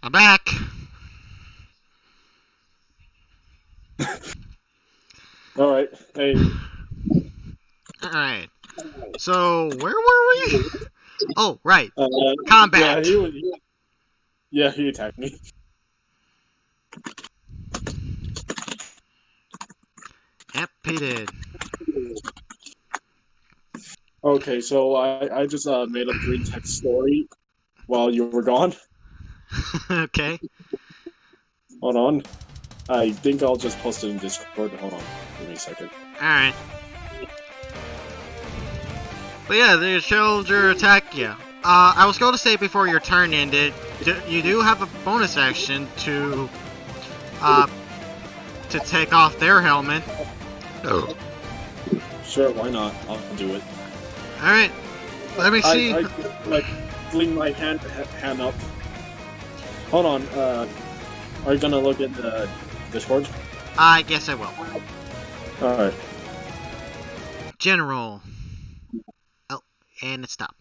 I'm back. All right. Hey. Alright. So, where were we? Oh, right. Uh, yeah, Combat. he attacked me. Yep, he did. Okay, so I just made a green text story while you were gone. Okay. Hold on. I think I'll just post it in Discord. Hold on. Give me a second. Alright. But yeah, the challenger attack you. I was going to say before your turn ended, you do have a bonus action to take off their helmet. Oh. Sure, why not? I'll do it. Alright. Let me see. I like fling my hand up. Hold on. Are you gonna look at the Discord? I guess I will. All right. General. Oh, and it stopped.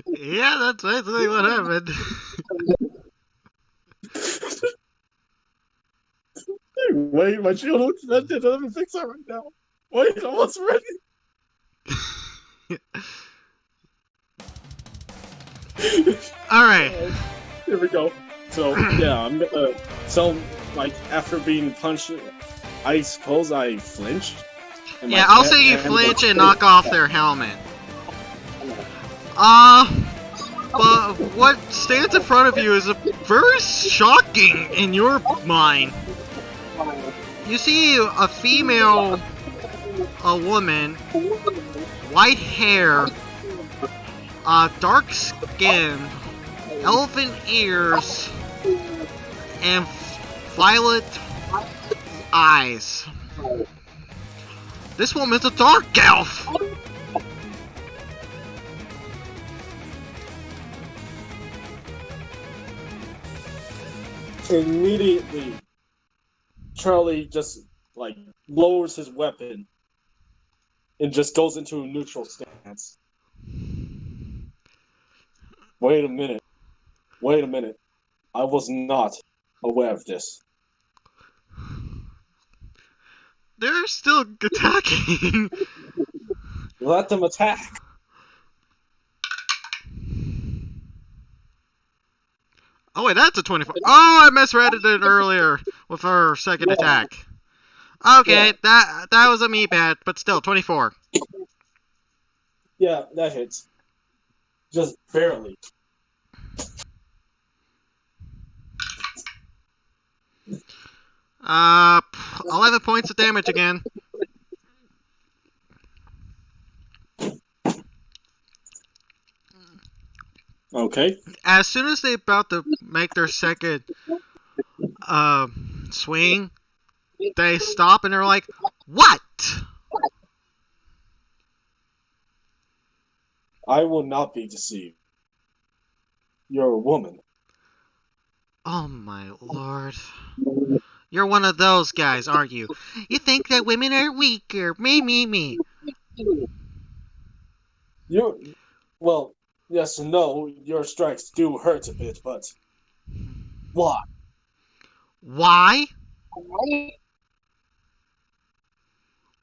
Yeah, that's basically what happened. Wait, my shield looks vented. Let me fix that right now. Wait, I'm almost ready. Alright. Here we go. So, yeah, I'm gonna. So, like, after being punched, I suppose I flinched. Yeah, I'll say you flinch and knock off their helmet. But what stands in front of you is very shocking in your mind. You see a female, a woman, white hair, dark skin, elephant ears, and violet eyes. This woman's a dark elf! Immediately, Charlie just, like, lowers his weapon and just goes into a neutral stance. Wait a minute. I was not aware of this. They're still attacking. Let them attack. Oh wait, that's a 24. Oh, I misread it earlier with her second attack. Okay, Yeah. that was a me bad, but still 24. Yeah, that hits. Just barely. Uh, 11 points of damage again. Okay. As soon as they're about to make their second swing, they stop and they're like, "What?" I will not be deceived. You're a woman. Oh my lord. You're one of those guys, aren't you? You think that women are weaker. Me. You, well, yes and no. Your strikes do hurt a bit, but why? Why?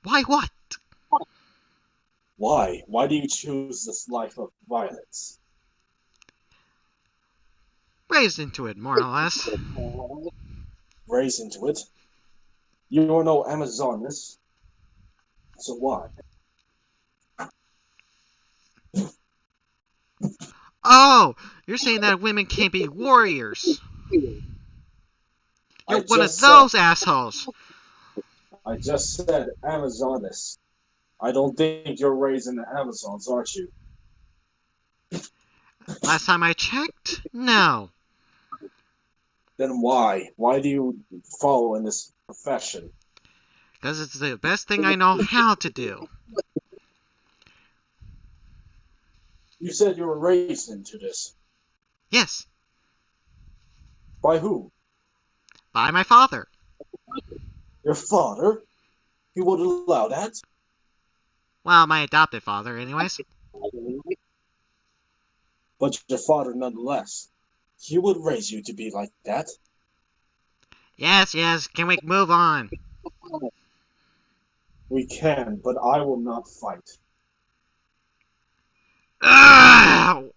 Why what? Why? Why do you choose this life of violence? Raised into it, more or less. Raised into it. You are no Amazoness. So why? Oh, you're saying that women can't be warriors. You're I one of just said. those assholes. I just said Amazoness. I don't think you're raised in the Amazons, aren't you? Last time I checked, no. Then why? Why do you follow in this profession? Because it's the best thing I know how to do. You said you were raised into this. Yes, By who? by my father. Your father? He would allow that? Well, my adopted father, anyways. But your father nonetheless. He would raise you to be like that. Yes, can we move on? We can, but I will not fight. Ugh!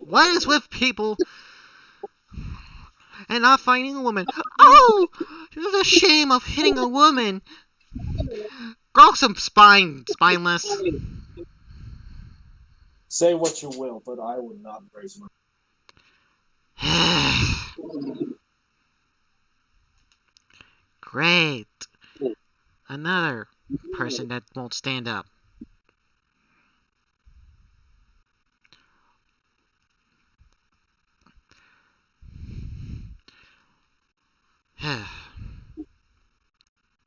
What is with people and not finding a woman? Oh, the shame of hitting a woman. Grow some spineless. Say what you will, but I will not raise my. Great. Another person that won't stand up.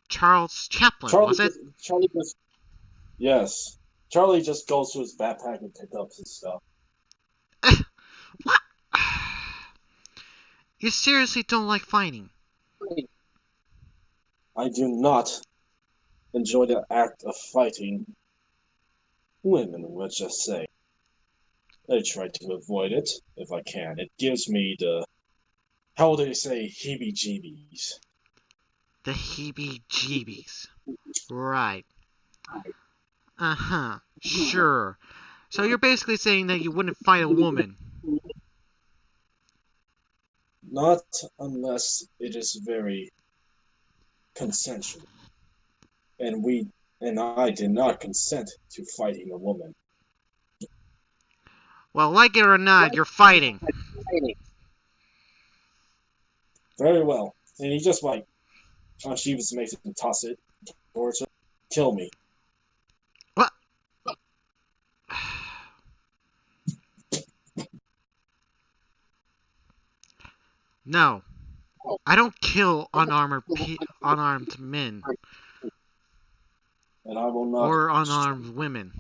Charles Chaplin, was it? Charlie just. Yes. Charlie just goes to his backpack and picks up his stuff. What? You seriously don't like fighting? I do not enjoy the act of fighting. Women, let's just say. I try to avoid it if I can. It gives me the, how do they say, heebie-jeebies. The heebie-jeebies. Right. Uh-huh. Sure. So you're basically saying that you wouldn't fight a woman. Not unless it is very consensual. And I did not consent to fighting a woman. Well, like it or not, you're fighting. Very well. And he just like Jeeves makes him toss it towards her. Kill me. What? No. I don't kill unarmed men. And I will not. Or unarmed women.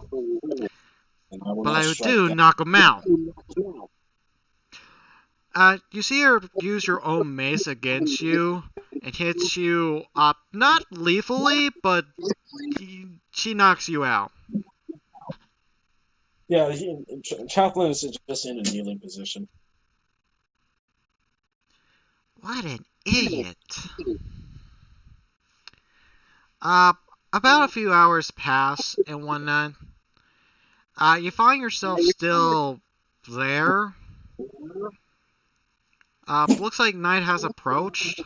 And I will But not I strike do them. knock them out. You see her use your own mace against you and hits you up, not lethally, but she knocks you out. Yeah, Chaplin is just in a kneeling position. What an idiot. Uh, about a few hours pass and whatnot. You find yourself still there. Looks like night has approached.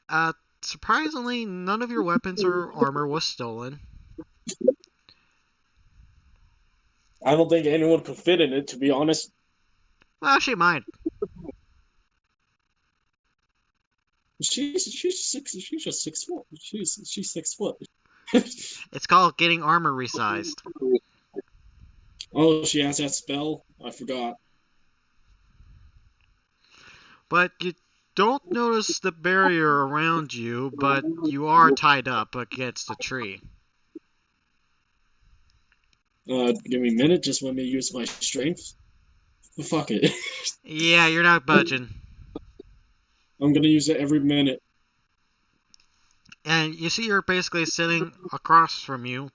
Uh, Surprisingly, none of your weapons or armor was stolen. I don't think anyone could fit in it, to be honest. Well, she might. She's just 6 foot. She's 6 foot. It's called getting armor resized. Oh, she has that spell? I forgot. But you don't notice the barrier around you, but you are tied up against a tree. Give me a minute, just let me use my strength. Fuck it. Yeah, you're not budging. I'm gonna use it every minute. And you see her basically sitting across from you,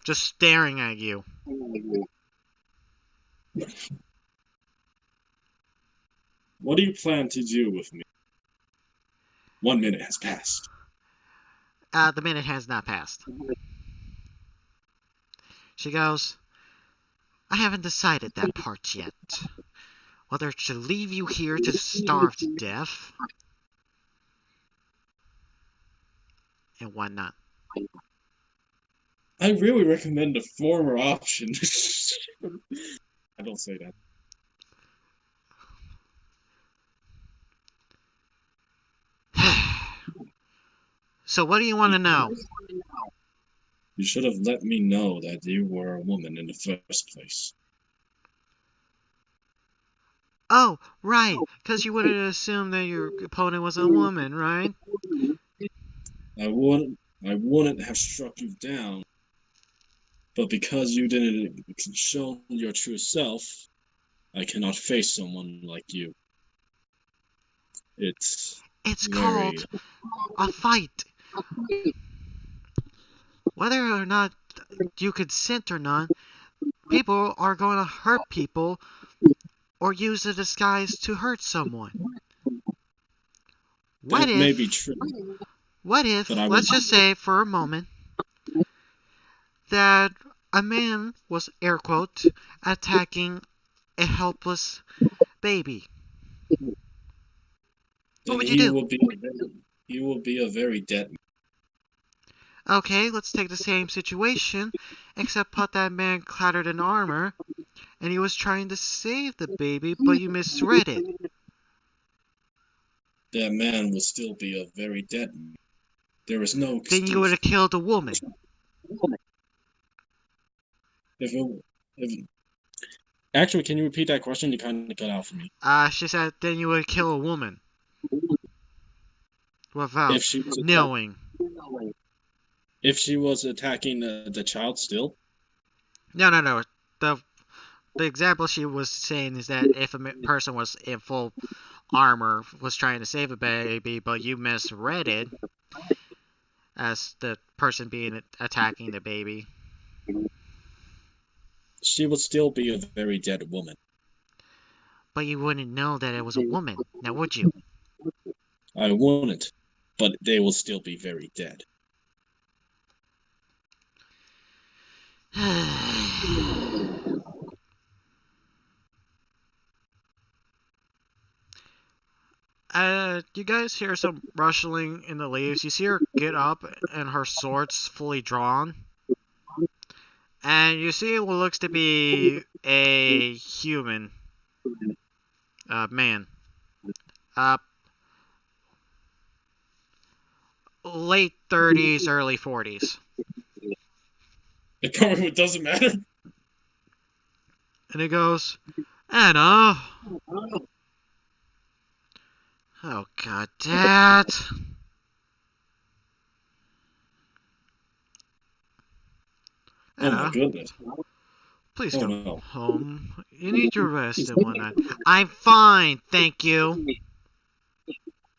just staring at you. What do you plan to do with me? 1 minute has passed. The minute has not passed. She goes, I haven't decided that part yet. Whether to leave you here to starve to death and whatnot. I really recommend the former option. I don't say that. So what do you want to know? You should have let me know that you were a woman in the first place. Oh, right, because you wouldn't assume that your opponent was a woman, right? I wouldn't have struck you down But because you didn't show your true self, I cannot face someone like you. It's It's very. called a fight. Whether or not you consent or not, people are going to hurt people or use a disguise to hurt someone. What That may be if, true, what but if, I would. let's just say for a moment, that a man was, air quote, attacking a helpless baby? What Then would you do? he will be a very dead. Okay, let's take the same situation, except put that man clad in armor, and he was trying to save the baby, but you misread it. That man will still be a very dead man. There is no Then you would excuse. have killed a woman. If it, if Actually, can you repeat that question? You kind of cut out for me. She said, then you would kill a woman If without she was knowing. if she was attacking the child still, No. The the example she was saying is that if a person was in full armor, was trying to save a baby, but you misread it as the person being attacking the baby, she would still be a very dead woman. but you wouldn't know that it was a woman. Now, would you? I wouldn't, but they will still be very dead. You guys hear some rustling in the leaves. You see her get up and her sword's fully drawn. And you see what looks to be a human man. Uh, Late 30s, early 40s. It probably doesn't matter. And he goes, Anna. Oh, God, Dad. Oh my Anna, goodness. please Oh go no. home. You need your rest and whatnot. I'm fine, thank you.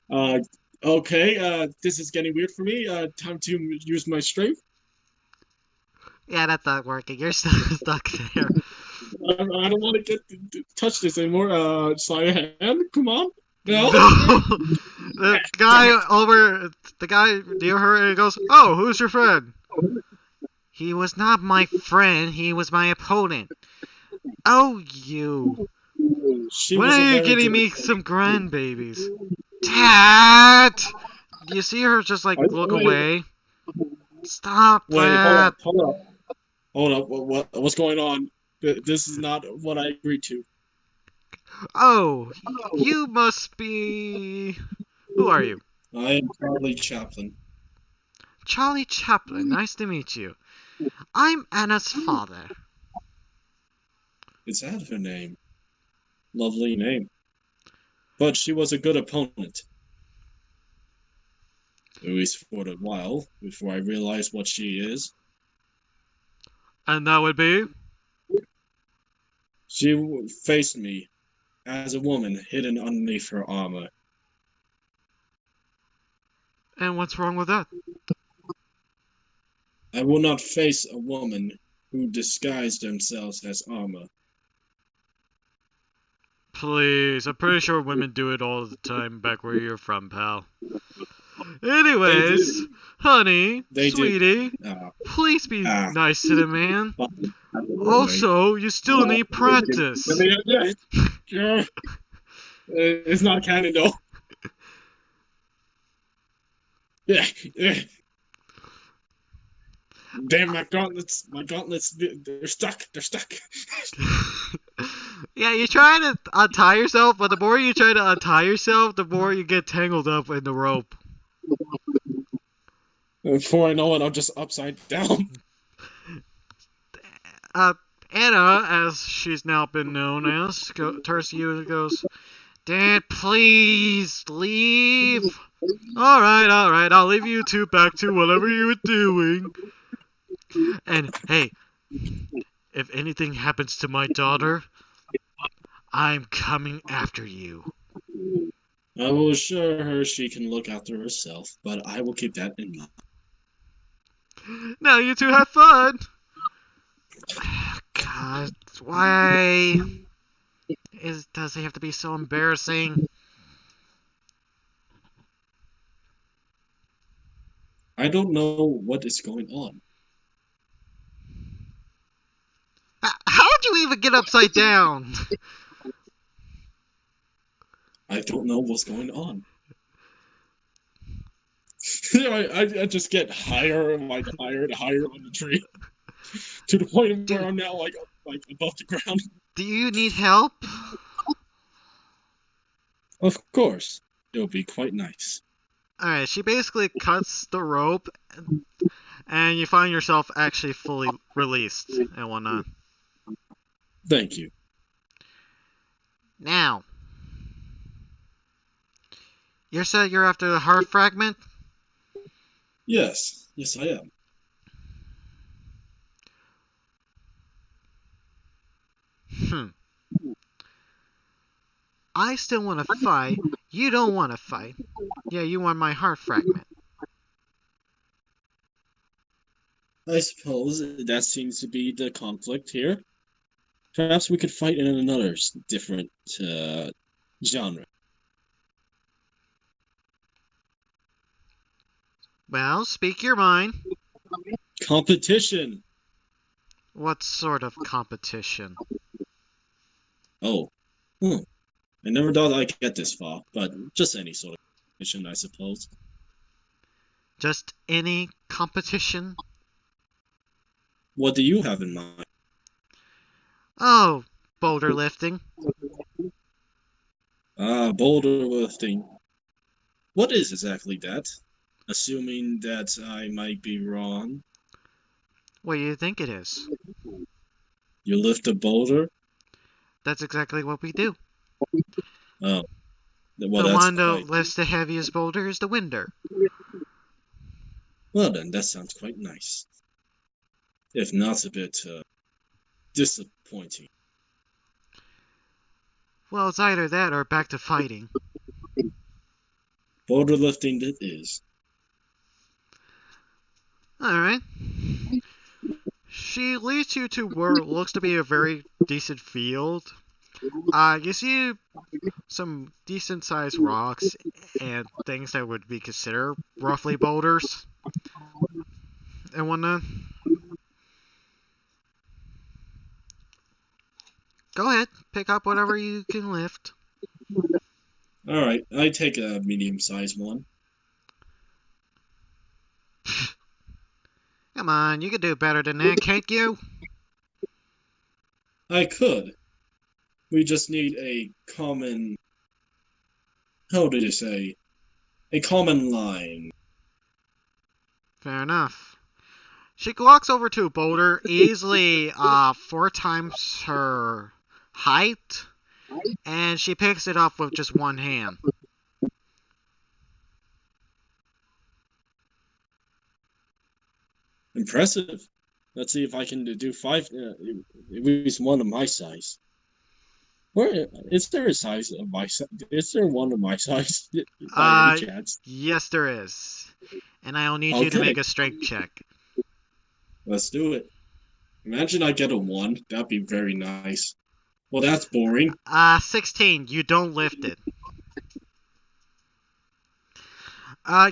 Uh, okay. This is getting weird for me. Time to use my strength. Yeah, that's not working. You're still stuck there. I don't want to touch this anymore. Sleight of hand. Come on. No. No. Damn The guy near her goes, oh, who's your friend? He was not my friend, he was my opponent. Oh, you. She When was are a you very getting good. me some grandbabies? Dad! Do you see her just like look Wait, away? Stop wait, hold that! up, hold up. What's going on? This is not what I agreed to. Oh, you must be. Who are you? I am Charlie Chaplin. Charlie Chaplin. Nice to meet you. I'm Anna's father. Is that her name? Lovely name. But she was a good opponent. At least for a while, before I realized what she is. And that would be? She faced me as a woman hidden underneath her armor. And what's wrong with that? I will not face a woman who disguise themselves as armor. Please, I'm pretty sure women do it all the time back where you're from, pal. They Anyways, do. honey, They do. sweetie, Ah, please be ah. nice to the man. Wait. Also, you still need practice. Yeah. It's not canon though. Yeah. Damn, my gauntlets, they're stuck. They're stuck. Yeah, you're trying to untie yourself, but the more you try to untie yourself, the more you get tangled up in the rope. Before I know it, I'm just upside down. Uh, Anna, as she's now been known as, turns to you and goes, Dad, please leave. Alright, I'll leave you two back to whatever you were doing. And hey, If anything happens to my daughter, I'm coming after you. I will assure her she can look after herself, but I will keep that in mind. Now you two have fun! God, why does it have to be so embarrassing? I don't know what is going on. How did you even get upside down? I don't know what's going on. I just get higher and higher and higher on the tree to the point where Dude, I'm now like above the ground. do you need help? Of course, it'll be quite nice. Alright, she basically cuts the rope, and you find yourself actually fully released and whatnot. Thank you. Now, you said you're after the heart fragment? Yes, yes, I am. Hmm. I still want to fight. You don't want to fight. Yeah, you want my heart fragment. I suppose that seems to be the conflict here. Perhaps we could fight in another different genre. Well, speak your mind. Competition. What sort of competition? Oh, hmm. I never thought I'd get this far, but just any sort of competition, I suppose. Just any competition? What do you have in mind? Oh, boulder lifting. Ah, boulder lifting. What is exactly that? Assuming that I might be wrong. What do you think it is? You lift a boulder? That's exactly what we do. Oh, well, The that's one that quite. lifts the heaviest boulder is the winner. Well, then, that sounds quite nice. If not a bit disappointing. Well, it's either that or back to fighting. Boulder lifting it is. Alright. She leads you to where it looks to be a very decent field. You see some decent sized rocks and things that would be considered roughly boulders and whatnot. Go ahead, pick up whatever you can lift. All right, I take a medium-sized one. Come on, you can do better than that, can't you? I could. We just need a common. How did you say? A common line. Fair enough. She walks over to a boulder, easily 4 times her height, and she picks it up with just one hand. Impressive. Let's see if I can do five. At least one of my size. Where is there a size of my size? Is there one of my size by any Uh, chance? yes, there is. And I'll need you to Okay, make a strength check. let's do it. Imagine I get a one. That'd be very nice. Well, that's boring. 16, you don't lift it.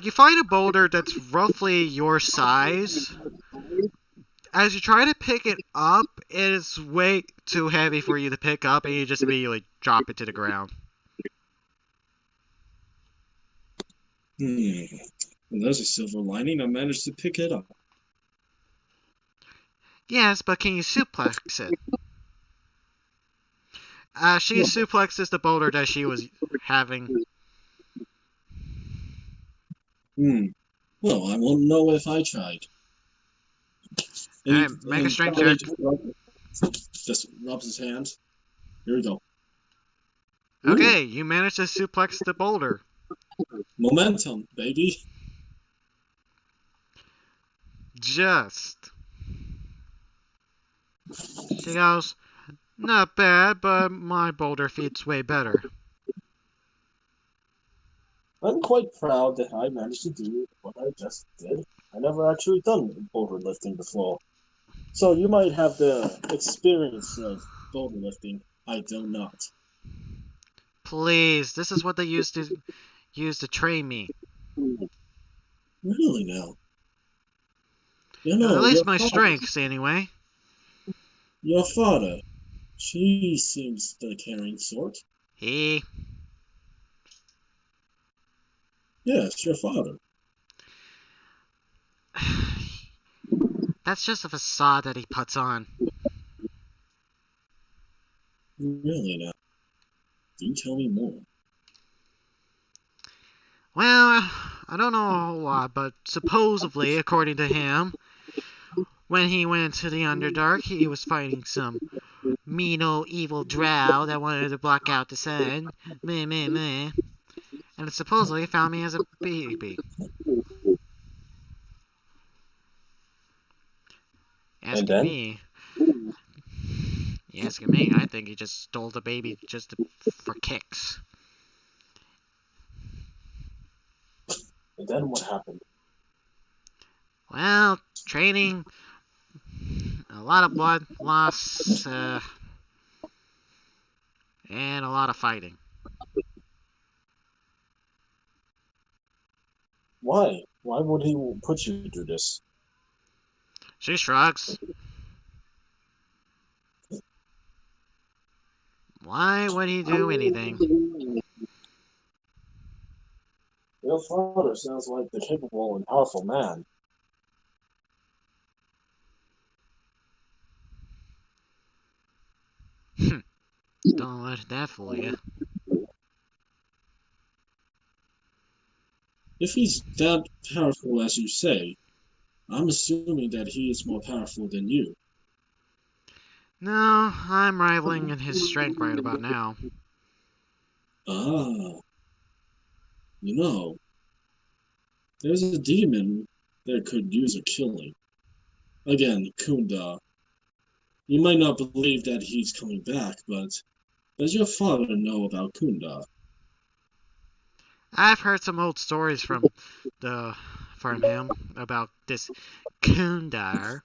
You find a boulder that's roughly your size. As you try to pick it up, it is way too heavy for you to pick up, and you just immediately drop it to the ground. Hmm. Well, there's a silver lining. I managed to pick it up. Yes, but can you suplex it? She suplexes the boulder that she was having. Hmm. Well, I won't know if I tried. Alright, make a And strength Charlie check. just rubs his hands. Here we go. Ooh, Okay, you managed to suplex the boulder. momentum, baby. Just. She goes, "Not bad, but my boulder feet's way better." I'm quite proud that I managed to do what I just did. I never actually done boulder lifting before. So you might have the experience of boulder lifting. I do not. Please, this is what they used to train me. Really now. At least my strengths, anyway. Your father, she seems the caring sort. He, Yes, your father. that's just a facade that he puts on. Really now. Do you tell me more? Well, I don't know a whole lot, but supposedly, according to him, when he went to the Underdark, he was fighting some mean old evil drow that wanted to block out the sun. Meh, meh, meh. And supposedly found me as a baby. And Asking then? me, asking me, I think he just stole the baby just for kicks. And then what happened? Well, training, a lot of blood loss, and a lot of fighting. Why? Why would he put you through this? She shrugs. Why would he do anything? Your father sounds like the capable and powerful man. Don't let that fool you. If he's that powerful as you say, I'm assuming that he is more powerful than you. No, I'm rivaling in his strength right about now. Ah, you know, there's a demon that could use a killing. Again, Kunda. You might not believe that he's coming back, but does your father know about Kunda? I've heard some old stories the from him about this Kundar,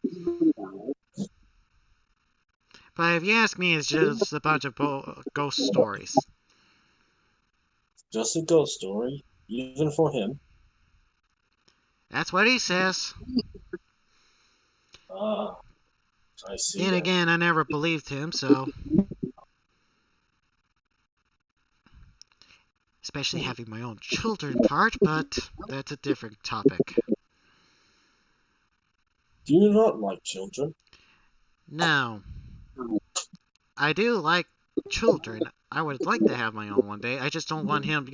but if you ask me, it's just a bunch of ghost stories. Just a ghost story, even for him. That's what he says. Ah, I see Then then. again, I never believed him, so especially Hmm. having my own children part, but that's a different topic. Do you not like children? No, I do like children. I would like to have my own one day. I just don't want him,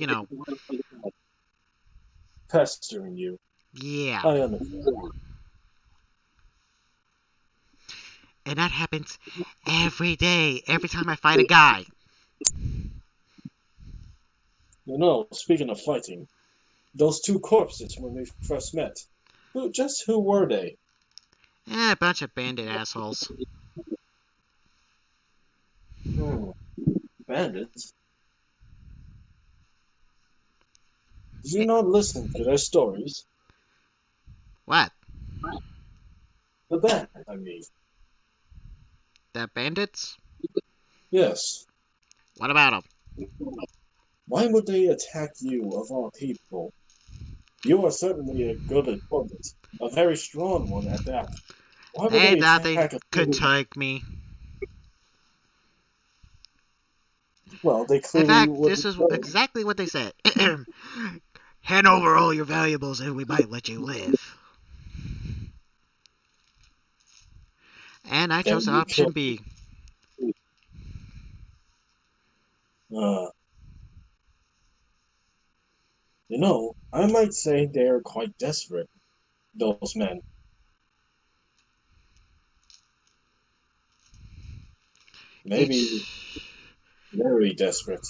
Pestering you. yeah. I understand. And that happens every day, every time I fight a guy. Speaking of fighting, those two corpses when we first met, who were they? A bunch of bandit assholes. Hmm, bandits? Did you Eh, not listen to their stories? what? The band, I mean. The bandits? Yes. What about them? Why would they attack you, of all people? You are certainly a good opponent, a very strong one at that. Why would They they thought they attack a could civilian? take me. Well, they In clearly fact, this wouldn't is know. exactly what they said. Hand over all your valuables and we might let you live. And I chose And you option killed. B. Uh, I might say they are quite desperate, those men. Maybe Each. very desperate.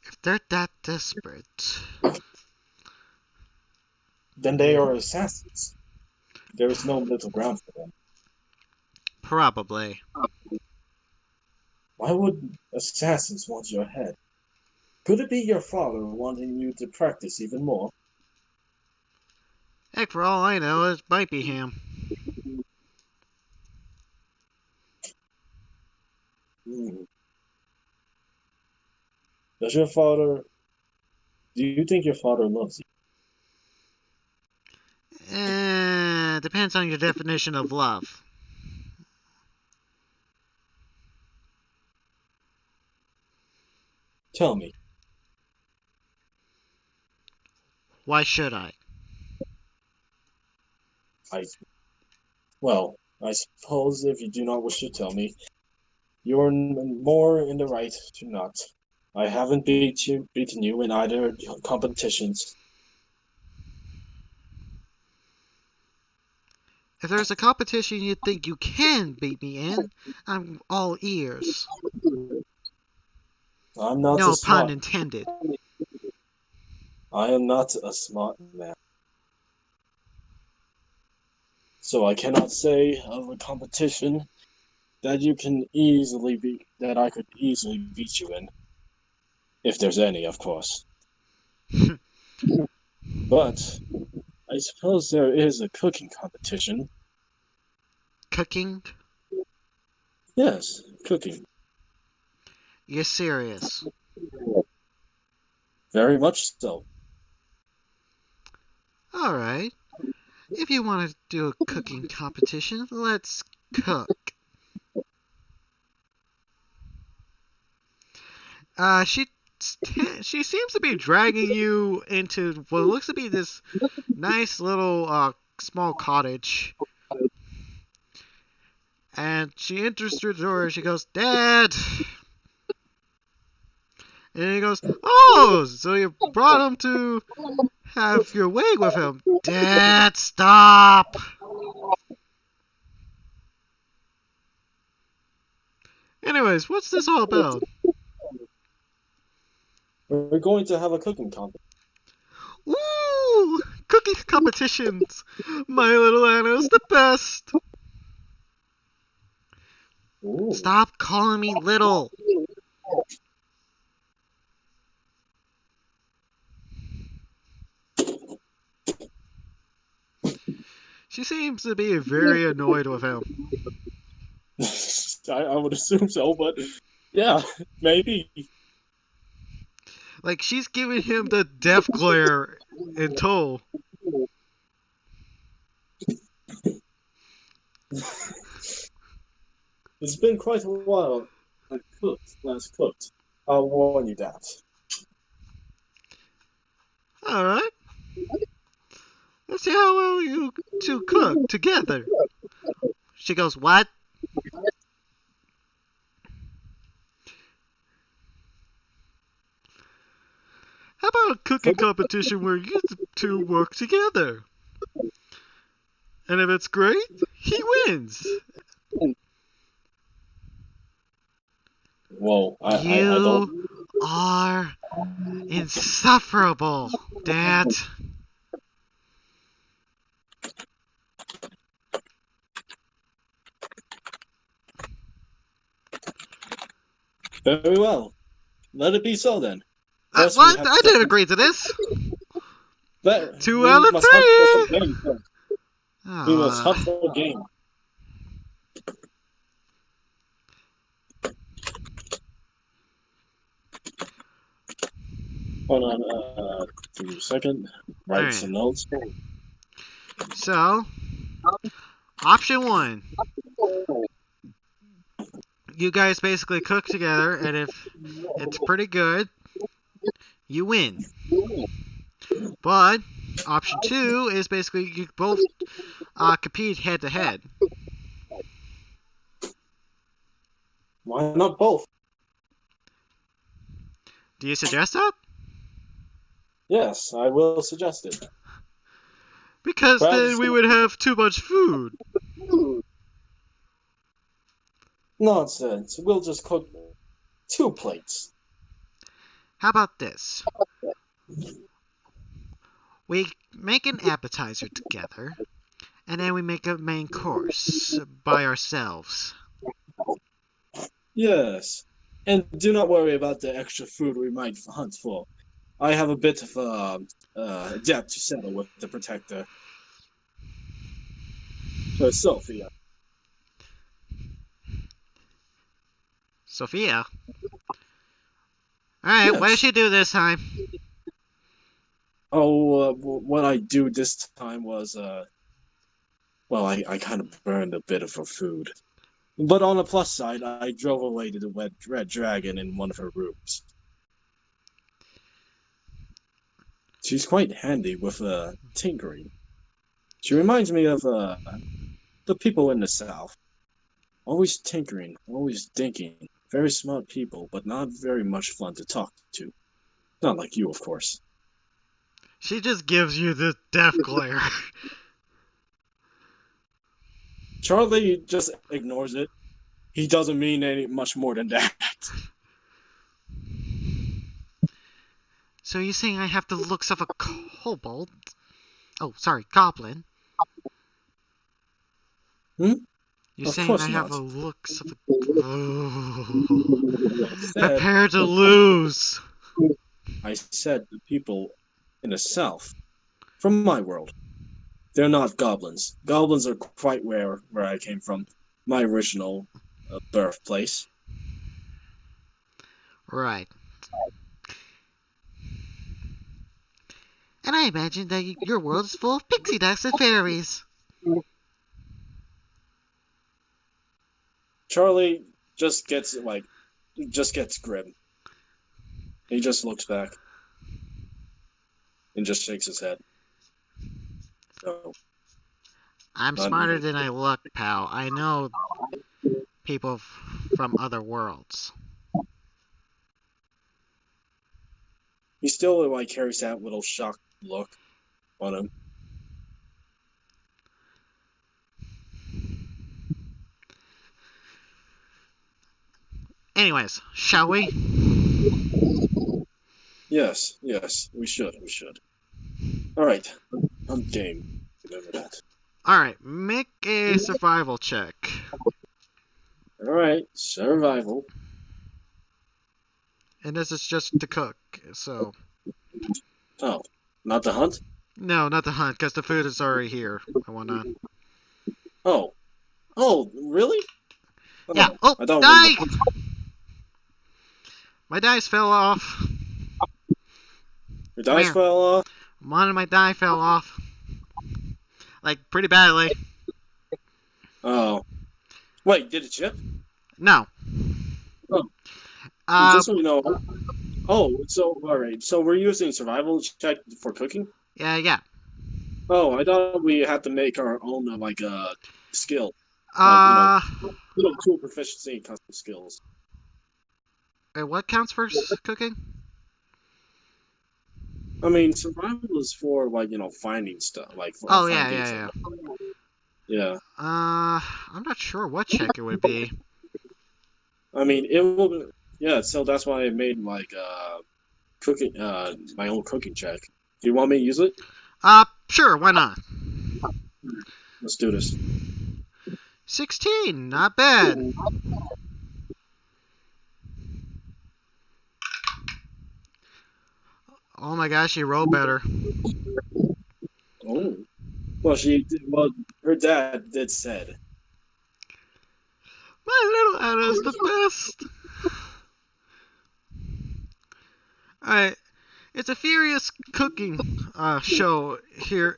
If they're that desperate, Then they they. are assassins. There is no middle ground for them. Probably. Why would assassins want your head? Could it be your father wanting you to practice even more? Heck, for all I know, it might be him. Hmm. Does your father... Do you think your father loves you? Depends on your definition of love. Tell me. Why should I? I... Well, I suppose if you do not wish to tell me, you're more in the right to not. I haven't beaten you in either competitions. If there's a competition you think you can beat me in, I'm all ears. I'm not a No pun smart. intended. I am not a smart man. So I cannot say of a competition that I could easily beat you in. If there's any, of course. But I suppose there is a cooking competition. Cooking? Yes, cooking. You're serious. Very much so. Alright. If you want to do a cooking competition, let's cook. She she seems to be dragging you into what looks to be this nice little small cottage. And she enters through the door and she goes, Dad! And he goes, Oh, so you brought him to have your way with him. Dad, stop! Anyways, what's this all about? We're going to have a cooking competition. Ooh! Cooking competitions! My little Anna's the best! Ooh. Stop calling me little! She seems to be very annoyed with him. I would assume so, but yeah, maybe. Like, she's giving him the death glare in tow. It's been quite a while. Last cooked. I'll warn you that. Alright. Let's see how well you two cook together. She goes, What? How about a cooking competition where you two work together? And if it's great, he wins. Whoa, I You don't. are insufferable, Dad. Very well. Let it be so then. First, we What? have I didn't agree to this. Two out we of must hunt for some three. game first. We must Uh, hunt for game. Hold on, give me a second. Write Alright. some notes. So, option one. You guys basically cook together, and if it's pretty good, you win. But option two is basically you both compete head to head. Why not both? Do you suggest that? Yes, I will suggest it. Because then Perhaps we would have too much food. nonsense. We'll just cook 2 plates. How about this? We make an appetizer together, and then we make a main course by ourselves. Yes. And do not worry about the extra food we might hunt for. I have a bit of debt to settle with the protector. Sophia. Sophia? Alright, what did Yes. she do this time? Oh, what I do this time was, well, I kind of burned a bit of her food. But on the plus side, I drove away to the red dragon in one of her rooms. She's quite handy with tinkering. She reminds me of the people in the South. Always tinkering, always thinking. Very smart people, but not very much fun to talk to. Not like you, of course. She just gives you the death glare. Charlie just ignores it. He doesn't mean any much more than that. So you're saying I have the looks of a kobold? Oh, sorry, goblin. Hmm? You're Of saying I course have not. the looks of a... Oh. Said, Prepare to lose. I said the people in the South, from my world, they're not goblins. Goblins are quite where I came from, my original birthplace. Right. And I imagine that your world is full of pixie dust and fairies. Charlie just gets grim. He just looks back and just shakes his head. No, I'm not smarter even. than I look, pal. I know people from other worlds. He still like carries that little shocked look on him. Anyways, shall we? Yes, yes, we should. All right, I'm game. Remember that. Alright, make a survival check. All right, survival. And this is just to cook, so... Oh, not the hunt? No, not the hunt, because the food is already here and whatnot. Oh, oh, really? Yeah, Oh, oh, I thought we. die! My dice fell off. Your Come dice here. fell off. One of my die fell off. Like, pretty badly. Oh, wait, did it chip? No. Oh, Uh, just so you know. Oh, so all right. So we're using survival check for cooking. yeah. Oh, I thought we had to make our own skill, like Uh, little tool proficiency and custom skills. what counts for cooking? I mean, survival is for like finding stuff, like Oh, finding yeah. food. Yeah, I'm not sure what check it would be. I mean it will. Yeah, so that's why I made like cooking my own cooking check. Do you want me to use it? Sure, why not? Let's do this. 16, not bad. Oh my gosh, you roll better. Oh, well, her dad did said. My little Anna's the best. Alright, it's a furious cooking show here.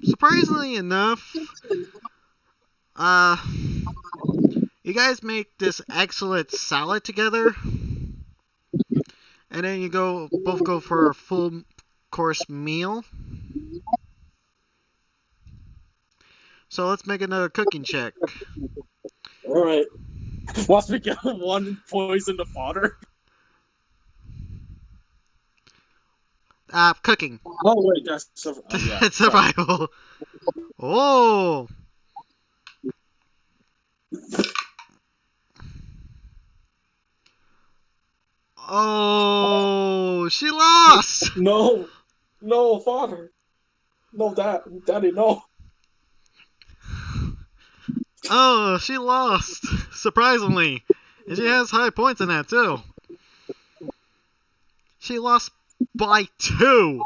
Surprisingly enough, uh, you guys make this excellent salad together, and then you both go for a full course meal. So let's make another cooking check. All right. Once we get one poison the fodder. Cooking. Oh wait, that's yeah. It's Sorry. survival. Oh! Oh, she lost! No, no fodder. No, Daddy, no. Oh, she lost, surprisingly. And she has high points in that, too. She lost by 2.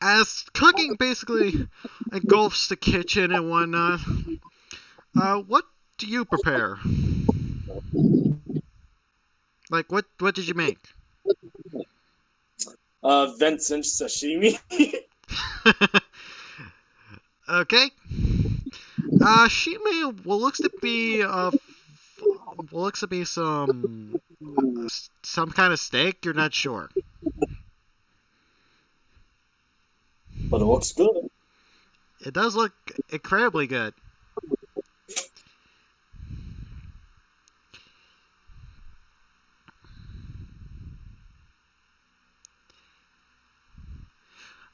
As cooking basically engulfs the kitchen and whatnot, what do you prepare? Like, what did you make? Vincent sashimi. Okay. She made what looks to be some kind of steak. You're not sure. But it looks good. It does look incredibly good.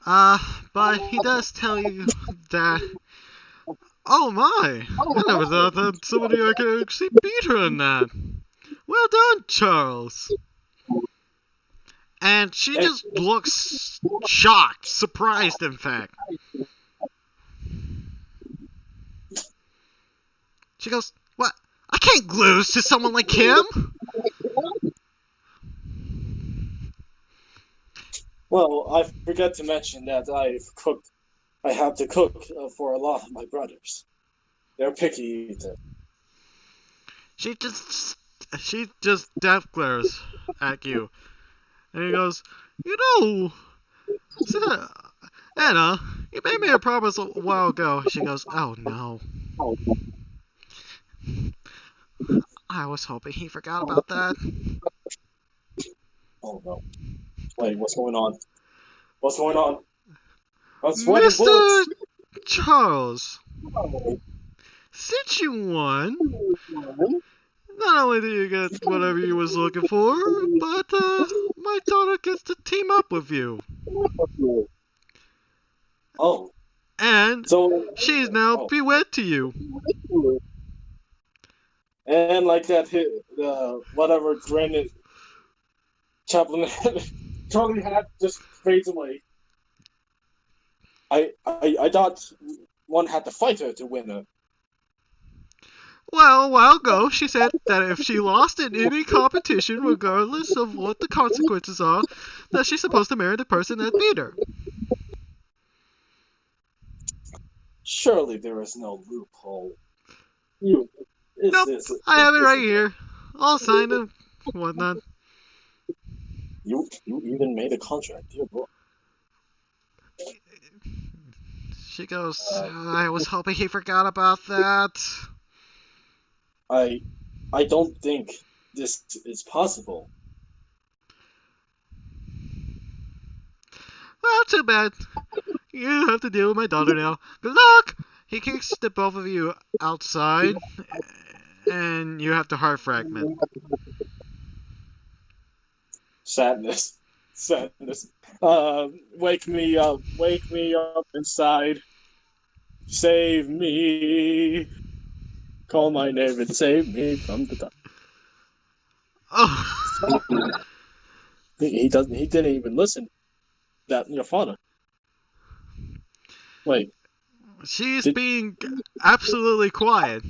Uh, but he does tell you that. Oh my! I never thought that somebody I could actually beat her in that. Well done, Charles. And she And, just looks shocked, surprised, in fact. She goes, "What? I can't lose to someone like him." well, I forgot to mention that I have to cook for a lot of my brothers. They're picky eaters. She just she just death glares at you, and he goes, "You know, Anna, you made me a promise a while ago." She goes, "Oh no, I was hoping he forgot about that." Oh no. Wait, what's going on? What's going on? I'm sweating Mr. bullets. Charles, since you won, not only do you get whatever you was looking for, but my daughter gets to team up with you, Oh, and so she's now oh, bewed to you. and like that hit whatever Granite Chaplin Charlie had just fades away. I thought one had to fight her to win her. Well, a while ago, she said that if she lost in any competition, regardless of what the consequences are, that she's supposed to marry the person that beat her. Surely there is no loophole. You is Nope, this I is have it this right here, all signed and whatnot. you even made a contract, dear boy. She goes, Uh, I was hoping he forgot about that. I I don't think this is possible. Well, too bad. You have to deal with my daughter now. Good luck! He kicks the both of you outside, and you have to heart fragment. Sadness. Sadness. Wake me up inside. Save me. Call my name and save me from the dark. Oh, He doesn't. He didn't even listen. That your father. Wait, she's did being absolutely quiet.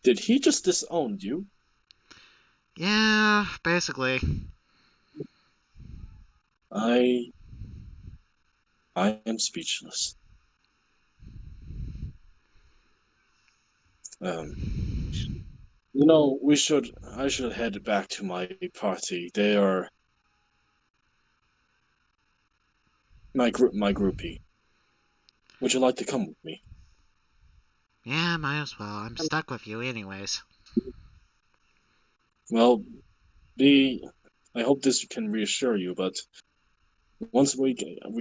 did he just disown you? Yeah, basically. I I am speechless. Um, I should head back to my party. They are my groupie. Would you like to come with me? Yeah, might as well. I'm stuck with you anyways. Well, be. I hope this can reassure you, but once we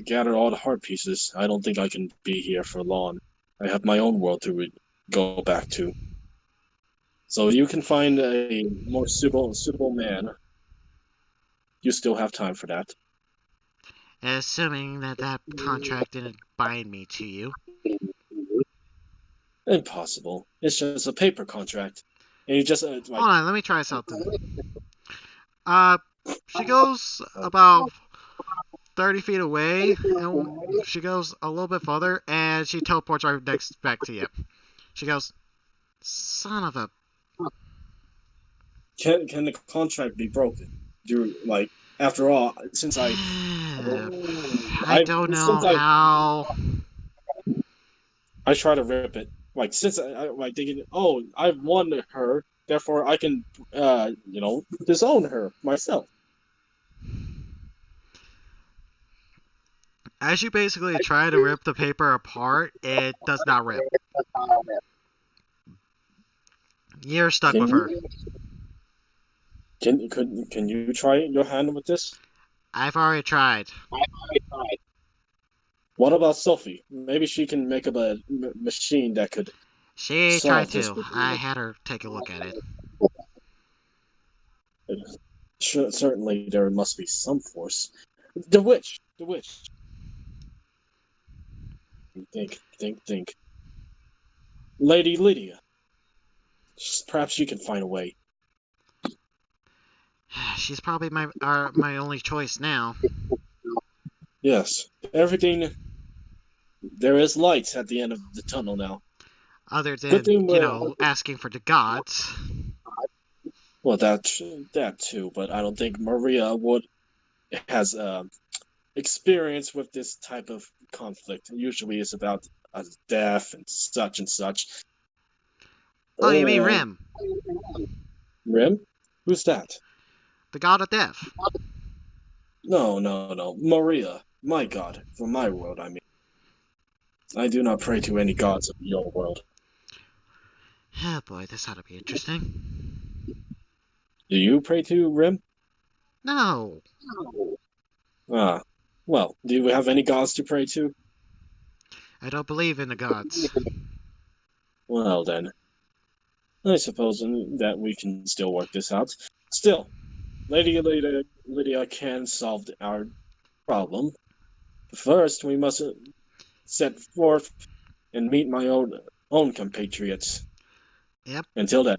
gather all the heart pieces, I don't think I can be here for long. I have my own world to go back to. So you can find a more suitable man. You still have time for that. Assuming that contract didn't bind me to you. Impossible. It's just a paper contract. And you just Hold on, let me try something. Uh, she goes about 30 feet away, and she goes a little bit further, and she teleports right next back to you. She goes, "Son of a." can the contract be broken? Do like after all, since I I don't know since how. I try to rip it. Like since like thinking, oh, I've won her, therefore I can disown her myself. As you basically try to rip the paper apart, it does not rip. You're stuck Can with her. you can you try your hand with this? I've already tried. What about Sophie? Maybe she can make up a machine that could She tried solve this. to. I had her take a look at it. Certainly, there must be some force. The witch, the witch. Think. Lady Lydia. Perhaps she can find a way. She's probably my only choice now. Yes, everything. There is light at the end of the tunnel now. Other Good than, thing. asking for the gods. Well, that too, but I don't think Maria would has experience with this type of conflict. Usually, it's about death and such and such. Oh, you mean Uh, Rim, Rim, who's that? the god of death. No. Maria, my god, from my world. I mean, I do not pray to any gods of your world. Oh boy, this ought to be interesting. Do you pray to Rim? No. Ah, well, do you have any gods to pray to? I don't believe in the gods. Well then, I suppose that we can still work this out. Still, Lydia can solve our problem. First, we must set forth and meet my own compatriots. Yep. Until then,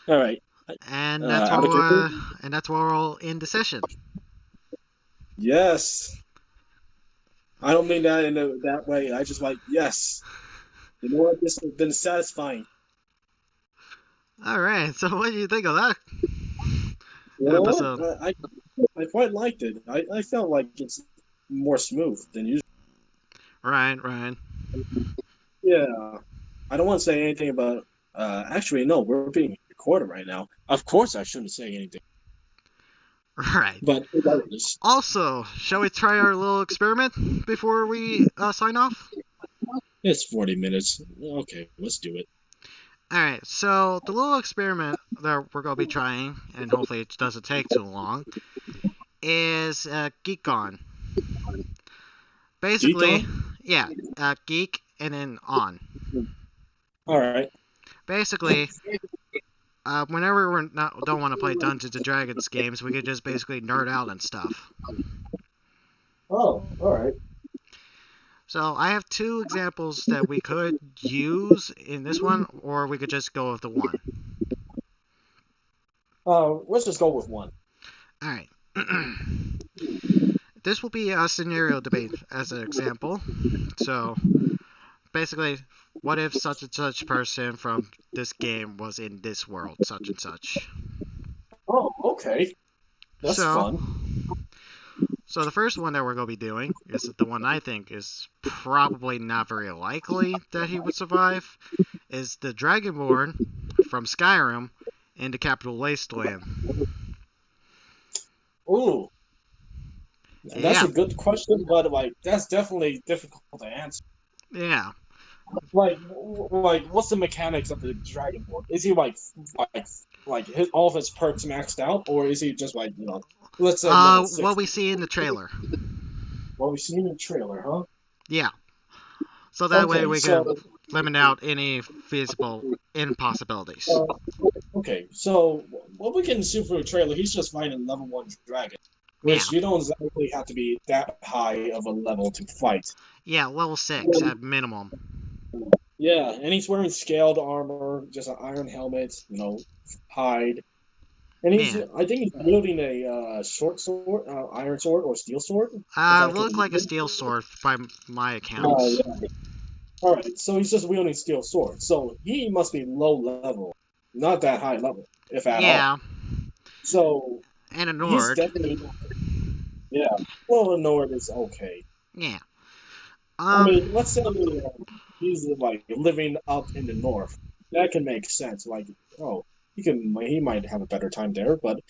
all right. And that's where Out of we'll, and that's where we'll end the session. yes. I don't mean that in that way. I just like yes. You know what? This has been satisfying. All right. So what do you think of that You know episode? what? I quite liked it. I felt like it's more smooth than usual. Ryan. Yeah. I don't want to say anything about. Actually, no. We're being recorded right now. Of course, I shouldn't say anything. Right. But regardless, Also, shall we try our little experiment before we sign off? it's 40 minutes. Okay, let's do it. All right. So the little experiment that we're gonna be trying, and hopefully it doesn't take too long, is geek on. Geek Basically, on? yeah, geek and then on. All right. Basically, whenever we don't want to play Dungeons and Dragons games, we could just basically nerd out and stuff. Oh, all right. So I have two examples that we could use in this one, or we could just go with the one. Let's just go with one. All right. This will be a scenario debate as an example. So basically, what if such and such person from this game was in this world, such and such? Oh, okay. That's So, fun. so the first one that we're going to be doing is the one I think is probably not very likely that he would survive, is the Dragonborn from Skyrim in the Capital Wasteland. Ooh, that's Yeah, a good question, but like that's definitely difficult to answer. yeah. What's the mechanics of the Dragonborn? Is he like all of his perks maxed out, or is he just like let's say level What 6? we see in the trailer. Well, we've seen in the trailer, huh? Yeah. So that way Okay, we so can limit out any feasible impossibilities. uh, okay, so what we can see from the trailer, he's just fighting level 1 dragon, Yeah. which you don't exactly have to be that high of a level to fight. Yeah, level 6 at minimum. Yeah, and he's wearing scaled armor, just an iron helmet, hide. And Yeah. I think he's wielding a short sword, iron sword or steel sword, if I Look can like a read steel sword by my it. accounts. Yeah. All right, so he's just wielding steel sword. So he must be low level, not that high level, if at all. Yeah, So and a he's Nord. definitely, yeah. Well, the Nord is okay. Yeah. I Um, mean, let's say he's like living up in the north. That can make sense. Like, oh, he might have a better time there. But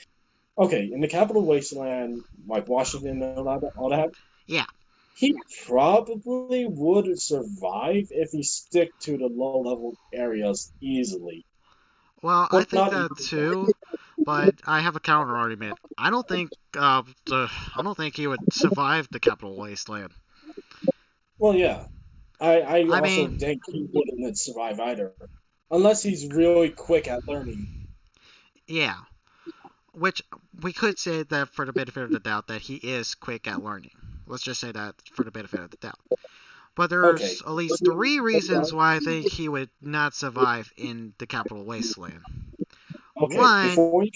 okay, in the capital wasteland, like Washington and all that, yeah. he probably would survive if he stick to the low level areas easily. Well, I Well, think not that easily. too, but I have a counter argument. I don't think he would survive the capital wasteland. Well, yeah. I I also mean, think he wouldn't survive either, unless he's really quick at learning. yeah. Which we could say that for the benefit of the doubt that he is quick at learning. Let's just say that for the benefit of the doubt. But Okay. there's at least three reasons why I think he would not survive in the capital wasteland. Okay, One, before you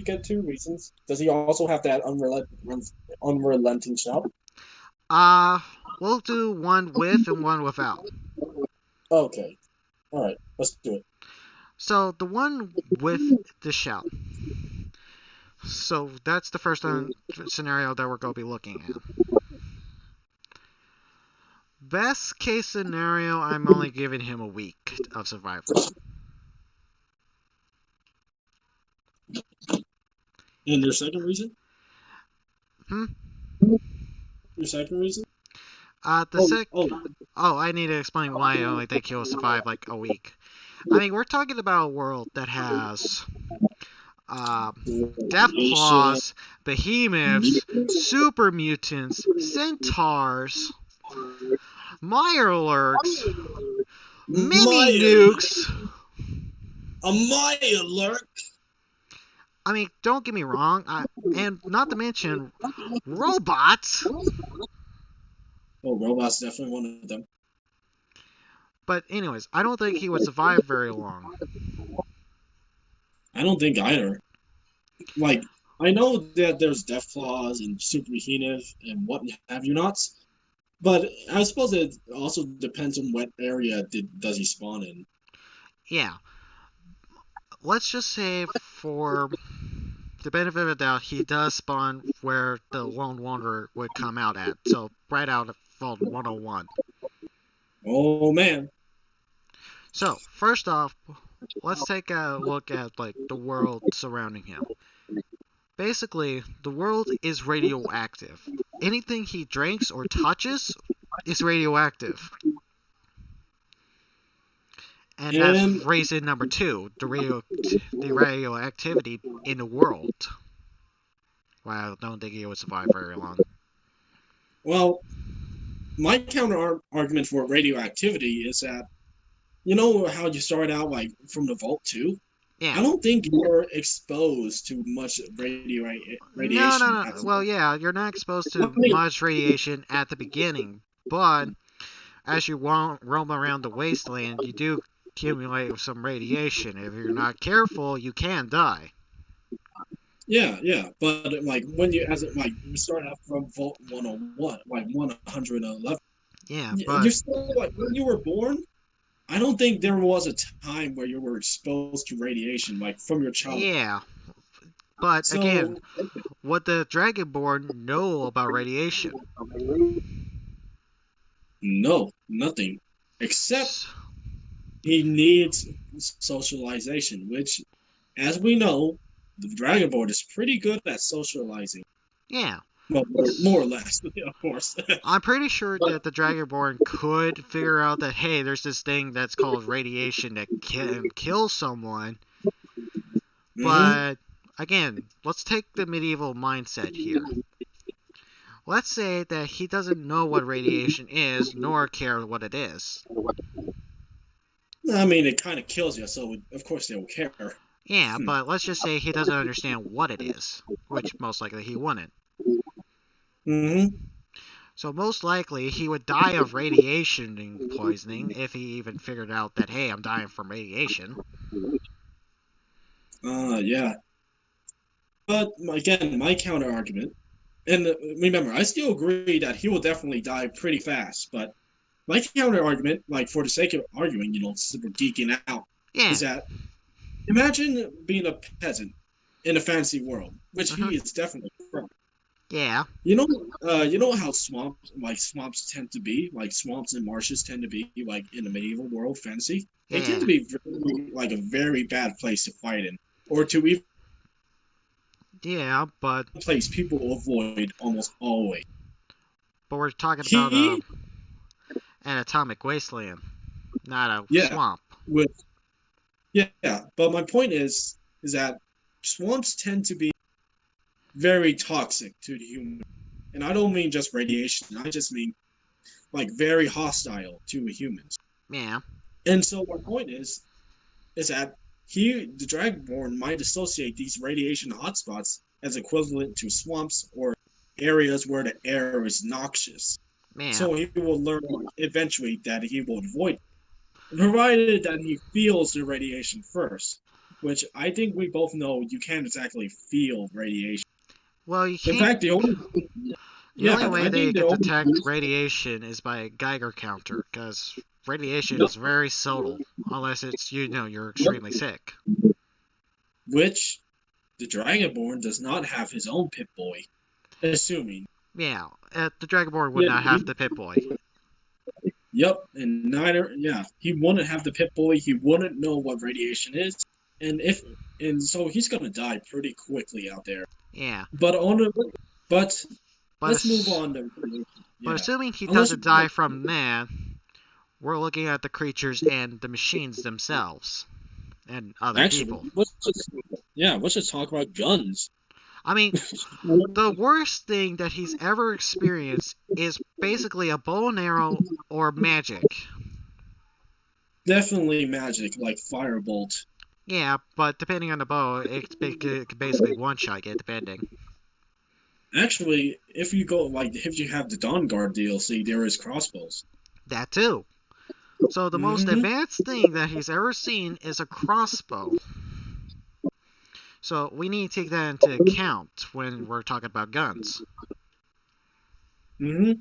get to reasons, does he also have that unrelenting shout? uh, we'll do one with and one without. Okay, all right, let's do it. So the one with the shout. So that's the first scenario that we're going to be looking at. Best case scenario, I'm only giving him a week of survival. And your second reason? Hmm? Your second reason? The Oh, sec. oh, Oh, I need to explain why I only think he'll survive like a week. I mean, we're talking about a world that has uh, death Nation, claws, behemoths, super mutants, centaurs, mirelurks, mini Maya, nukes. a Maya alert. I mean, don't get me wrong. And not to mention robots. Oh, robots definitely one of them. But anyways, I don't think he would survive very long. I don't think either. Like, I know that there's death claws and super behemoth and what have you nots, but I suppose it also depends on what area does he spawn in. Yeah, let's just say for the benefit of the doubt, he does spawn where the Lone Wanderer would come out at. So right out of Vault 101. Oh man. So first off, let's take a look at like the world surrounding him. Basically, the world is radioactive. Anything he drinks or touches is radioactive. And that's And reason number two, the radioactivity in the world. Well, I don't think he would survive very long. well, my counter argument for radioactivity is that you know how you start out like from the vault too? Yeah. I don't think you're exposed to much No, radiation no, at no. the Well, yeah, you're not exposed I to mean, much radiation at the beginning, but as you roam around the wasteland, you do accumulate some radiation. If you're not careful, you can die. yeah, yeah, but like when you as it like you start out from vault 101, like 111, Yeah, you're but still like when you were born. I don't think there was a time where you were exposed to radiation like from your childhood. yeah, but again, So what the Dragonborn know about radiation? no, nothing except S- he needs socialization, which, as we know, the Dragonborn is pretty good at socializing. Yeah, Well, more or less, of course. I'm pretty sure But that the Dragonborn could figure out that hey, there's this thing that's called radiation that can kill someone. mhm. But again, let's take the medieval mindset here. Let's say that he doesn't know what radiation is, nor care what it is. I mean, it kind of kills you, so of course they will care. Yeah, but let's just say he doesn't understand what it is, which most likely he wouldn't. Hmm. So most likely he would die of radiation poisoning if he even figured out that, hey, I'm dying from radiation. Yeah. But again, my counter argument, and remember, I still agree that he will definitely die pretty fast. But my counter argument, like for the sake of arguing, since we're geeking out, Yeah. is that imagine being a peasant in a fantasy world, which Hmm. he is definitely from. Yeah. You know how swamps tend to be, like swamps and marshes tend to be, like in the medieval world fantasy. They tend Yeah. to be like a very bad place to fight in, or to even Yeah, but a place people avoid almost always. we're talking about He, an atomic wasteland, not a yeah, swamp. with yeah, but my point is that swamps tend to be very toxic to the human, and I don't mean just radiation. I just mean like very hostile to humans. Yeah. And so my point is that the Dragonborn might associate these radiation hotspots as equivalent to swamps or areas where the air is noxious. Yeah. So he will learn eventually that he will avoid, provided that he feels the radiation first, which I think we both know you can't exactly feel radiation. Well, you In can't. fact, The only yeah, way I they think the could only detect radiation is by a Geiger counter, because radiation is very subtle, unless it's you're extremely sick. which the Dragonborn does not have his own Pip Boy, assuming. Yeah, the Dragonborn would Yeah, not have the Pip Boy. yep, and neither, yeah, he wouldn't have the Pip Boy. He wouldn't know what radiation is, and so he's gonna die pretty quickly out there. Yeah, But on the, but but let's move as, on to but yeah. assuming he Unless you doesn't die from that, we're looking at the creatures and the machines themselves and other actually, people. let's just talk about guns. I mean, the worst thing that he's ever experienced is basically a bow and arrow or magic. Definitely magic, like firebolt. Yeah, but depending on the bow, it could basically one shot it, depending. Actually, if you go like if you have the Dawn Guard DLC, there is crossbows. That too. So the most Hmm. advanced thing that he's ever seen is a crossbow. So we need to take that into account when we're talking about guns. Hmm.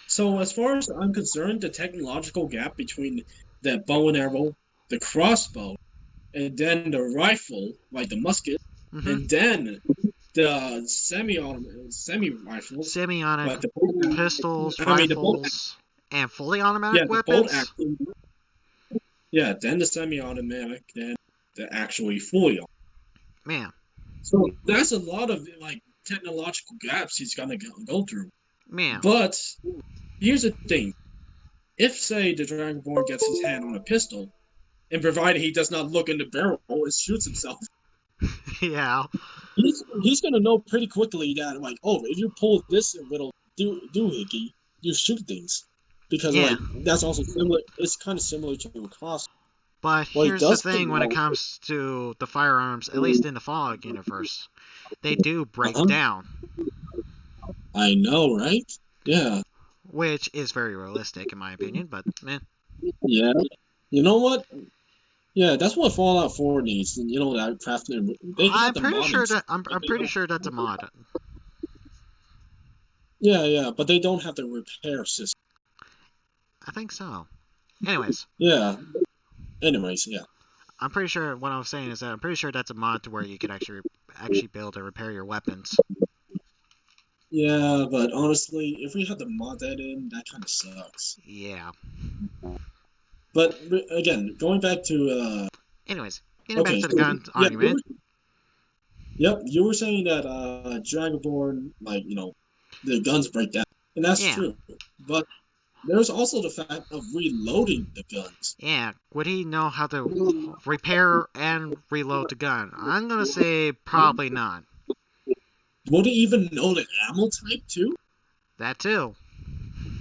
So as far as I'm concerned, the technological gap between the bow and arrow, the crossbow, and then the rifle, like the musket, Hmm. and then the semi rifles, like Semi-automatic the pistols, I mean the bolt, rifles, and fully automatic yeah, the bolt weapons. action, yeah, then the semi-automatic, then the actually fully. Man, So that's a lot of like technological gaps he's gonna go through. man. But here's the thing: if say the Dragonborn gets his hand on a pistol, and provided he does not look in the barrel and shoots himself, Yeah, he's gonna know pretty quickly that like, oh, if you pull this little doohickey, you shoot things. Because yeah. like that's also similar. It's kind of similar to a cross. But Well, he here's the does the thing when it comes to the firearms, at least in the Fallout universe, they do break uh-huh. down, I know, right? Yeah, which is very realistic in my opinion, but man, yeah. You know what? Yeah, that's what Fallout 4 needs. And you know that crafting. They I'm got the pretty sure modding. that I'm pretty sure that's a mod. Yeah, yeah, but they don't have the repair system. I think so. Anyways, Yeah. Anyways, yeah. I'm pretty sure what I was saying is that I'm pretty sure that's a mod to where you can actually be able to repair your weapons. Yeah, but honestly, if we had to mod that in, that kind of sucks. Yeah. But again, going back to Anyways, getting back okay, to the so gun yeah, argument. yep, you were saying that Dragonborn, like the guns break down, and that's Yeah. true. But there's also the fact of reloading the guns. Yeah. Would he know how to repair and reload the gun? I'm gonna say probably not. Would he even know the ammo type too? That too.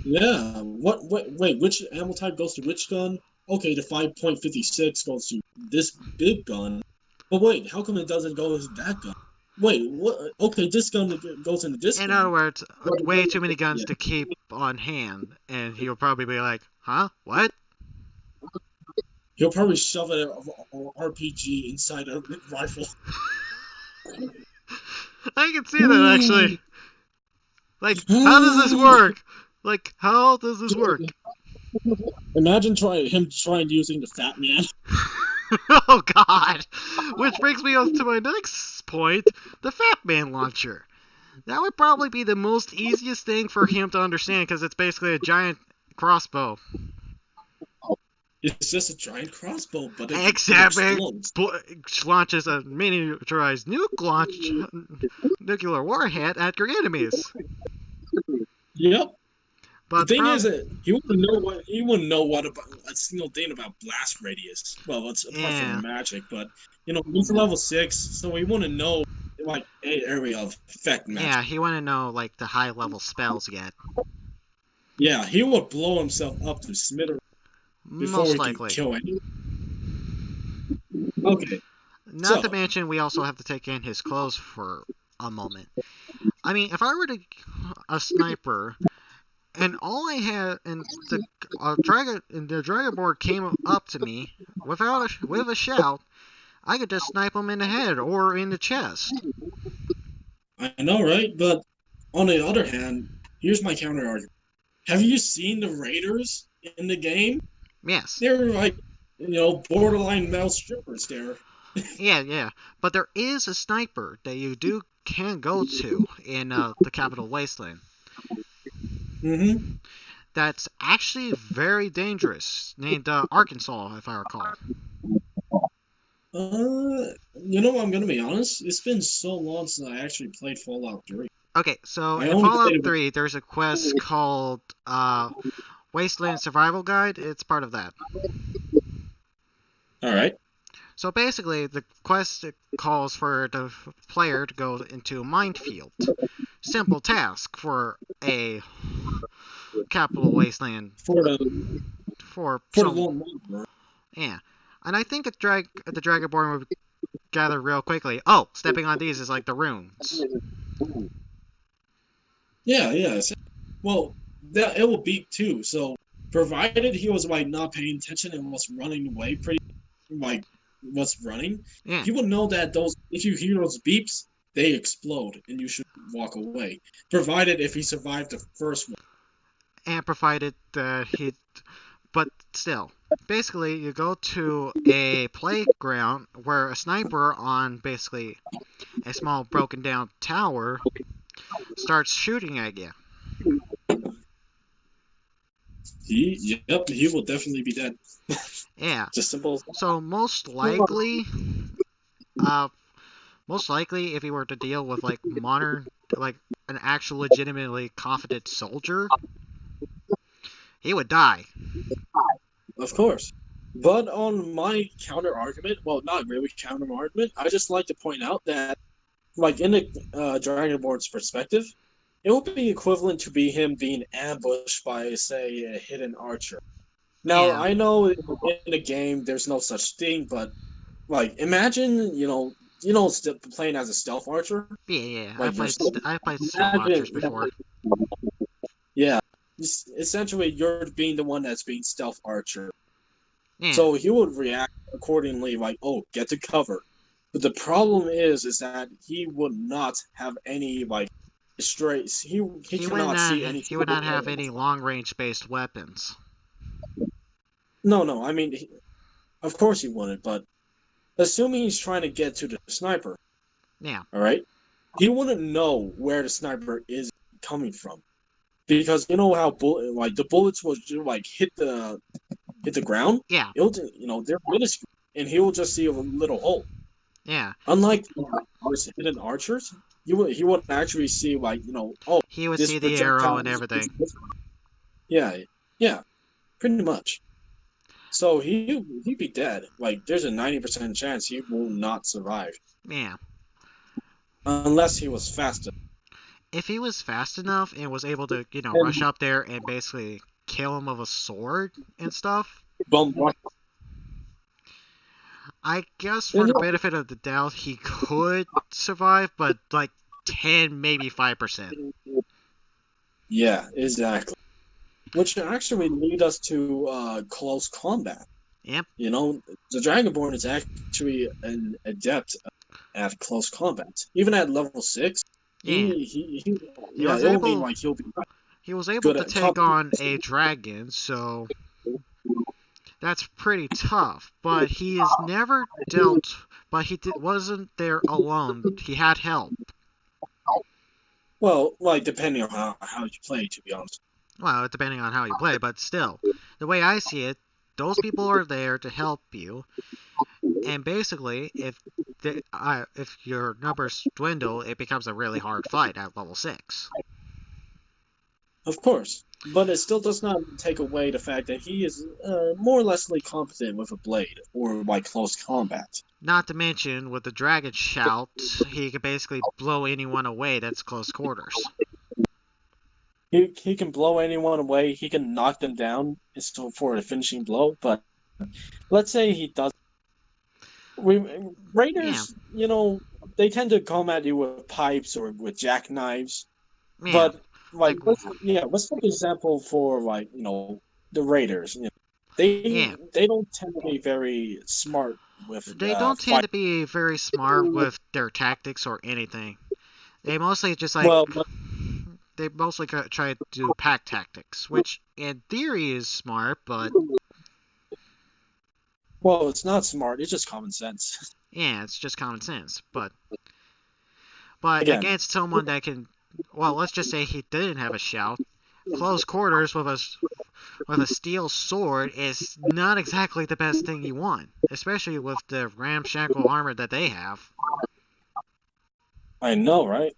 Yeah. Wait, which ammo type goes to which gun? Okay, the 5.56 goes to this big gun. But wait, how come it doesn't go to that gun? Wait, what? Okay, this gun goes into this In other gun. words, But way too many guns yeah, to keep on hand, and he'll probably be like, "Huh? What?" he'll probably shove an RPG inside a rifle. I can see that actually. Like, how does this work? Like, how does this work? Imagine trying using the Fat Man. Oh God! Which brings me up to my next point: the Fat Man launcher. That would probably be the most easiest thing for him to understand because it's basically a giant crossbow. It's just a giant crossbow, but it Except it explodes. launches a miniaturized nuclear warhead at your enemies. Yep. The But the thing is problem, that he wouldn't know what about a single thing about blast radius. Well, it's apart yeah, from magic, but he's level 6, so he wouldn't know like a area of effect magic. yeah, he wouldn't know like the high level spells yet. Yeah, he would blow himself up to smithereens before Most he can likely. kill anyone. Okay, Not to so mention, we also have to take in his clothes for a moment. I mean, if I were a sniper, and all I had, and the dragon board came up to me with a shout, I could just snipe him in the head or in the chest. I know, right? But on the other hand, here's my counter argument. Have you seen the Raiders in the game? Yes. They're like, borderline male strippers there. Yeah, yeah. But there is a sniper that you can go to in the Capital Wasteland. Mm-hmm. That's actually very dangerous. Named Arkansas, if I recall. I'm gonna be honest. It's been so long since I actually played Fallout 3. Okay, so I in only Fallout played it. 3, there's a quest called Wasteland Survival Guide. It's part of that. All right. So basically, the quest calls for the player to go into a minefield. Simple task for a Capital Wasteland For the for for the some, lone wolf. yeah. And I think the Dragonborn would gather real quickly. Oh, stepping on these is like the runes. Yeah, yeah. Well, that it will beat too. So provided he was like not paying attention and was running away, pretty like was running, Yeah, he would know that those if you hear those beeps, they explode and you should walk away. Provided if he survived the first one. and provided he, but still, basically you go to a playground where a sniper on basically a small broken down tower starts shooting at you. He will definitely be dead. Yeah. Just simple. So uh, most likely, if he were to deal with like like an actual legitimately confident soldier, he would die. Of course. But on my counter argument, well, not really counter argument, I just like to point out that, like in the Dragonborn's perspective, it would be equivalent to be him being ambushed by, say, a hidden archer. Now, Yeah, I know in the game there's no such thing, but like imagine, playing as a stealth archer, yeah, yeah. like yourself. I played stealth archers Imagine, before. yeah, essentially you're being the one that's being stealth archer. Yeah, So he would react accordingly, like, "Oh, get to cover." But the problem is that he would not have any like straight. He cannot see he anything. would not have any long range based weapons. No, no. I mean, of course he wouldn't. But assuming he's trying to get to the sniper, Yeah, all right, he wouldn't know where the sniper is coming from because you know how like the bullets will like hit the ground. yeah, They're minuscule, and he will just see a little hole. yeah. Unlike hidden archers, he would actually see like oh, He would this see the arrow projectile and is everything. yeah, yeah, pretty much. So he'd be dead. Like there's a 90% chance he will not survive Yeah. unless he was fast. If he was fast enough and was able to, rush And up there and basically kill him with a sword and stuff, boom, I guess for And the benefit of the doubt, he could survive, but like 10, maybe 5%. yeah, exactly. Which actually lead us to close combat. Yep. You know, the Dragonborn is actually an adept at close combat. Even at level 6, Yeah. He yeah, was it'll mean able like he'll be he was able good to at top. take on a dragon, so that's pretty tough. But he is never dealt. But wasn't there alone. He had help. Well, like depending on how you play, to be honest. Well, depending on how you play, but still, the way I see it, those people are there to help you. And basically, if your numbers dwindle, it becomes a really hard fight at level 6. Of course, but it still does not take away the fact that he is more or less competent with a blade or like close combat. Not to mention, with the dragon shout, he can basically blow anyone away that's close quarters. He can blow anyone away. He can knock them down so for a finishing blow. But let's say he does. We Yeah, Raiders, they tend to come at you with pipes or with jackknives. yeah, But like, let's take an example for the Raiders. They yeah. they don't tend to be very smart with They don't tend fight. to be very smart with their tactics or anything. They mostly just like Well, they mostly try to do pack tactics, which in theory is smart, but it's not smart. It's just common sense. yeah, it's just common sense. But Again, against someone that can, well, let's just say he didn't have a shout. Close quarters with a steel sword is not exactly the best thing you want, especially with the ramshackle armor that they have. I know, right?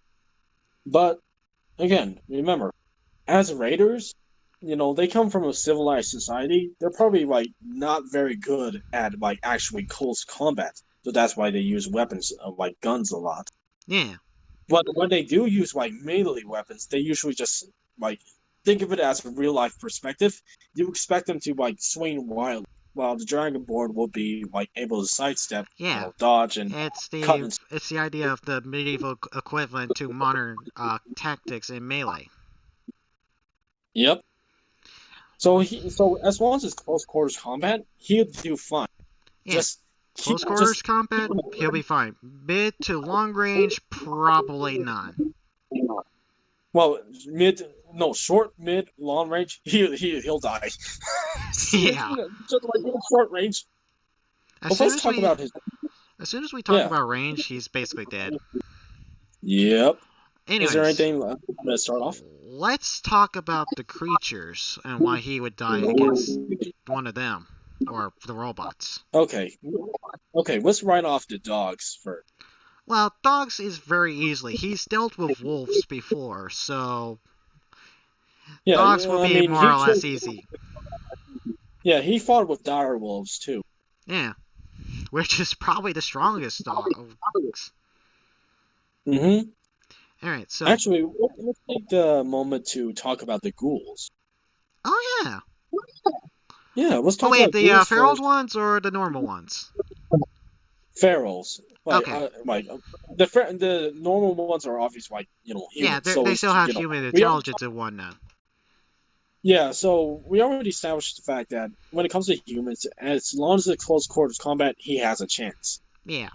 But again, remember, as raiders, they come from a civilized society. They're probably not very good at actually close combat. So that's why they use weapons like guns a lot. Yeah, But when they do use melee weapons, they usually just like think of it as a real life perspective. You expect them to swing wildly, while the Dragonborn will be able to sidestep, yeah. dodge and It's cut. the it's the idea of the medieval equivalent to modern tactics in melee. Yep. So as long as it's close quarters combat, he'll do fine. Yeah, Just keep close just quarters combat, he'll be fine. Mid to long range, probably not. well mid no short mid long range he'll die. Yeah. Just short range. As But soon let's as talk we about his. as soon as we talk Yeah. about range, he's basically dead. Yep. Is there Anyways, anything I'm gonna start off? let's talk about the creatures and why he would die against one of them or the robots. Okay. Okay, let's write off the dogs first. Well, dogs is very easily. He's dealt with wolves before, so Yeah, dogs will I be mean more or less easy. he fought with dire wolves too. Yeah, which is probably the strongest dogs. Mm-hmm. All right, so Actually, let's take the moment to talk about the ghouls. oh yeah. Yeah, let's Oh talk wait, about the ghouls feral first. ones or the normal ones? Pharaohs, Okay. the normal ones are obviously Yeah, humans. So they it's still have human we already intelligence and whatnot. yeah. So we already established the fact that when it comes to humans, as long as it's close quarters combat, he has a chance. Yeah.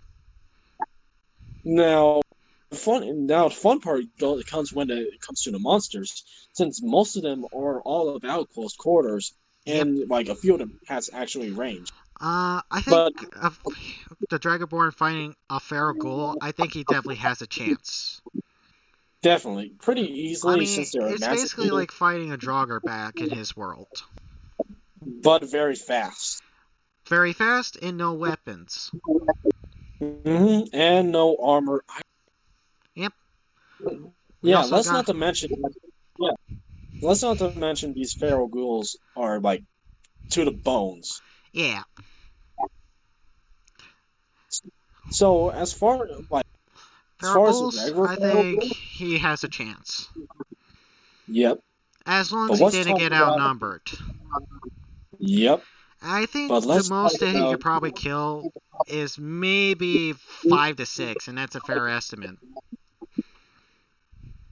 Now, the fun part comes when it comes to the monsters, since most of them are all about close quarters, Yep. and a few of them has actually range. I think But of the Dragonborn fighting a feral ghoul, I think he definitely has a chance. definitely, pretty I easily mean, since they're it's massive basically eater, like fighting a Draugr back in his world. but very fast. Very fast and no weapons. And no armor. Yep. We Yeah, also got yeah, let's not to mention these feral ghouls are to the bones. yeah. So as Feral far as the ghouls, regular I feral think ghouls, he has a chance. yep. As long But as he let's didn't talk get about outnumbered. yep. I think But the let's talk most that he about could probably kill is maybe 5 to 6, and that's a fair estimate.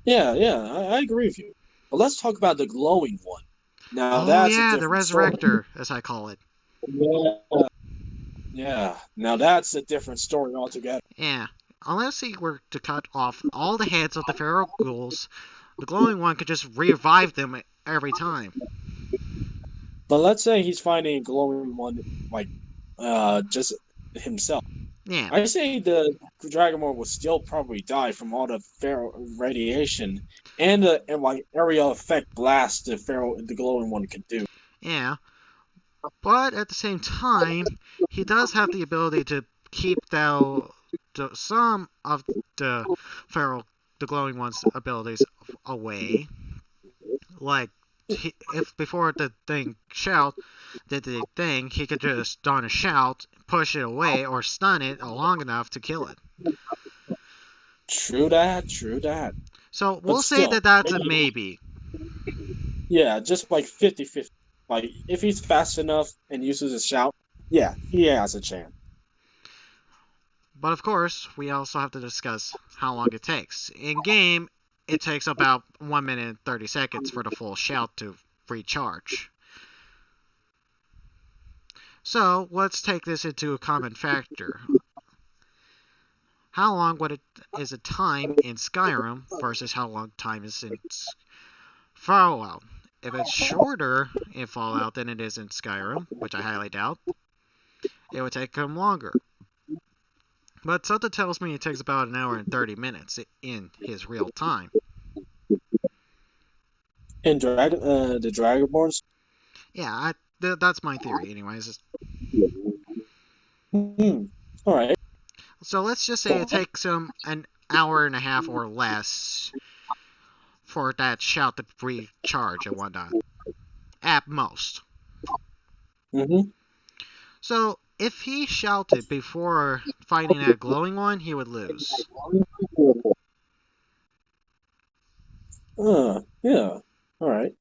Yeah, yeah, I agree with you. But let's talk about the glowing one. Now Oh that's a yeah, the different story. Resurrector, as I call it. Yeah, yeah. Now that's a different story altogether. Yeah. Unless he were to cut off all the heads of the feral ghouls, the glowing one could just revive them every time. But let's say he's finding a glowing one, like, just himself. Yeah. I say the Dragonborn will still probably die from all the feral radiation and the like area effect blast the glowing one could do. Yeah. But at the same time, he does have the ability to keep some of the feral, the glowing one's abilities away. Like, if before the thing did the thing, he could just don a shout, push it away, or stun it long enough to kill it. True that, true that. So But we'll say still, that that's a maybe, maybe. yeah, just like 50-50. Like, if he's fast enough and uses his shout, yeah, he has a chance. But of course, we also have to discuss how long it takes. In game, it takes about 1 minute and 30 seconds for the full shout to recharge. So let's take this into a common factor. How long is a time in Skyrim versus how long time is in Fallout? If it's shorter in Fallout than it is in Skyrim, which I highly doubt, it would take him longer. But something tells me it takes about an hour and 30 minutes in his real time. And the Dragonborns, Yeah, that's my theory, anyways. hmm, all right. So let's just say it takes him an hour and a half or less for that shout to recharge and whatnot. At most. Mm-hmm. So if he shouted before fighting that glowing one, he would lose. Yeah. All right.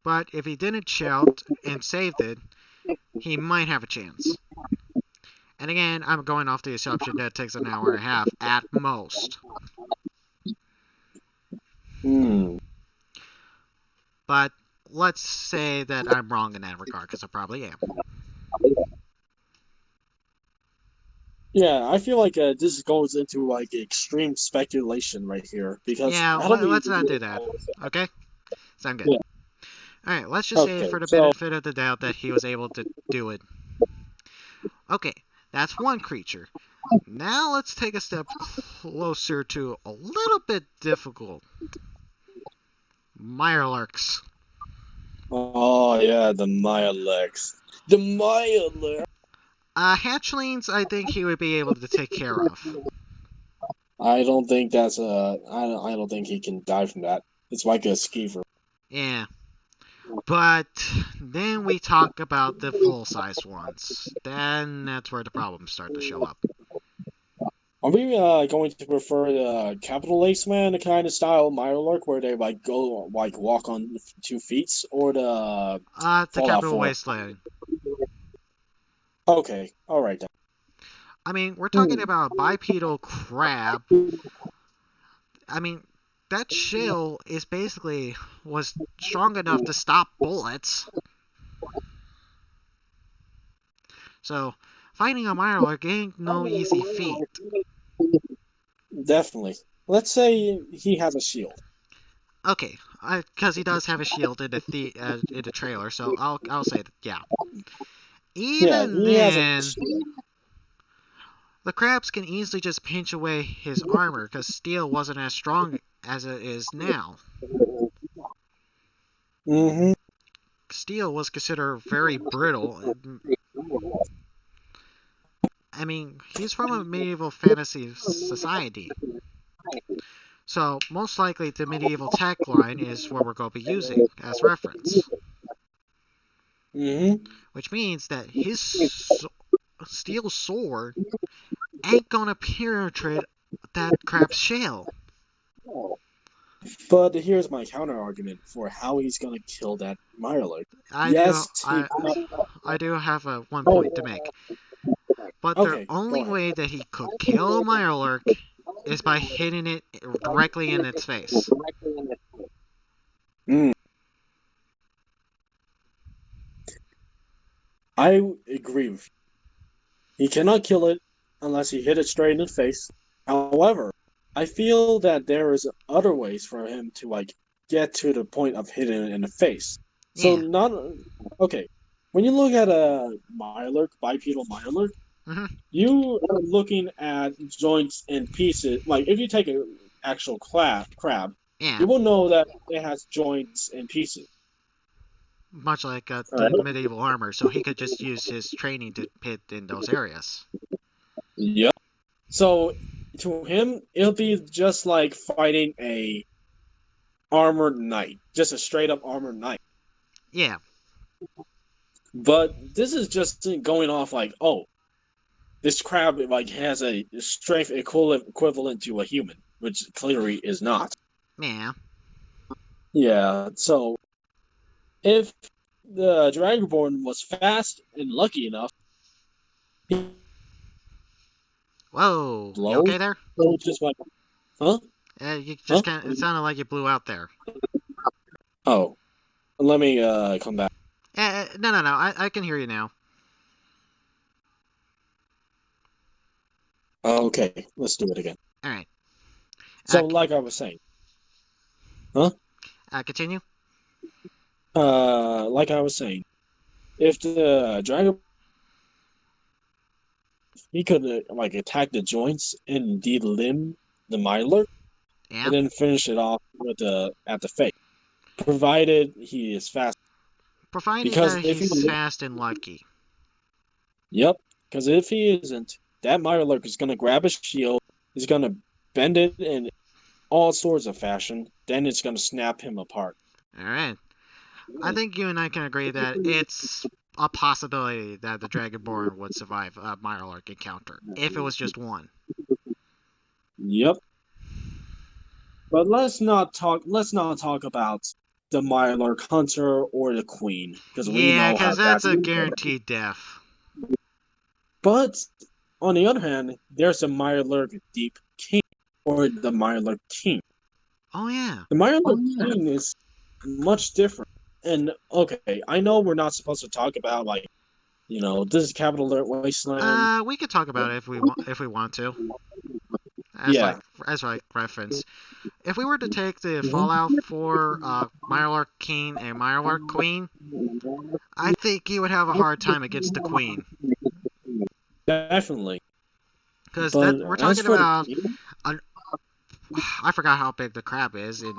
But if he didn't shout and saved it, he might have a chance. And again, I'm going off the assumption that it takes an hour and a half at most. Hmm. But let's say that I'm wrong in that regard, because I probably am. Yeah, I feel like this goes into like extreme speculation right here because Yeah, I don't let's even. not do that. Okay? Sound good. Yeah. Alright, let's just say Okay. for the So. benefit of the doubt that he was able to do it. Okay, that's one creature. Now let's take a step closer to a little bit difficult. Mirelurks. Oh yeah, the Mirelex. The Mirelex. Hatchlings, I think he would be able to take care of. I don't think that's a. I don't think he can die from that. It's like a skeever. Yeah. But then we talk about the full-size ones. Then that's where the problems start to show up. Are we going to prefer the Capital Ace Man, the kind of style Mirelurk where they like go like walk on 2 feet, or the The Fallout Capital 4? Wasteland. Okay, all right then. I mean, we're talking Hmm. about a bipedal crab. I mean, that shell is basically was strong enough to stop bullets. So, fighting a Mirelurk ain't no easy feat. Definitely. Let's say he has a shield. Okay, because he does have a shield in the trailer, so I'll say that, yeah. Yeah, Even he has a then, shield. the crabs can easily just pinch away his armor because steel wasn't as strong as it is now. Mm-hmm. Steel was considered very brittle. I mean, he's from a medieval fantasy society. So, most likely the medieval tech line is what we're going to be using as reference. Mm-hmm. Which means that his steel sword ain't going to penetrate that crab's shell. But here's my counter argument for how he's gonna kill that Mirelurk. I do Yes, he. I I do have a one point to make. But the Okay, go only ahead. way that he could kill a Mirelurk is by hitting it directly in its face. Mm, I agree with you. He cannot kill it unless he hit it straight in the face. However, I feel that there is other ways for him to get to the point of hitting it in the face. So Yeah. not okay. When you look at a Mirelurk, bipedal Mirelurk, Hmm. you are looking at joints and pieces. Like if you take an actual crab, Yeah. you will know that it has joints and pieces. Much like All the right. medieval armor, so he could just use his training to hit in those areas. Yep. So to him, it'll be just like fighting a armored knight, just a straight up armored knight. Yeah. But this is just going off like, oh, this crab has a strength equivalent to a human, which clearly is not. Yeah. Yeah. So if the Dragonborn was fast and lucky enough, he Whoa. You blows. okay there? So just like, huh, You huh? just kind of. It sounded like you blew out there. Oh, let me come back. No, no, no. I can hear you now. Okay, let's do it again. All right. So, like I was saying, huh? Continue. Like I was saying, if the dragon he could attack the joints and delimb the Mylar Yeah. and then finish it off with the at the face, provided he is fast. Provided Because that if he, he's fast and lucky. yep, because if he isn't, that Mylar is gonna grab his shield, he's gonna bend it in all sorts of fashion, then it's gonna snap him apart. All right. I think you and I can agree that it's a possibility that the Dragonborn would survive a Mirelurk encounter if it was just one. Yep. But let's not talk about the Mylar Hunter or the Queen, because we Yeah, know how because that's that's. a guaranteed death. But on the other hand, there's the Mirelurk Deep King or the Mirelurk King. Oh yeah. The Mirelurk King is much different. And okay, I know we're not supposed to talk about this is Capital Alert Wasteland. We could talk about it if we want to, Yeah. as like reference. If we were to take the Mhm. Fallout 4 Mirelurk King and Mirelurk Queen, I think you would have a hard time against the Queen. Definitely. Because But that we're as talking for the about an, I forgot how big the crab is in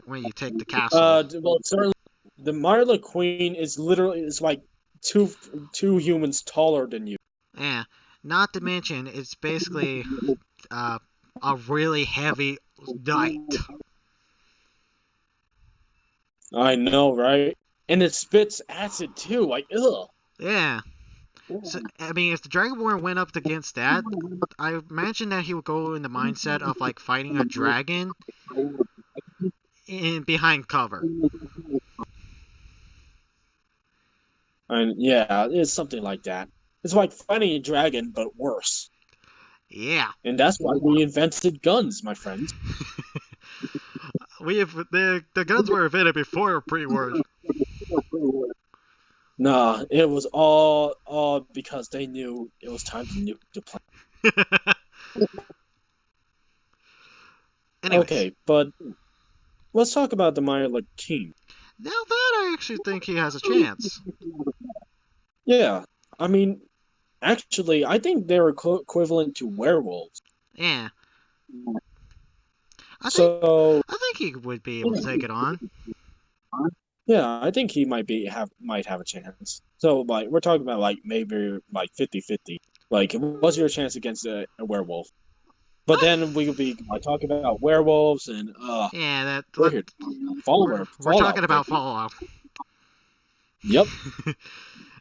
when you take the castle. well, certainly the Marla Queen is like two two humans taller than you. Yeah. Not to mention it's basically uh, a really heavy knight. I know, right? And it spits acid too. Like, ugh. Yeah. So I mean, if the Dragonborn went up against that, I imagine that he would go in the mindset of like fighting a dragon in behind cover. And yeah, it's something like that. It's like fighting a dragon, but worse. Yeah. And that's why we invented guns, my friends. We have the guns were invented before pre-war. Nah, it was all because they knew it was time to nuke the planet. Anyways, Okay, but let's talk about the Maya King. now that I actually think he has a chance. Yeah, I mean, actually, I think they're equivalent to werewolves. Yeah. I think So I think he would be able to take it on. yeah, I think he might have a chance. So like we're talking about like maybe like 50-50. Like what's your chance against a werewolf? But I, then we could be like talking about werewolves and yeah, we're here we're talking Fallout, about baby. Fallout. Yep.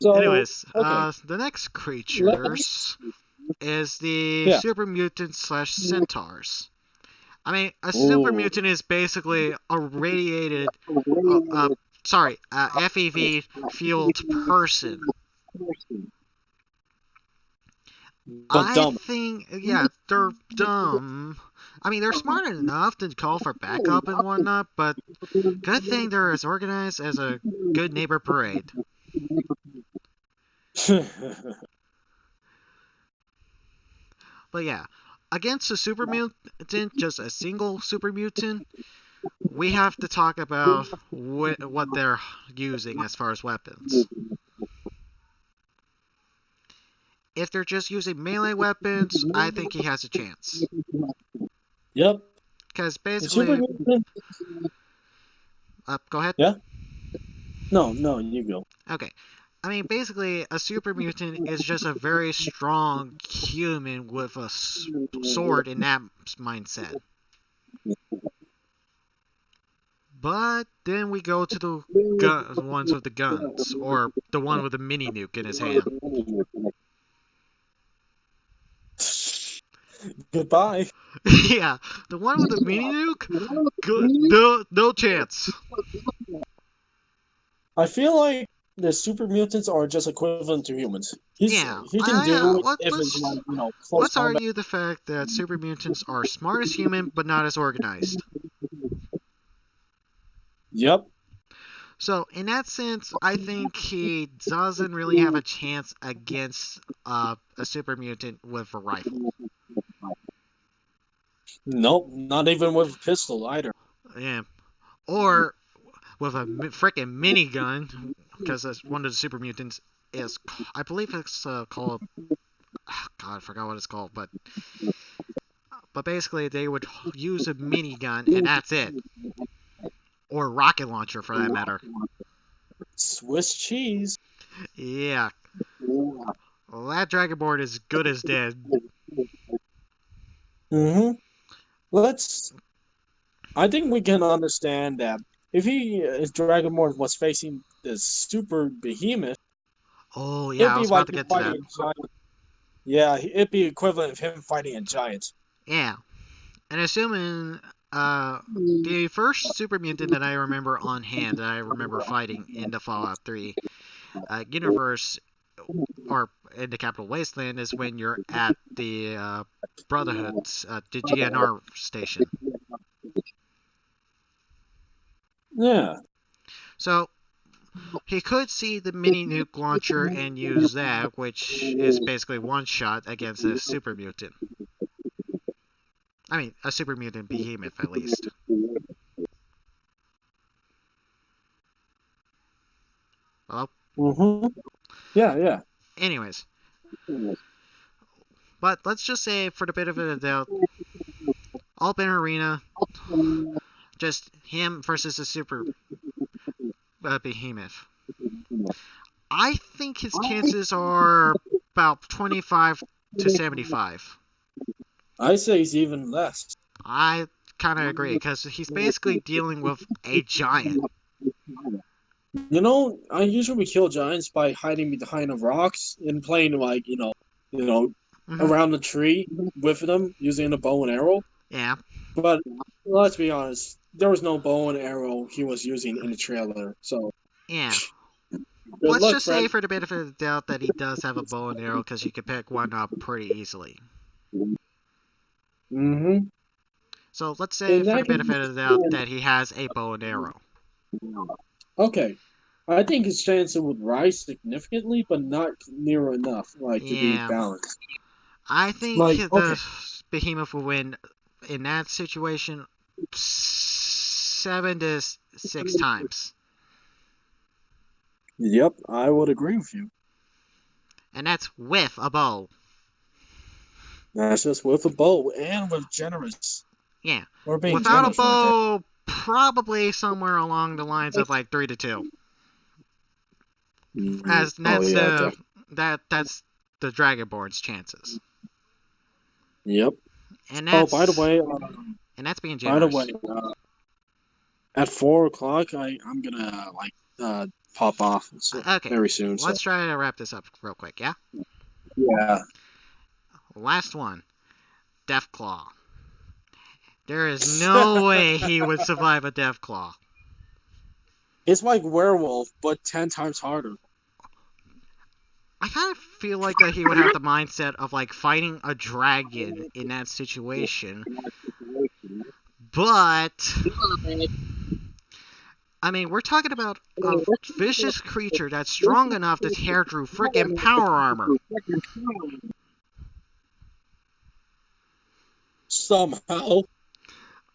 So Anyways, okay, the next let's creatures is the yeah. super mutant slash centaurs. I mean, a super Ooh. mutant is basically a radiated, FEV fueled person. but I dumb. think, yeah, they're dumb. I mean, they're smart enough to call for backup and whatnot, but good thing they're as organized as a good neighbor parade. But yeah, against a super mutant, just a single super mutant, we have to talk about what they're using as far as weapons. If they're just using melee weapons, I think he has a chance. Yep. Because The super basically, mutant. go ahead. Yeah. No, no, you go. Okay. I mean, basically, a super mutant is just a very strong human with a sword in that mindset. But then we go to the ones with the guns, or the one with the mini nuke in his hand. Goodbye. Yeah, the one with the mini nuke, good, no chance. I feel like the super mutants are just equivalent to humans. Yeah, He can do it if it's let's like close combat. argue the fact that super mutants are smart as human, but not as organized. Yep. So in that sense, I think he doesn't really have a chance against a super mutant with a rifle. Nope. Not even with a pistol either. Yeah, or with a freaking minigun, because one of the super mutants is, I believe it's called. God, I forgot what it's called, but basically they would use a minigun and that's it, or a rocket launcher for that matter. Swiss cheese. Yeah, well, that dragonborn is good as dead. Mm-hmm. Let's. I think we can understand that if if Dragonborn was facing the super behemoth, Oh it'd yeah, I be was about like to him get to fighting that. a giant. Yeah, it'd be equivalent of him fighting a giant. Yeah, and assuming the first super mutant that I remember on hand that I remember fighting in the Fallout 3 universe or in the Capital Wasteland is when you're at the Brotherhood's the GNR station. Yeah. So he could see the mini nuke launcher and use that, which is basically one shot against a super mutant. I mean, a super mutant behemoth at least. Well, Mm-hmm. Yeah, yeah. anyways, but let's just say for the benefit of the doubt, open arena, just him versus a super behemoth. I think his chances are about 25 to 75. I say it's even less. I kind of agree because he's basically dealing with a giant. I usually kill giants by hiding behind the rocks and playing like you know, Hmm. around the tree with them using a bow and arrow. Yeah, But let's be honest, there was no bow and arrow he was using in the trailer. So yeah. good Let's luck, just say friend. for the benefit of the doubt that he does have a bow and arrow because you can pick one up pretty easily. Mm-hmm. So let's say In for the that benefit of the doubt case, that he has a bow and arrow. okay. I think his chances would rise significantly, but not near enough, like to be Yeah, balanced. I think Like, okay, the behemoth will win in that situation 7 to 6 times, yep, I would agree with you. and that's with a bow. That's just with a bow and with generous. Yeah, We're being without a generous right there. bow, probably somewhere along the lines of like 3 to 2. As Oh that's yeah, the definitely. that's the Dragonborn's chances, Yep. and Oh, that's being by the way, generous. at 4 o'clock, I'm gonna pop off Okay, very soon. So let's try to wrap this up real quick. Yeah, yeah, last one, Deathclaw. There is no way he would survive a Deathclaw. it's like werewolf, but 10 times harder. I kind of feel like that he would have the mindset of like fighting a dragon in that situation. But I mean, we're talking about a vicious creature that's strong enough to tear through freaking power armor. Somehow.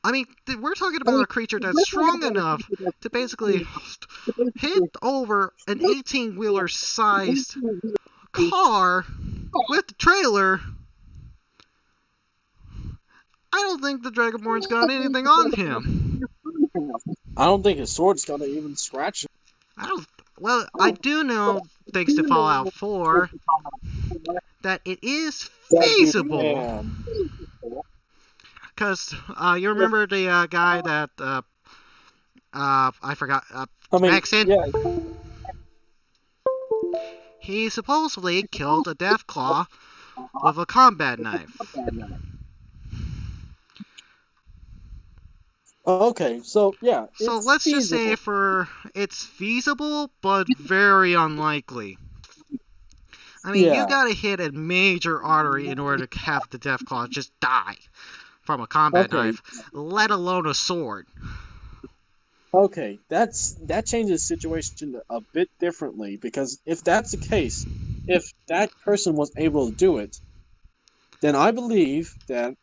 I mean, we're talking about a creature that's strong enough to basically hit over an 18-wheeler sized car with the trailer. I don't think the Dragonborn's got anything on him. I don't think his sword's gonna even scratch him. I don't. Well, I do know, thanks to Fallout 4, that it is feasible. Man. Because you remember the guy that I forgot, I mean, Maxon? yeah. He supposedly killed a Deathclaw with a combat knife. Okay, so yeah, So it's let's just say feasible. it's feasible, but very unlikely. I mean, you Yeah. gotta hit a major artery in order to have the Deathclaw just die from a combat Okay. knife, let alone a sword. Okay. That changes the situation a bit differently because if that's the case, if that person was able to do it, then I believe that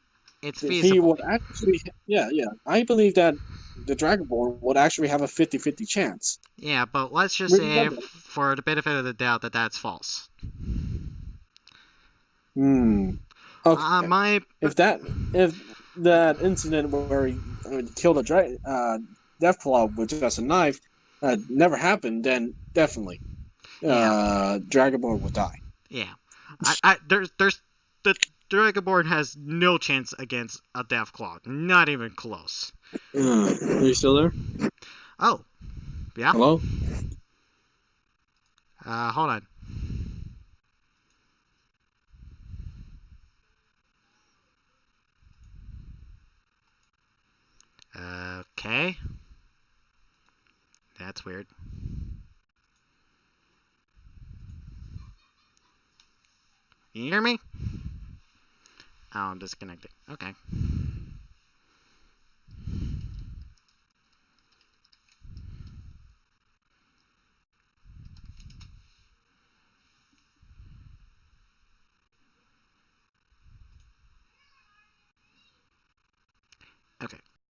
It's he feasible. would actually, yeah, I believe that the Dragonborn would actually have a 50-50 chance. Yeah, but let's just say, Remember. for the benefit of the doubt, that that's false. Hmm. Okay. My If that incident where he killed a Deathclaw with just a knife never happened, then definitely yeah, Dragonborn would die. yeah. There's the Dragonborn has no chance against a Deathclaw, not even close. Are you still there? Oh, yeah. Hello? Hold on. Okay, that's weird. Can you hear me? Oh, I'm disconnected. Okay. Okay.